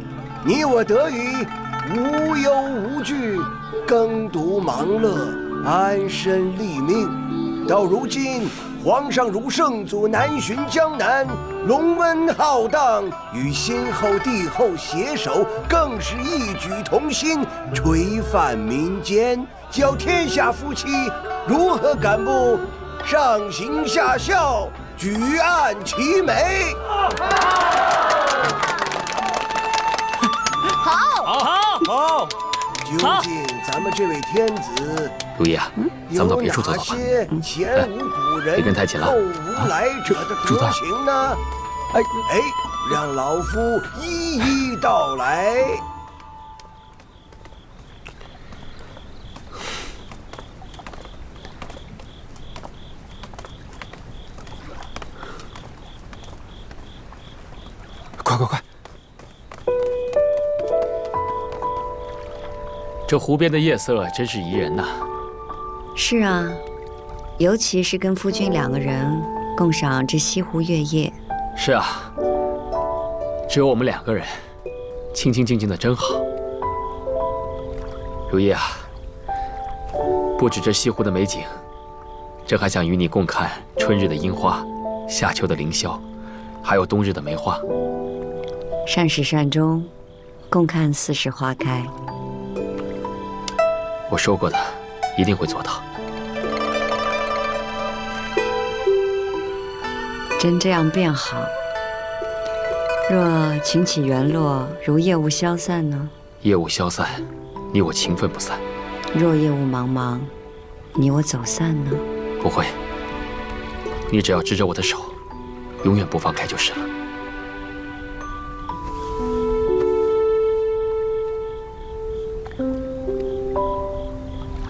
你我得以无忧无惧，耕读忙乐，安身立命。到如今，皇上如圣祖南巡江南，隆温浩荡，与先后帝后携手，更是异举同心，垂范民间，教天下夫妻如何敢不上行下效，举案齐眉？
好。
究竟咱们这位天子，
如意啊，咱们到别处走走吧。
前无古人，
别跟太近了，
后无来者的德行呢？哎，让老夫一一道来。
快！
这湖边的夜色真是宜人呐。
是啊，尤其是跟夫君2个人共赏这西湖月夜。
是啊，只有我们2个人，清清静静的真好。如意啊，不止这西湖的美景，朕还想与你共看春日的樱花，夏秋的凌霄，还有冬日的梅花。
善始善终，共看4时花开。
我说过的，一定会做到。
真这样便好。若群起缘落，如夜雾消散呢？
夜雾消散，你我情分不散。
若夜雾茫茫，你我走散呢？
不会，你只要执着我的手，永远不放开就是了。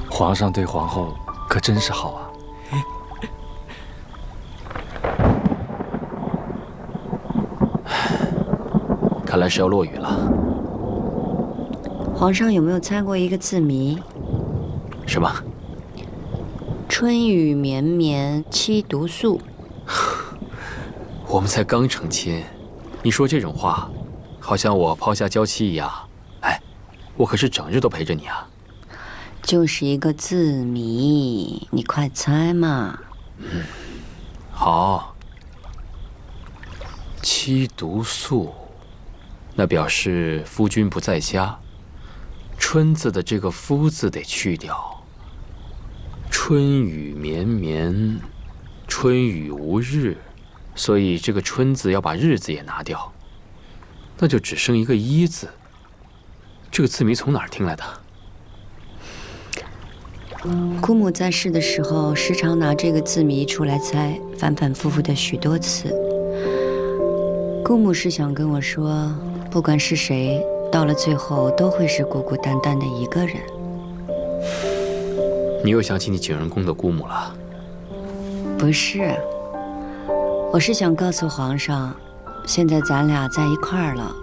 皇上对皇后可真是好啊！
看来是要落雨了。
皇上有没有猜过一个字谜？
什么？
春雨绵绵七毒素。
我们才刚成亲，你说这种话，好像我抛下娇妻一样。哎，我可是整日都陪着你啊。
就是一个字谜，你快猜嘛！
好。七毒素，那表示夫君不在家。春字的这个夫字得去掉。春雨绵绵，春雨无日，所以这个春字要把日字也拿掉，那就只剩一个一字。这个字谜从哪儿听来的？
姑母在世的时候，时常拿这个字谜出来猜，反反复复的许多次。姑母是想跟我说，不管是谁，到了最后都会是孤孤单单的一个人。
你又想起你景仁宫的姑母了？
不是，我是想告诉皇上，现在咱俩在一块儿了，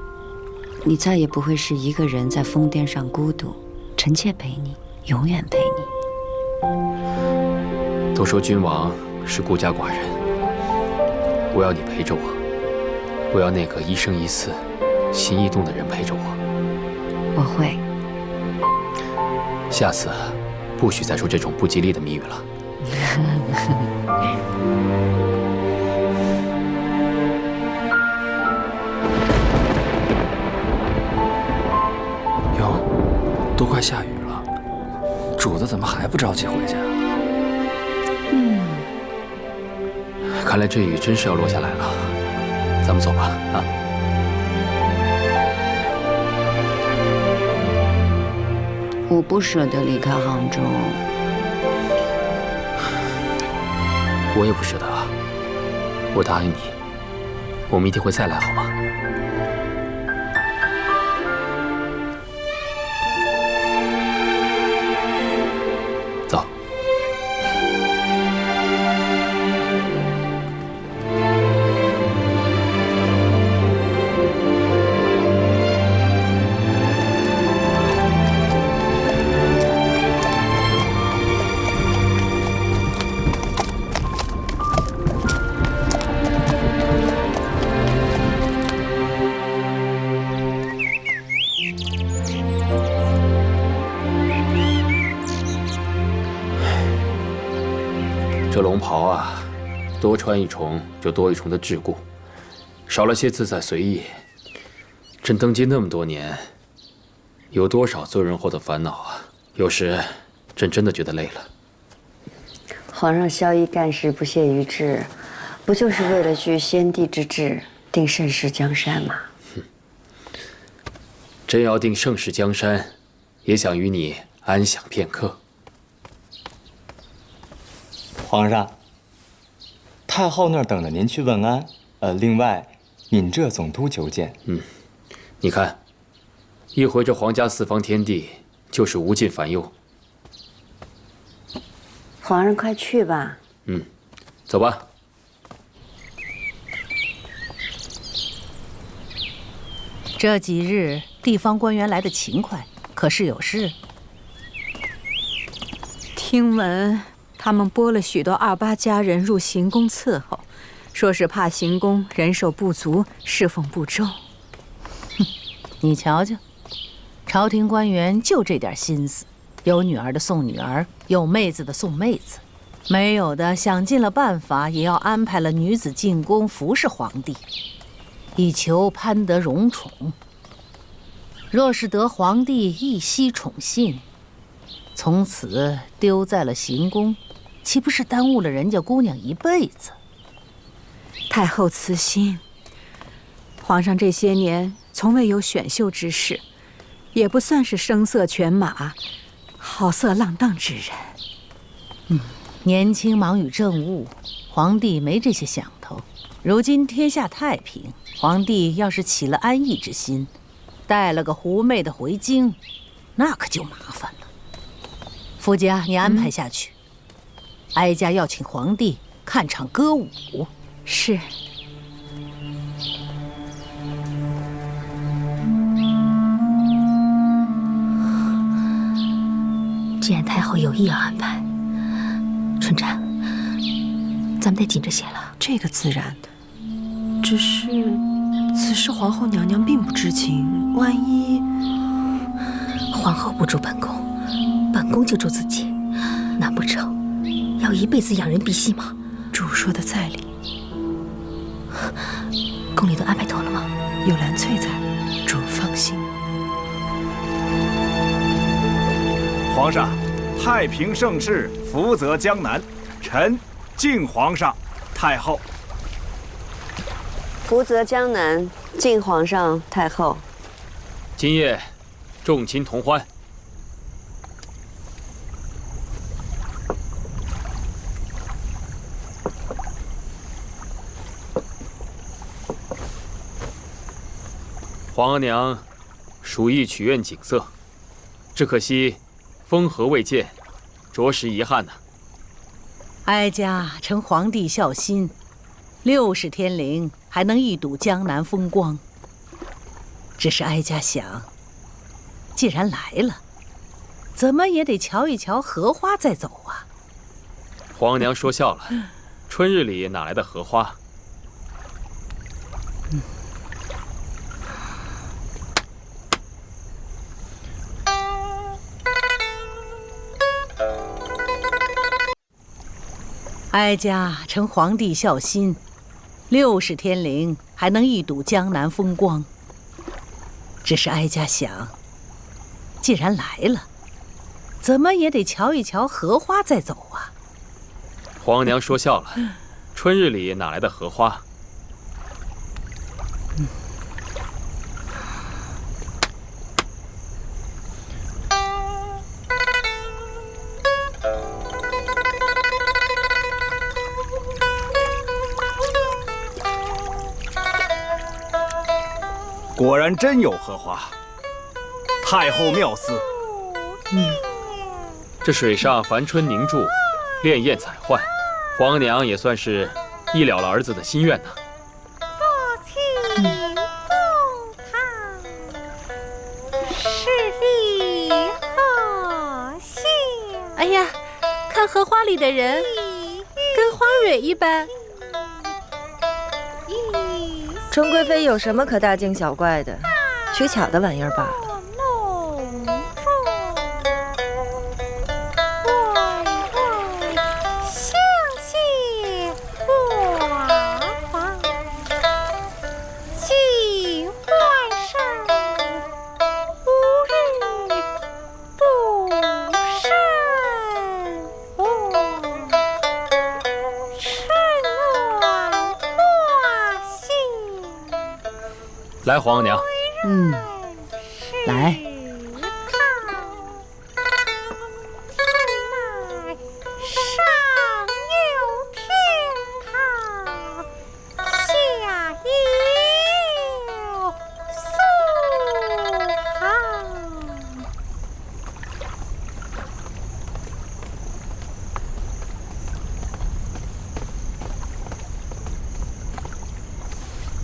你再也不会是一个人在疯癫上孤独，臣妾陪你，永远陪你。
都说君王是孤家寡人，我要你陪着我，我要那个一生一世、心一动的人陪着我。
我会。
下次不许再说这种不吉利的谜语了。
哟，都快下雨了，主子怎么还不着急回家？
看来这雨真是要落下来了，咱们走吧，啊！
我不舍得离开杭州，
我也不舍得啊。我答应你，我们一定会再来，好吗？走。这龙袍啊，多穿一重就多一重的桎梏，少了些自在随意。朕登基那么多年，有多少做人后的烦恼啊？有时朕真的觉得累了。
皇上宵衣干事不懈于治，不就是为了据先帝之志，定盛世江山吗？
朕要定盛世江山，也想与你安享片刻。
皇上，太后那儿等着您去问安。另外，闽浙总督求见。
你看，一回这皇家四方天地，就是无尽烦忧。
皇上，快去吧。
走吧。
这几日地方官员来的勤快，可是有事？
听闻他们拨了许多28家人入行宫伺候，说是怕行宫人手不足，侍奉不周。
你瞧瞧，朝廷官员就这点心思，有女儿的送女儿，有妹子的送妹子，没有的想尽了办法也要安排了女子进宫服侍皇帝，以求攀得荣宠。若是得皇帝一息宠幸，从此丢在了行宫，岂不是耽误了人家姑娘一辈子？
太后慈心，皇上这些年从未有选秀之事，也不算是声色犬马、好色浪荡之人。
年轻忙于政务，皇帝没这些想头。如今天下太平，皇帝要是起了安逸之心，带了个狐媚的回京，那可就麻烦了。傅家，你安排下去，哀家要请皇帝看场歌舞。
是。
既然太后有意要安排，春瞻，咱们得紧着些了。
这个自然的，只是此事皇后娘娘并不知情，万一……
皇后不住本宫，本宫就住自己，难不成要一辈子养人鼻息吗？
主说的在理。
宫里都安排妥了吗？
有兰翠在，主放心。
皇上，太平盛世，福泽江南，臣敬皇上、太后。
福泽江南，敬皇上、太后。
今夜众亲同欢。皇额娘属意曲院景色，只可惜风和未见，着实遗憾呐。
哀家承皇帝孝心，60天灵还能一睹江南风光。只是哀家想，既然来了，怎么也得瞧一瞧荷花再走啊。
皇娘说笑了，春日里哪来的荷花？
哀家承皇帝孝心，60天灵还能一睹江南风光。只是哀家想，既然来了，怎么也得瞧一瞧荷花再走啊。
皇娘说笑了，春日里哪来的荷花？
果然真有荷花，太后妙思。
这水上凡春凝注，潋滟彩幻，皇娘也算是一了了儿子的心愿呐。
哎呀，看荷花里的人，跟花蕊一般。
春贵妃有什么可大惊小怪的？取巧的玩意儿罢了。
来，皇娘。
来。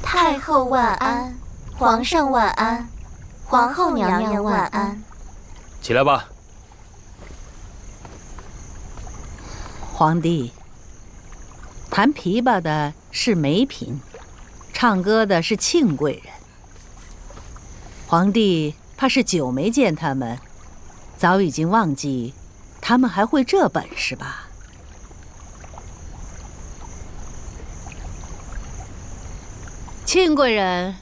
太后万安，皇上万安，皇后娘娘万安。
起来吧。
皇帝，弹琵琶的是梅嫔，唱歌的是庆贵人。皇帝怕是久没见他们，早已经忘记他们还会这本事吧？庆贵人，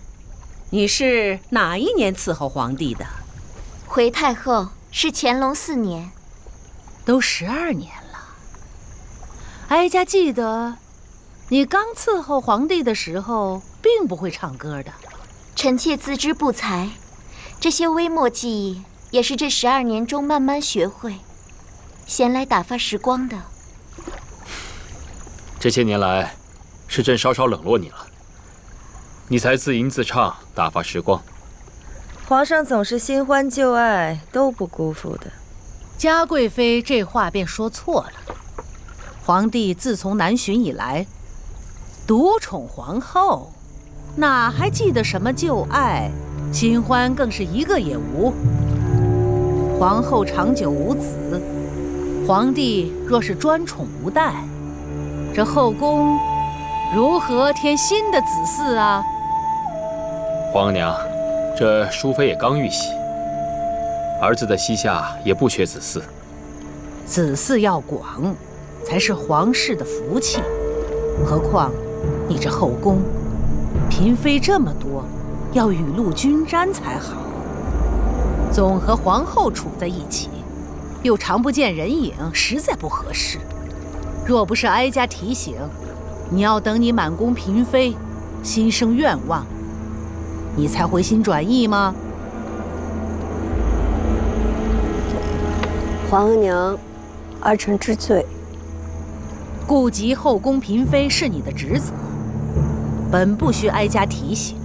你是哪一年伺候皇帝的？
回太后是乾隆4年。
都12年了。哀家记得，你刚伺候皇帝的时候，并不会唱歌的。
臣妾自知不才，这些微末技艺也是这12年中慢慢学会，闲来打发时光的。
这些年来，是朕稍稍冷落你了。你才自吟自唱打发时光。
皇上总是新欢旧爱都不辜负的。
嘉贵妃这话便说错了。皇帝自从南巡以来，独宠皇后，哪还记得什么旧爱？新欢更是一个也无。皇后长久无子，皇帝若是专宠无代，这后宫如何添新的子嗣啊？
皇娘，这淑妃也刚遇袭，儿子的膝下也不缺子嗣。
子嗣要广，才是皇室的福气。何况你这后宫，嫔妃这么多，要雨露均沾才好。总和皇后处在一起，又常不见人影，实在不合适。若不是哀家提醒，你要等你满宫嫔妃心生愿望，你才回心转意吗？
皇额娘，儿臣知罪。
顾及后宫嫔妃是你的职责，本不需哀家提醒。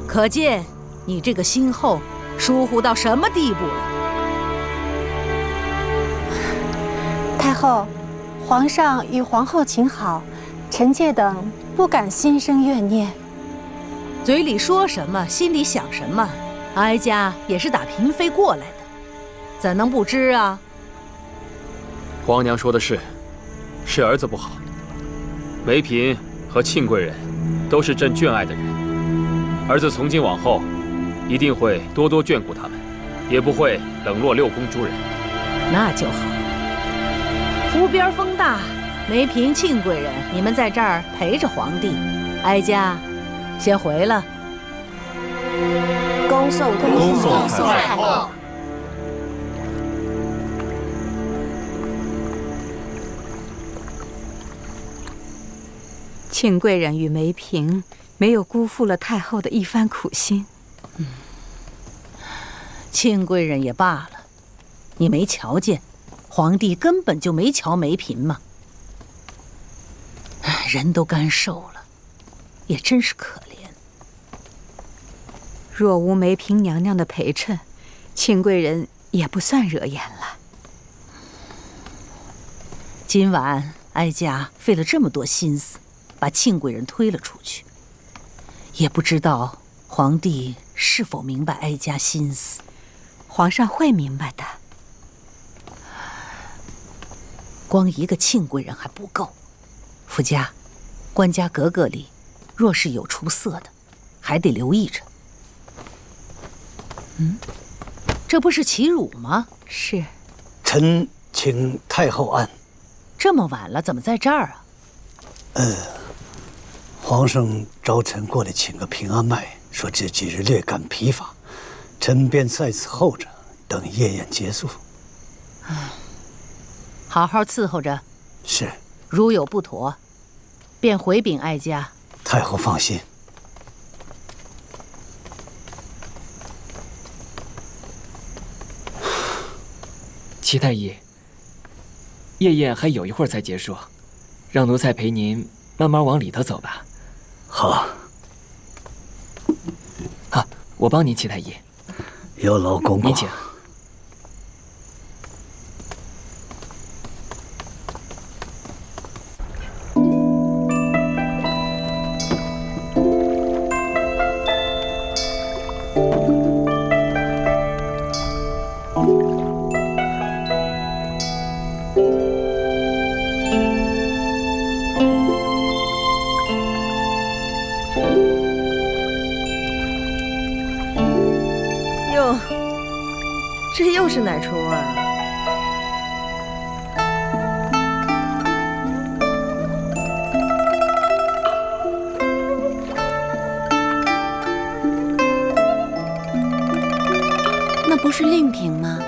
可见你这个新后疏忽到什么地步了？
太后，皇上与皇后请好，臣妾等不敢心生怨念。
嘴里说什么，心里想什么，哀家也是打嫔妃过来的，怎能不知啊？
皇娘说的是儿子不好。梅嫔和庆贵人都是朕眷爱的人，儿子从今往后一定会多多眷顾他们，也不会冷落六宫诸人。
那就好。湖边风大，梅嫔、庆贵人，你们在这儿陪着皇帝，哀家先回了。
恭送太后。庆贵人与梅嫔没有辜负了太后的一番苦心。
庆贵人也罢了，你没瞧见，皇帝根本就没瞧梅嫔吗？人都干瘦了，也真是可怜。
若无梅嫔娘娘的陪衬，庆贵人也不算惹眼了。
今晚哀家费了这么多心思，把庆贵人推了出去，也不知道皇帝是否明白哀家心思。
皇上会明白的。
光一个庆贵人还不够，福家、官家格格里，若是有出色的，还得留意着。这不是齐汝吗？
是。
臣请太后安。
这么晚了，怎么在这儿啊？
皇上召臣过来请个平安脉，说这几日略感疲乏，臣便在此候着，等夜宴结束。
好好伺候着。
是。
如有不妥，便回禀哀家。
太后放心。
齐太医，夜宴还有一会儿才结束，让奴才陪您慢慢往里头走吧。
好。
好，我帮您，齐太医。
有劳公公。
您请。
这又是哪出啊？
那不是令嫔吗？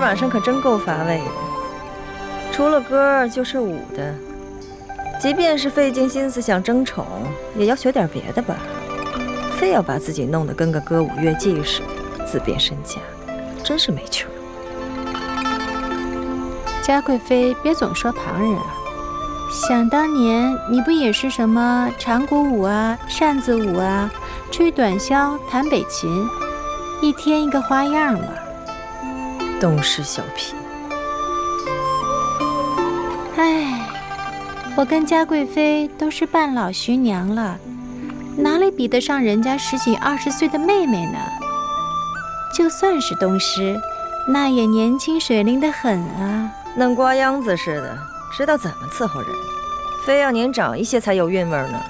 晚上可真够乏味的，除了歌就是舞的。即便是费尽心思想争宠，也要学点别的吧。非要把自己弄得跟个歌舞乐伎似的，自变身价，真是没趣儿。
嘉贵妃，别总说旁人啊。想当年，你不也是什么长鼓舞啊、扇子舞啊、吹短箫、弹北琴，一天一个花样吗？
东施小嫔。
唉，我跟嘉贵妃都是半老徐娘了，哪里比得上人家10几20岁的妹妹呢？就算是东施，那也年轻水灵得很啊，
嫩瓜秧子似的，知道怎么伺候人，非要年长一些才有韵味呢。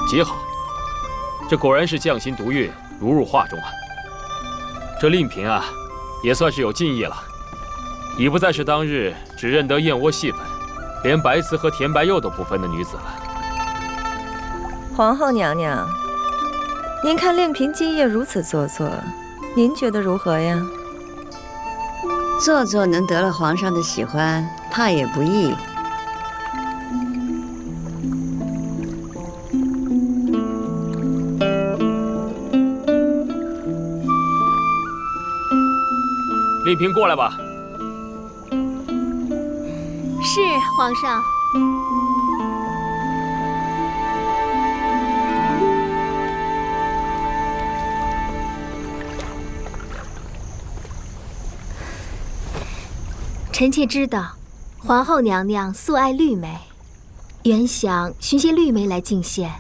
极好，这果然是匠心独运，如入画中啊。这令嫔啊，也算是有进意了，已不再是当日只认得燕窝细粉，连白瓷和甜白釉都不分的女子了。
皇后娘娘，您看令嫔今夜如此做作，您觉得如何呀？
做作能得了皇上的喜欢，怕也不易。
令嫔过来吧。
是皇上。臣妾知道，皇后娘娘素爱绿梅，原想寻些绿梅来进献，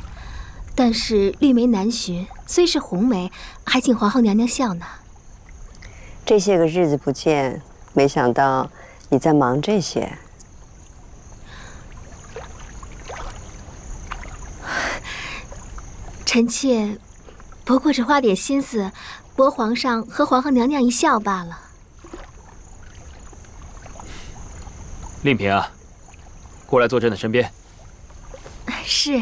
但是绿梅难寻，虽是红梅，还请皇后娘娘笑纳。
这些个日子不见，没想到你在忙这些。
臣妾不过是花点心思，博皇上和皇后娘娘一笑罢了。
令嫔啊，过来坐朕的身边。
是。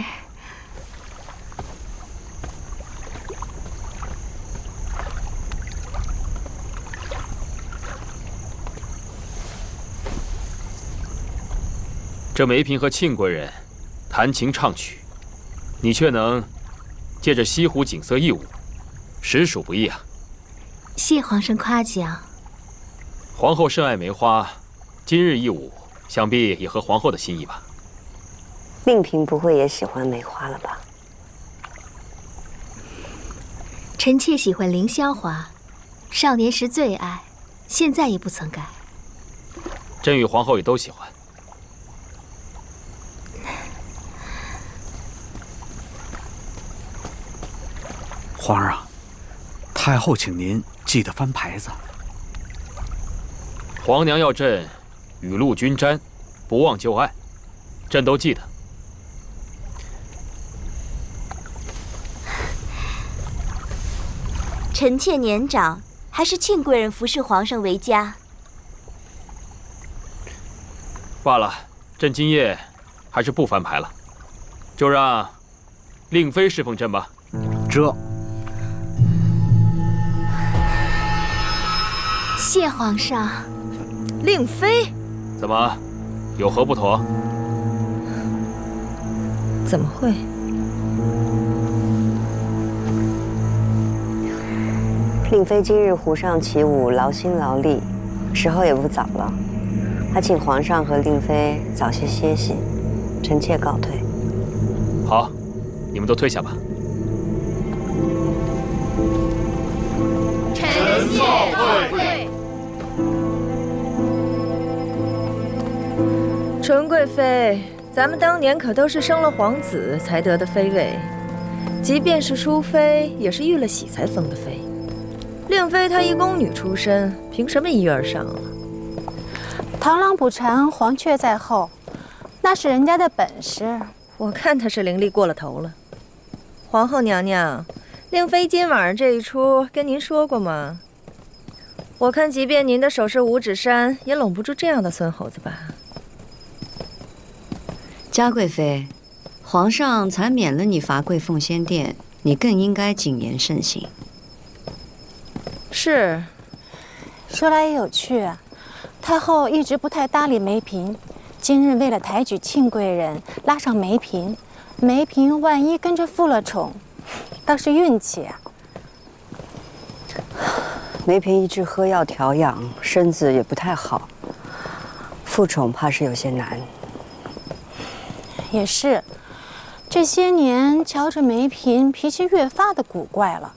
这梅嫔和庆贵人弹琴唱曲，你却能借着西湖景色一舞，实属不易啊！
谢皇上夸奖。
皇后深爱梅花，今日一舞，想必也合皇后的心意吧？
令嫔不会也喜欢梅花了吧？
臣妾喜欢凌霄花，少年时最爱，现在也不曾改。
朕与皇后也都喜欢。
皇儿啊，太后请您记得翻牌子。
皇娘要朕雨露均沾，不忘旧爱，朕都记得。
臣妾年长，还是庆贵人服侍皇上为佳。
罢了，朕今夜还是不翻牌了，就让令妃侍奉朕吧。
这。
谢皇上。
令妃，
怎么，有何不妥？
怎么会？
令妃今日湖上起舞，劳心劳力，时候也不早了，还请皇上和令妃早些歇息。臣妾告退。
好，你们都退下吧。
臣妾告退。
纯贵妃，咱们当年可都是生了皇子才得的妃位，即便是淑妃，也是遇了喜才封的妃。令妃她一宫女出身，凭什么一跃而上啊？
螳螂捕蝉，黄雀在后，那是人家的本事。
我看她是伶俐过了头了。皇后娘娘，令妃今晚上这一出跟您说过吗？我看即便您的手是五指山，也拢不住这样的孙猴子吧。
嘉贵妃，皇上才免了你罚跪奉先殿，你更应该谨言慎行。
是。
说来也有趣，太后一直不太搭理梅嫔，今日为了抬举庆贵人，拉上梅嫔，梅嫔万一跟着负了宠，倒是运气啊。
梅嫔一直喝药调养，身子也不太好，负宠怕是有些难。
也是，这些年瞧着梅嫔脾气越发的古怪了。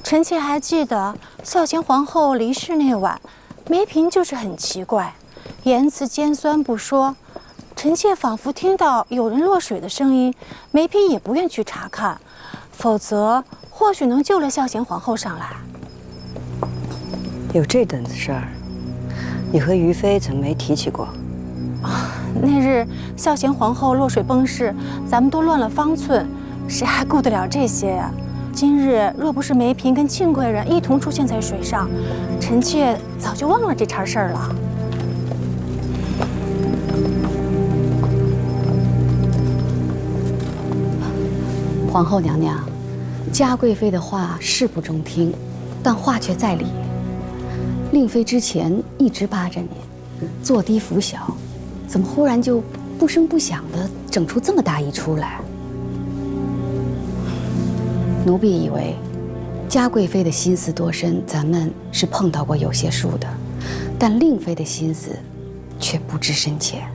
臣妾还记得孝贤皇后离世那晚，梅嫔就是很奇怪，言辞尖酸不说，臣妾仿佛听到有人落水的声音，梅嫔也不愿去查看，否则或许能救了孝贤皇后上来。
有这等子事儿，你和于妃怎么没提起过？
那日孝贤皇后落水崩逝，咱们都乱了方寸，谁还顾得了这些呀？今日若不是梅嫔跟庆贵人一同出现在水上，臣妾早就忘了这茬事儿了。
皇后娘娘，嘉贵妃的话是不中听，但话却在理。令妃之前一直巴着你，坐低服小，怎么忽然就不声不响地整出这么大一出来？奴婢以为，嘉贵妃的心思多深，咱们是碰到过有些数的，但令妃的心思却不知深浅。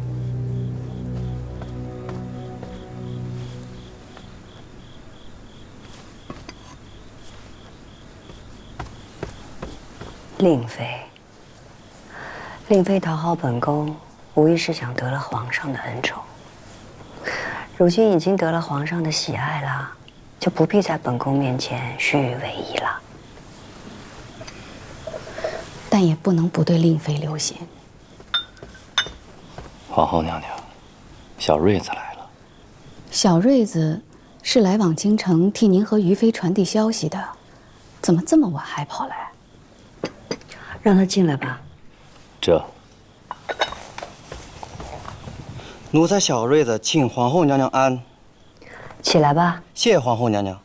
令妃讨好本宫，无疑是想得了皇上的恩宠。如今已经得了皇上的喜爱了，就不必在本宫面前虚与委蛇了。
但也不能不对令妃留心。
皇后娘娘，小瑞子来了。
小瑞子是来往京城替您和于妃传递消息的，怎么这么晚还跑来？
让他进来吧。
这，
奴才小瑞子请皇后娘娘安。
起来吧。
谢皇后娘娘。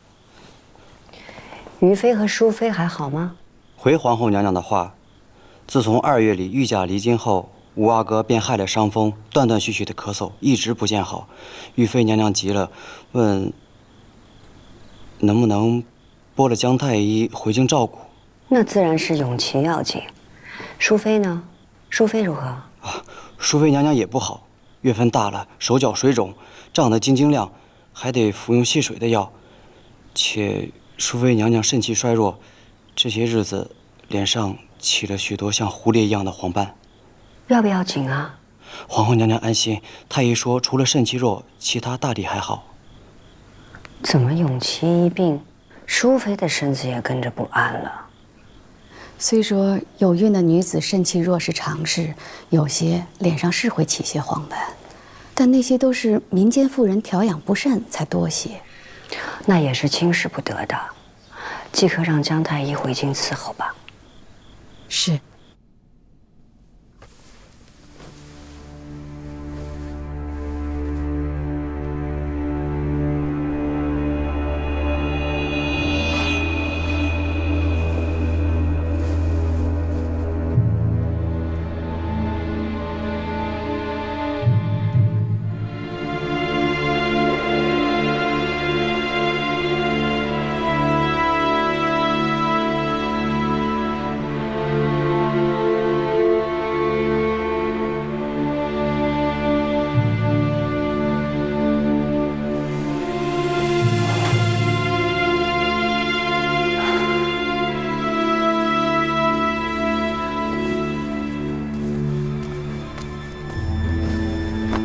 于妃和淑妃还好吗？
回皇后娘娘的话，自从2月里御驾离京后，五阿哥便害了伤风，断断续续的咳嗽，一直不见好。于妃娘娘急了，问能不能拨了姜太医回京照顾。
那自然是永琪要紧。淑妃呢？淑妃如何？
淑妃娘娘也不好，月份大了，手脚水肿，胀得晶晶亮，还得服用泻水的药。且淑妃娘娘肾气衰弱，这些日子脸上起了许多像胡裂一样的黄斑。
要不要紧啊？
皇后娘娘安心，太医说除了肾气弱，其他大体还好。
怎么永琪一病，淑妃的身子也跟着不安了？
虽说有孕的女子肾气弱是常事，有些脸上是会起些黄斑，但那些都是民间妇人调养不慎才多些。
那也是轻视不得的，即刻让姜太医回京伺候吧。
是。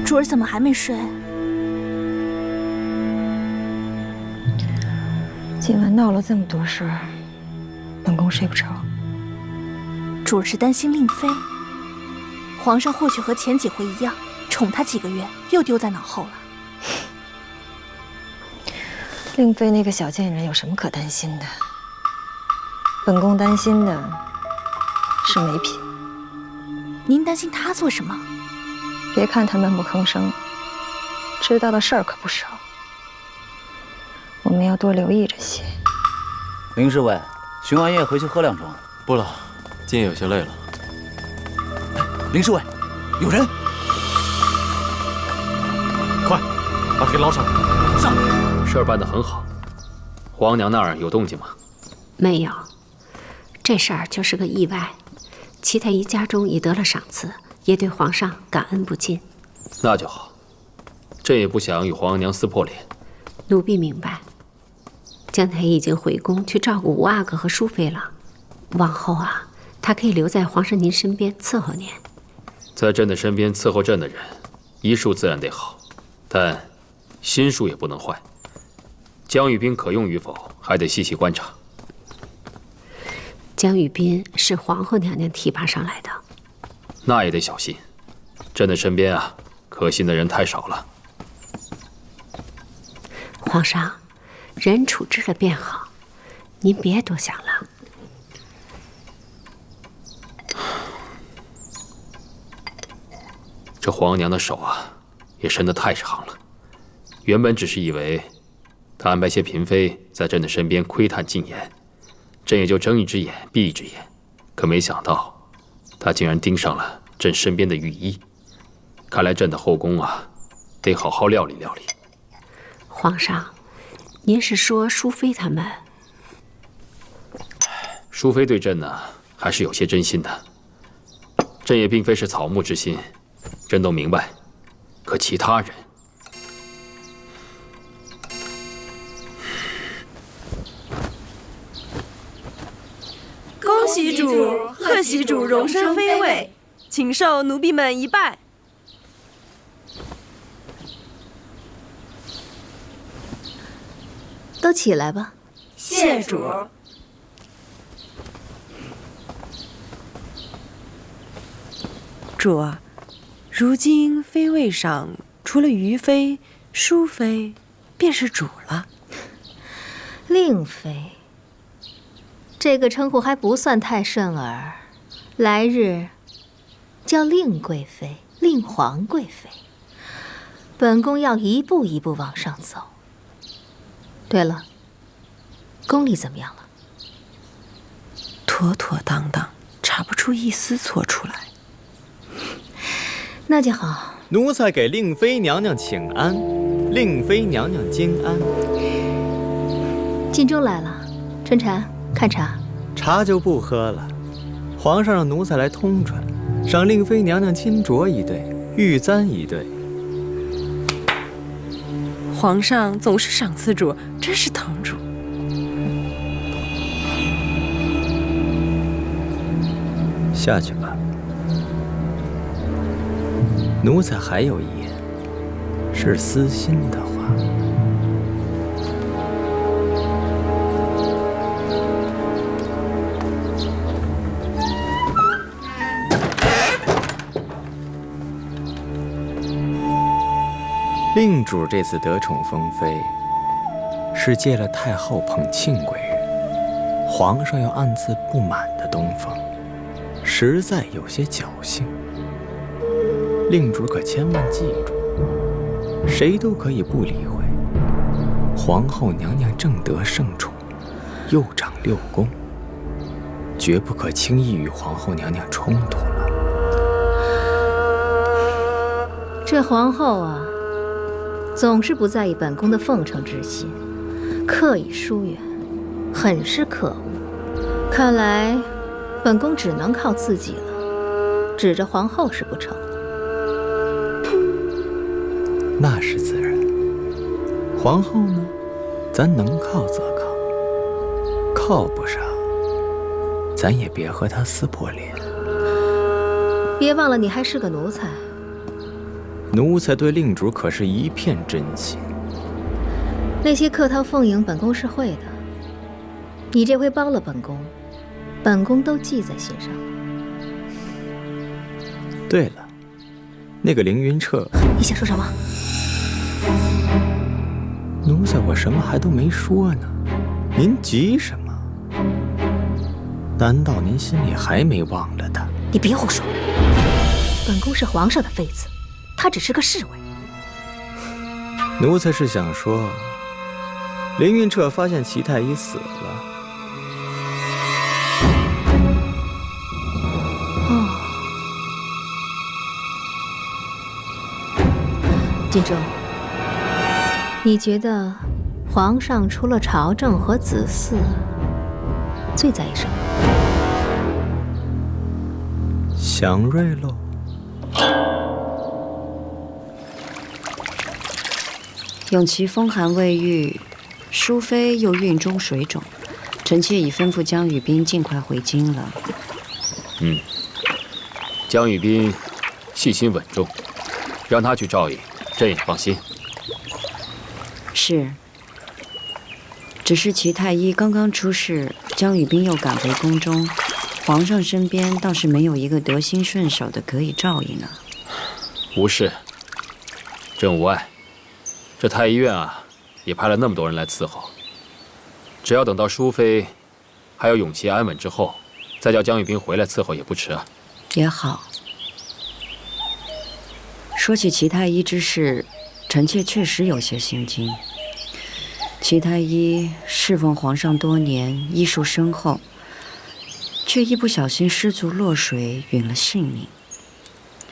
主儿怎么还没睡？今晚闹了这么多事儿，本宫睡不着。
主儿是担心令妃，皇上或许和前几回一样，宠她几个月，又丢在脑后了。
令妃那个小贱人有什么可担心的？本宫担心的是梅嫔。
您担心她做什么？
别看她闷不吭声，知道的事儿可不少。我们要多留意这些。
林侍卫，巡完夜回去喝2盅。
不了，今夜有些累了。
林侍卫，有人！
快，把铁捞上来。
上。
事儿办得很好。皇娘那儿有动静吗？
没有，这事儿就是个意外。齐太医家中已得了赏赐，也对皇上感恩不尽。
那就好。朕也不想与皇娘撕破脸。
奴婢明白。姜太医已经回宫去照顾吴阿哥和淑妃了，往后啊，他可以留在皇上您身边伺候您。
在朕的身边伺候朕的人，医术自然得好，但心术也不能坏。姜玉斌可用与否，还得细细观察。
姜玉斌是皇后娘娘提拔上来的，
那也得小心。朕的身边啊，可信的人太少了。
皇上，人处置了便好，您别多想了。
这皇娘的手啊，也伸得太长了。原本只是以为她安排些嫔妃在朕的身边窥探禁言，朕也就睁一只眼闭一只眼。可没想到，她竟然盯上了朕身边的御医。看来朕的后宫啊，得好好料理料理。
皇上，您是说淑妃他们？
淑妃对朕呢，还是有些真心的。朕也并非是草木之心，朕都明白。可其他人，
恭喜主，贺喜主荣升妃位，请受奴婢们一拜。
都起来吧。
谢主。主啊，如今妃位上除了余妃、淑妃，便是主了。
令妃，这个称呼还不算太顺耳，来日叫令贵妃、令皇贵妃。本宫要一步一步往上走。对了，宫里怎么样了？
妥妥当当，查不出一丝错出来。
那就好。
奴才给令妃娘娘请安，令妃娘娘金安。
晋州来了，春蝉看茶。
茶就不喝了，皇上让奴才来通传，赏令妃娘娘金镯一对，玉簪一对。
皇上总是赏赐主，真是疼主。
下去吧。奴才还有一言，是私心的话。令主这次得宠封妃，是借了太后捧庆贵人，皇上又暗自不满的东风，实在有些侥幸。令主可千万记住，谁都可以不理会，皇后娘娘正得圣宠，又长6宫，绝不可轻易与皇后娘娘冲突了。
这皇后啊，总是不在意本宫的奉承之心，刻意疏远，很是可恶。看来本宫只能靠自己了，指着皇后是不成。
那是自然。皇后呢，咱能靠则靠，靠不上，咱也别和她撕破脸。
别忘了，你还是个奴才。
奴才对令主可是一片真心。
那些客套奉迎，本宫是会的。你这回帮了本宫，本宫都记在心上了。
对了，那个凌云彻，
你想说什么？
奴才我什么还都没说呢，您急什么？难道您心里还没忘了他？
你别胡说，本宫是皇上的妃子，他只是个侍卫。
奴才是想说，凌云彻发现齐太医死了。
哦，晋州，你觉得皇上除了朝政和子嗣，最在意什么？
祥瑞喽。
永琪风寒未愈，淑妃又孕中水肿，臣妾已吩咐江雨冰尽快回京了。
江雨冰细心稳重，让他去照应，朕也放心。
是，只是齐太医刚刚出事，江雨冰又赶回宫中，皇上身边倒是没有一个得心顺手的可以照应呢。
无事，朕无碍。这太医院啊，也派了那么多人来伺候。只要等到淑妃还有永琪安稳之后，再叫江玉冰回来伺候也不迟啊。
也好。说起齐太医之事，臣妾确实有些心惊。齐太医侍奉皇上多年，医术深厚，却一不小心失足落水，殒了性命，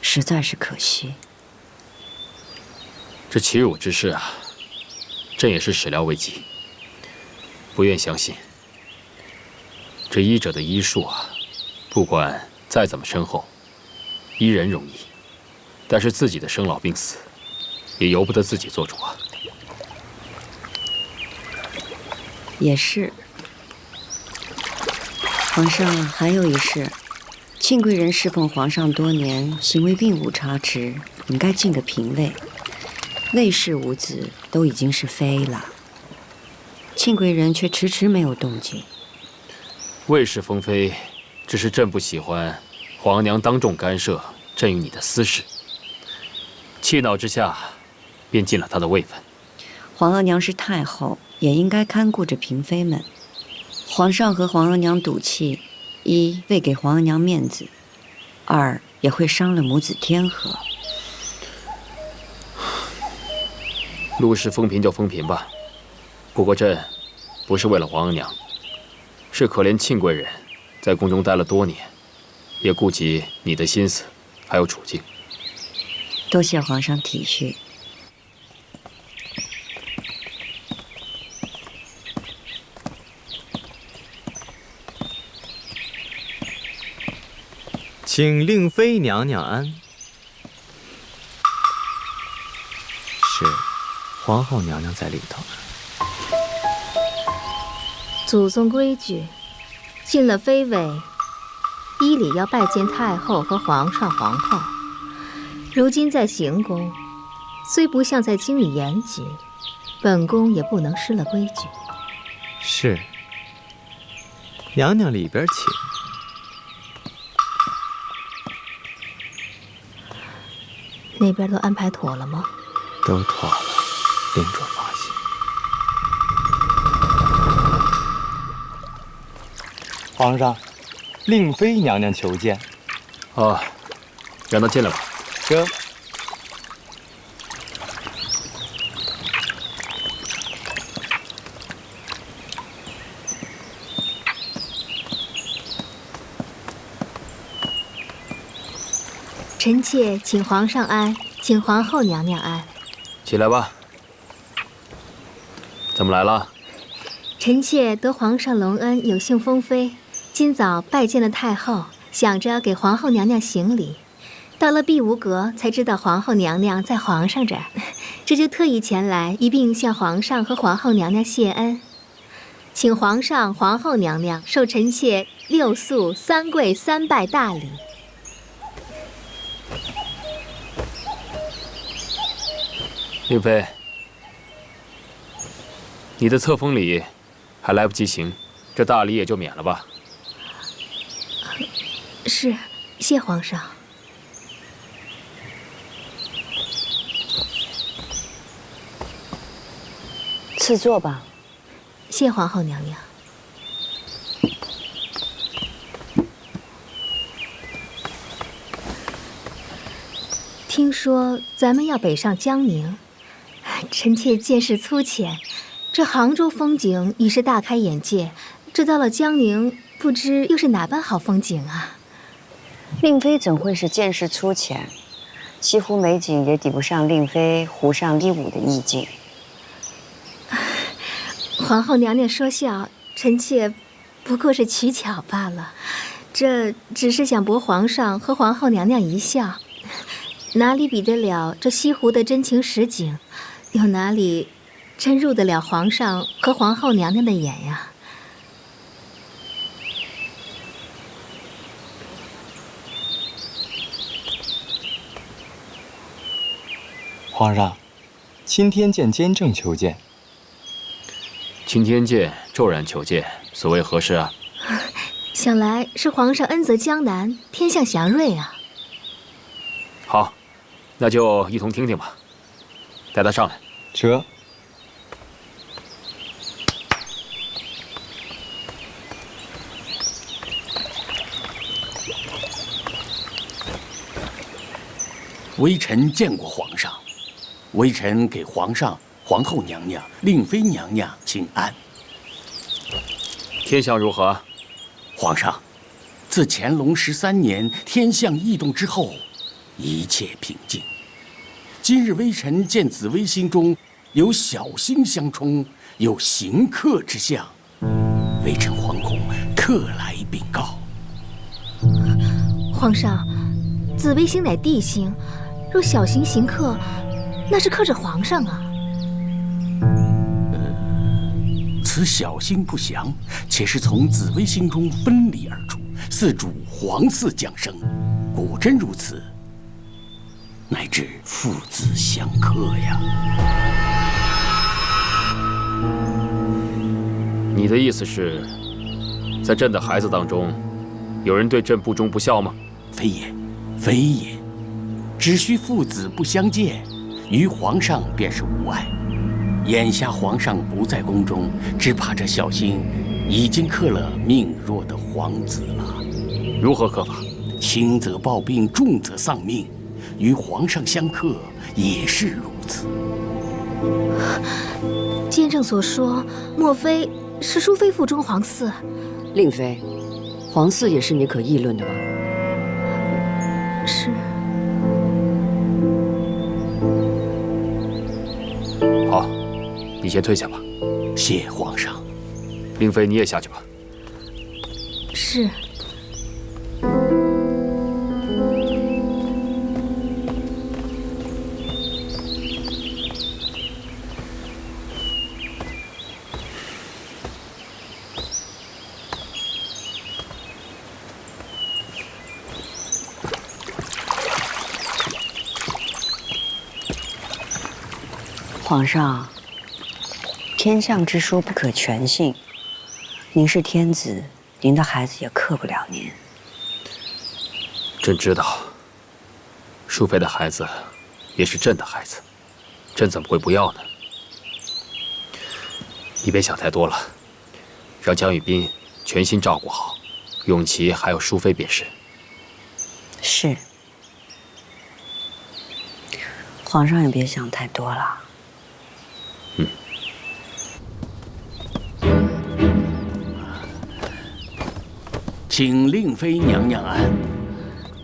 实在是可惜。
这齐辱之事啊，朕也是始料未及，不愿相信。这医者的医术啊，不管再怎么深厚，医人容易，但是自己的生老病死，也由不得自己做主啊。
也是。皇上还有一事，庆贵人侍奉皇上多年，行为并无差池，应该进个嫔位。魏氏五子都已经是妃了，庆贵人却迟迟没有动静。
魏氏封妃，只是朕不喜欢皇娘当众干涉朕与你的私事，气恼之下，便进了她的位分。
皇额娘是太后，也应该看顾着嫔妃们。皇上和皇额娘赌气，一未给皇额娘面子，二也会伤了母子天和。
陆氏封嫔就封嫔吧，不过朕不是为了皇额娘，是可怜庆贵人在宫中待了多年，也顾及你的心思还有处境。
多谢皇上体恤。
请令妃娘娘安。是，皇后娘娘在里头呢。
祖宗规矩，进了妃位，依礼要拜见太后和皇上、皇后。如今在行宫，虽不像在京里严谨，本宫也不能失了规矩。
是，娘娘里边请。
那边都安排妥了吗？
都妥了，领主放心。
皇上，令妃娘娘求见。
啊，让她进来吧。
这。
臣妾请皇上安，请皇后娘娘安。
起来吧。怎么来了？
臣妾得皇上隆恩，有幸封妃，今早拜见了太后，想着给皇后娘娘行礼。到了碧梧阁，才知道皇后娘娘在皇上这儿，这就特意前来一并向皇上和皇后娘娘谢恩，请皇上、皇后娘娘受臣妾6肃3跪3拜大礼。
令妃，你的册封礼还来不及行，这大礼也就免了吧。
是，谢皇上。
赐座吧。
谢皇后娘娘。听说咱们要北上江宁，臣妾见识粗浅，这杭州风景已是大开眼界，这到了江宁，不知又是哪般好风景啊！
令妃怎会是见识粗浅？西湖美景也抵不上令妃湖上丽舞的意境。
皇后娘娘说笑，臣妾不过是取巧罢了，这只是想博皇上和皇后娘娘一笑。哪里比得了这西湖的真情实景，又哪里真入得了皇上和皇后娘娘的眼呀？
皇上，钦天监监正求见。
钦天监骤然求见，所谓何事啊？
想来是皇上恩泽江南，天象祥瑞啊。
好，那就一同听听吧。带他上来。
这。
微臣见过皇上，微臣给皇上、皇后娘娘、令妃娘娘请安。
天象如何？
皇上，自乾隆13年天象异动之后，一切平静。今日微臣见紫微星中有小星相冲，有刑克之象，微臣惶恐，特来禀告。
皇上，紫微星乃地星，若小星刑克，那是克着皇上啊。
此小星不详，且是从紫微星中分离而出，似主皇嗣降生。果真如此，乃至父子相克呀。
你的意思是，在朕的孩子当中，有人对朕不忠不孝吗？
非也，非也，只需父子不相见，于皇上便是无碍。眼下皇上不在宫中，只怕这小星已经克了命弱的皇子了。
如何克法？
轻则暴病，重则丧命，与皇上相克也是如此。
监正所说，莫非是淑妃腹中皇嗣？
令妃，皇嗣也是你可议论的吗？
是。
好，你先退下吧。
谢皇上。
令妃，你也下去吧。
是。
皇上，天象之说不可全信。您是天子，您的孩子也克不了您。
朕知道，淑妃的孩子也是朕的孩子，朕怎么会不要呢？你别想太多了，让江雨斌全心照顾好永琪还有淑妃便是。
是。皇上也别想太多了。
请令妃娘娘安。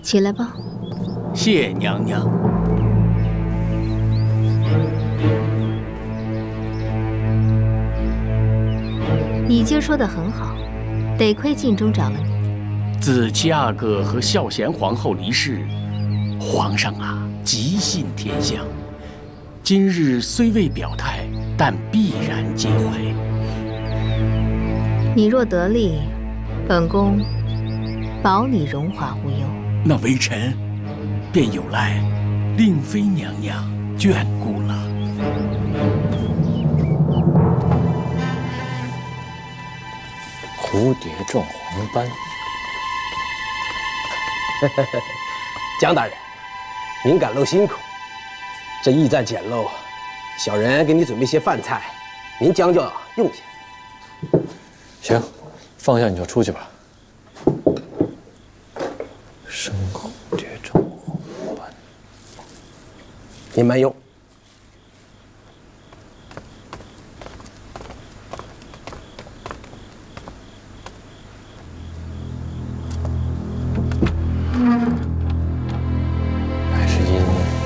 起来吧。
谢娘娘。
你今儿说的很好，得亏晋中找了你。
自七阿哥和孝贤皇后离世，皇上啊极信天象。今日虽未表态，但必然皆怀。
你若得力，本宫保你荣华无忧。
那微臣便有赖令妃娘娘眷顾了。
蝴蝶状黄斑。
江大人，您赶路辛苦，这驿站简陋，小人给你准备些饭菜，您将就用下。
行，放下你就出去吧。生蝴蝶状黄斑，
您慢用。
乃是因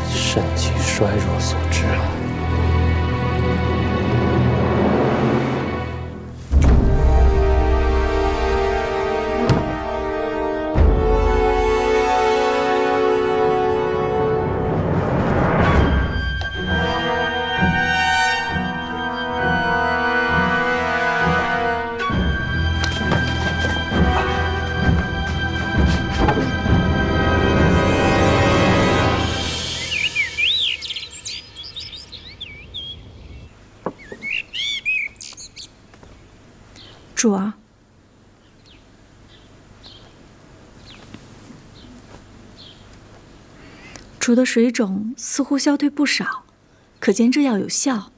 肾气衰弱所致啊。
主儿，主的水肿似乎消退不少，可见这药有效。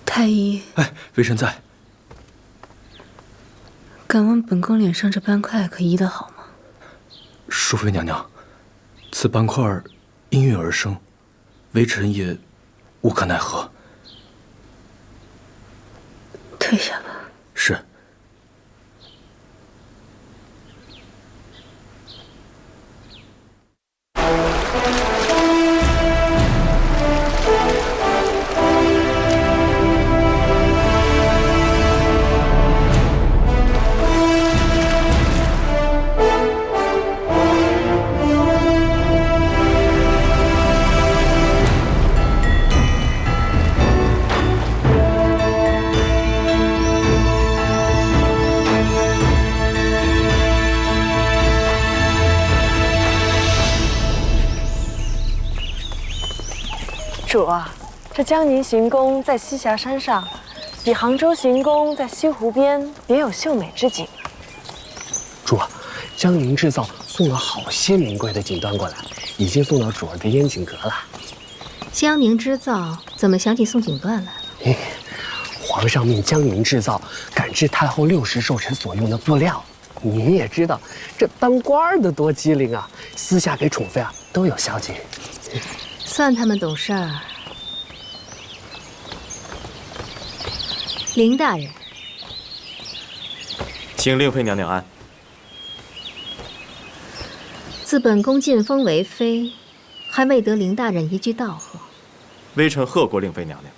太医，
哎，微臣在。
敢问本宫脸上这斑块可医得好吗？
淑妃娘娘，此斑块因孕而生，微臣也无可奈何。
退下吧。
是。
主啊，这江宁行宫在栖霞山上，比杭州行宫在西湖边别有秀美之景。
主啊，江宁制造送了好些名贵的锦缎过来，已经送到主儿的烟景阁了。
江宁织造怎么想起送锦缎来了？
皇上命江宁制造赶制太后60寿辰所用的布料。您也知道，这当官的多机灵啊，私下给宠妃啊都有消息。
算他们懂事儿。林大人，
请令妃娘娘安。
自本宫晋封为妃，还未得林大人一句道贺。
微臣贺过令妃娘娘。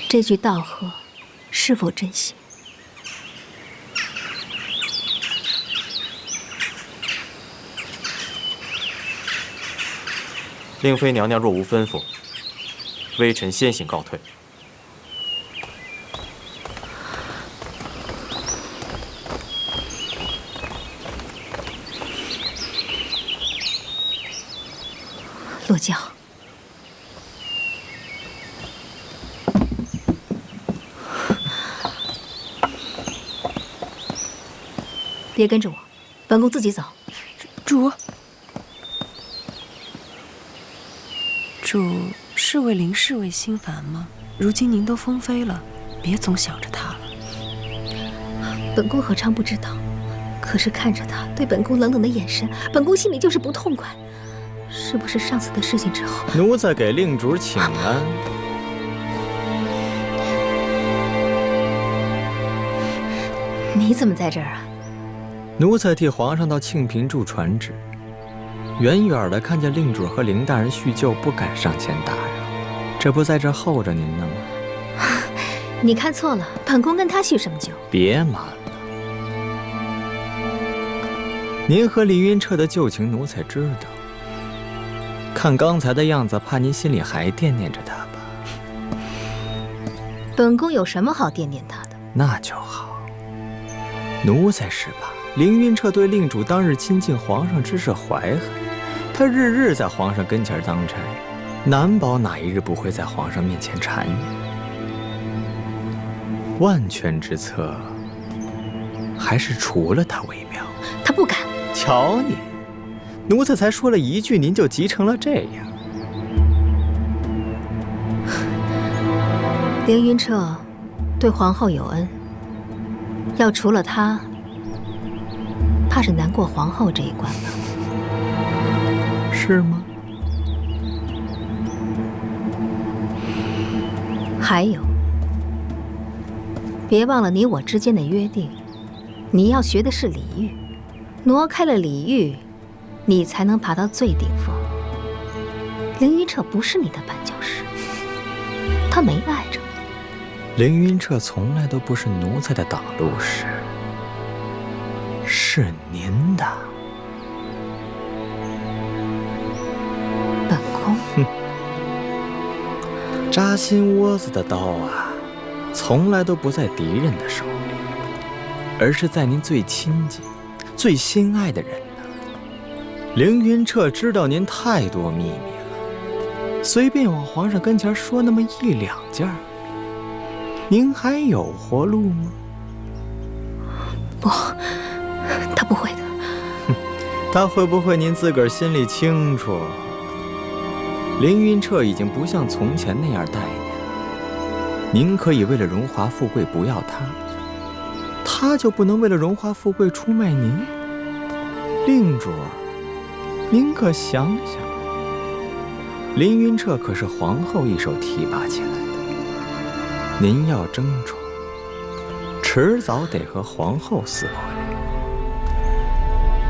这句道贺是否真心？
令妃娘娘若无吩咐，微臣先行告退。
落轿。别跟着我，本宫自己走。
主，是为林侍卫心烦吗？如今您都封妃了，别总想着他了。
本宫何尝不知道？可是看着他对本宫冷冷的眼神，本宫心里就是不痛快。是不是上次的事情之后，
奴才给令主请安。
你怎么在这儿啊？
奴才替皇上到庆平住传旨，远远的看见令主和林大人叙旧，不敢上前打扰，这不在这候着您呢吗？
你看错了，本宫跟他叙什么旧？
别瞒了，您和林云彻的旧情，奴才知道。看刚才的样子，怕您心里还惦念着他吧？
本宫有什么好惦念他的？
那就好。奴才是怕凌云彻对令主当日亲近皇上之事怀恨，他日日在皇上跟前当差，难保哪一日不会在皇上面前谗言。万全之策，还是除了他为妙。
他不敢。
瞧你，奴才才说了一句，您就急成了这样。
凌云彻对皇后有恩，要除了他，怕是难过皇后这一关吧？
是吗？
还有，别忘了你我之间的约定，你要学的是礼遇，挪开了礼遇，你才能爬到最顶峰。凌云彻不是你的绊脚石，他没碍着。
凌云彻从来都不是奴才的挡路石，是您的。
本宫，
扎心窝子的刀啊，从来都不在敌人的手里，而是在您最亲近、最心爱的人那儿。凌云彻知道您太多秘密了，随便往皇上跟前说那么一两件儿，您还有活路吗？
不，他不会的。
他会不会您自个儿心里清楚。凌云彻已经不像从前那样待您，您可以为了荣华富贵不要他，他就不能为了荣华富贵出卖您？令主，您可想想，凌云彻可是皇后一手提拔起来的，您要争宠，迟早得和皇后撕破脸。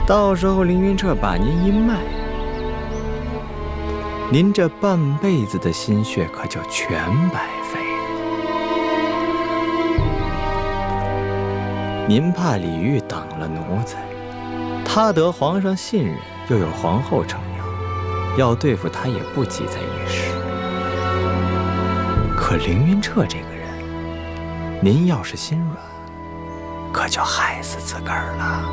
到时候凌云彻把您一卖，您这半辈子的心血可就全白费了。您怕李煜等了奴才，他得皇上信任，又有皇后撑腰，要对付他也不急在一时。可凌云彻这个人，您要是心软，可就害死自个儿了。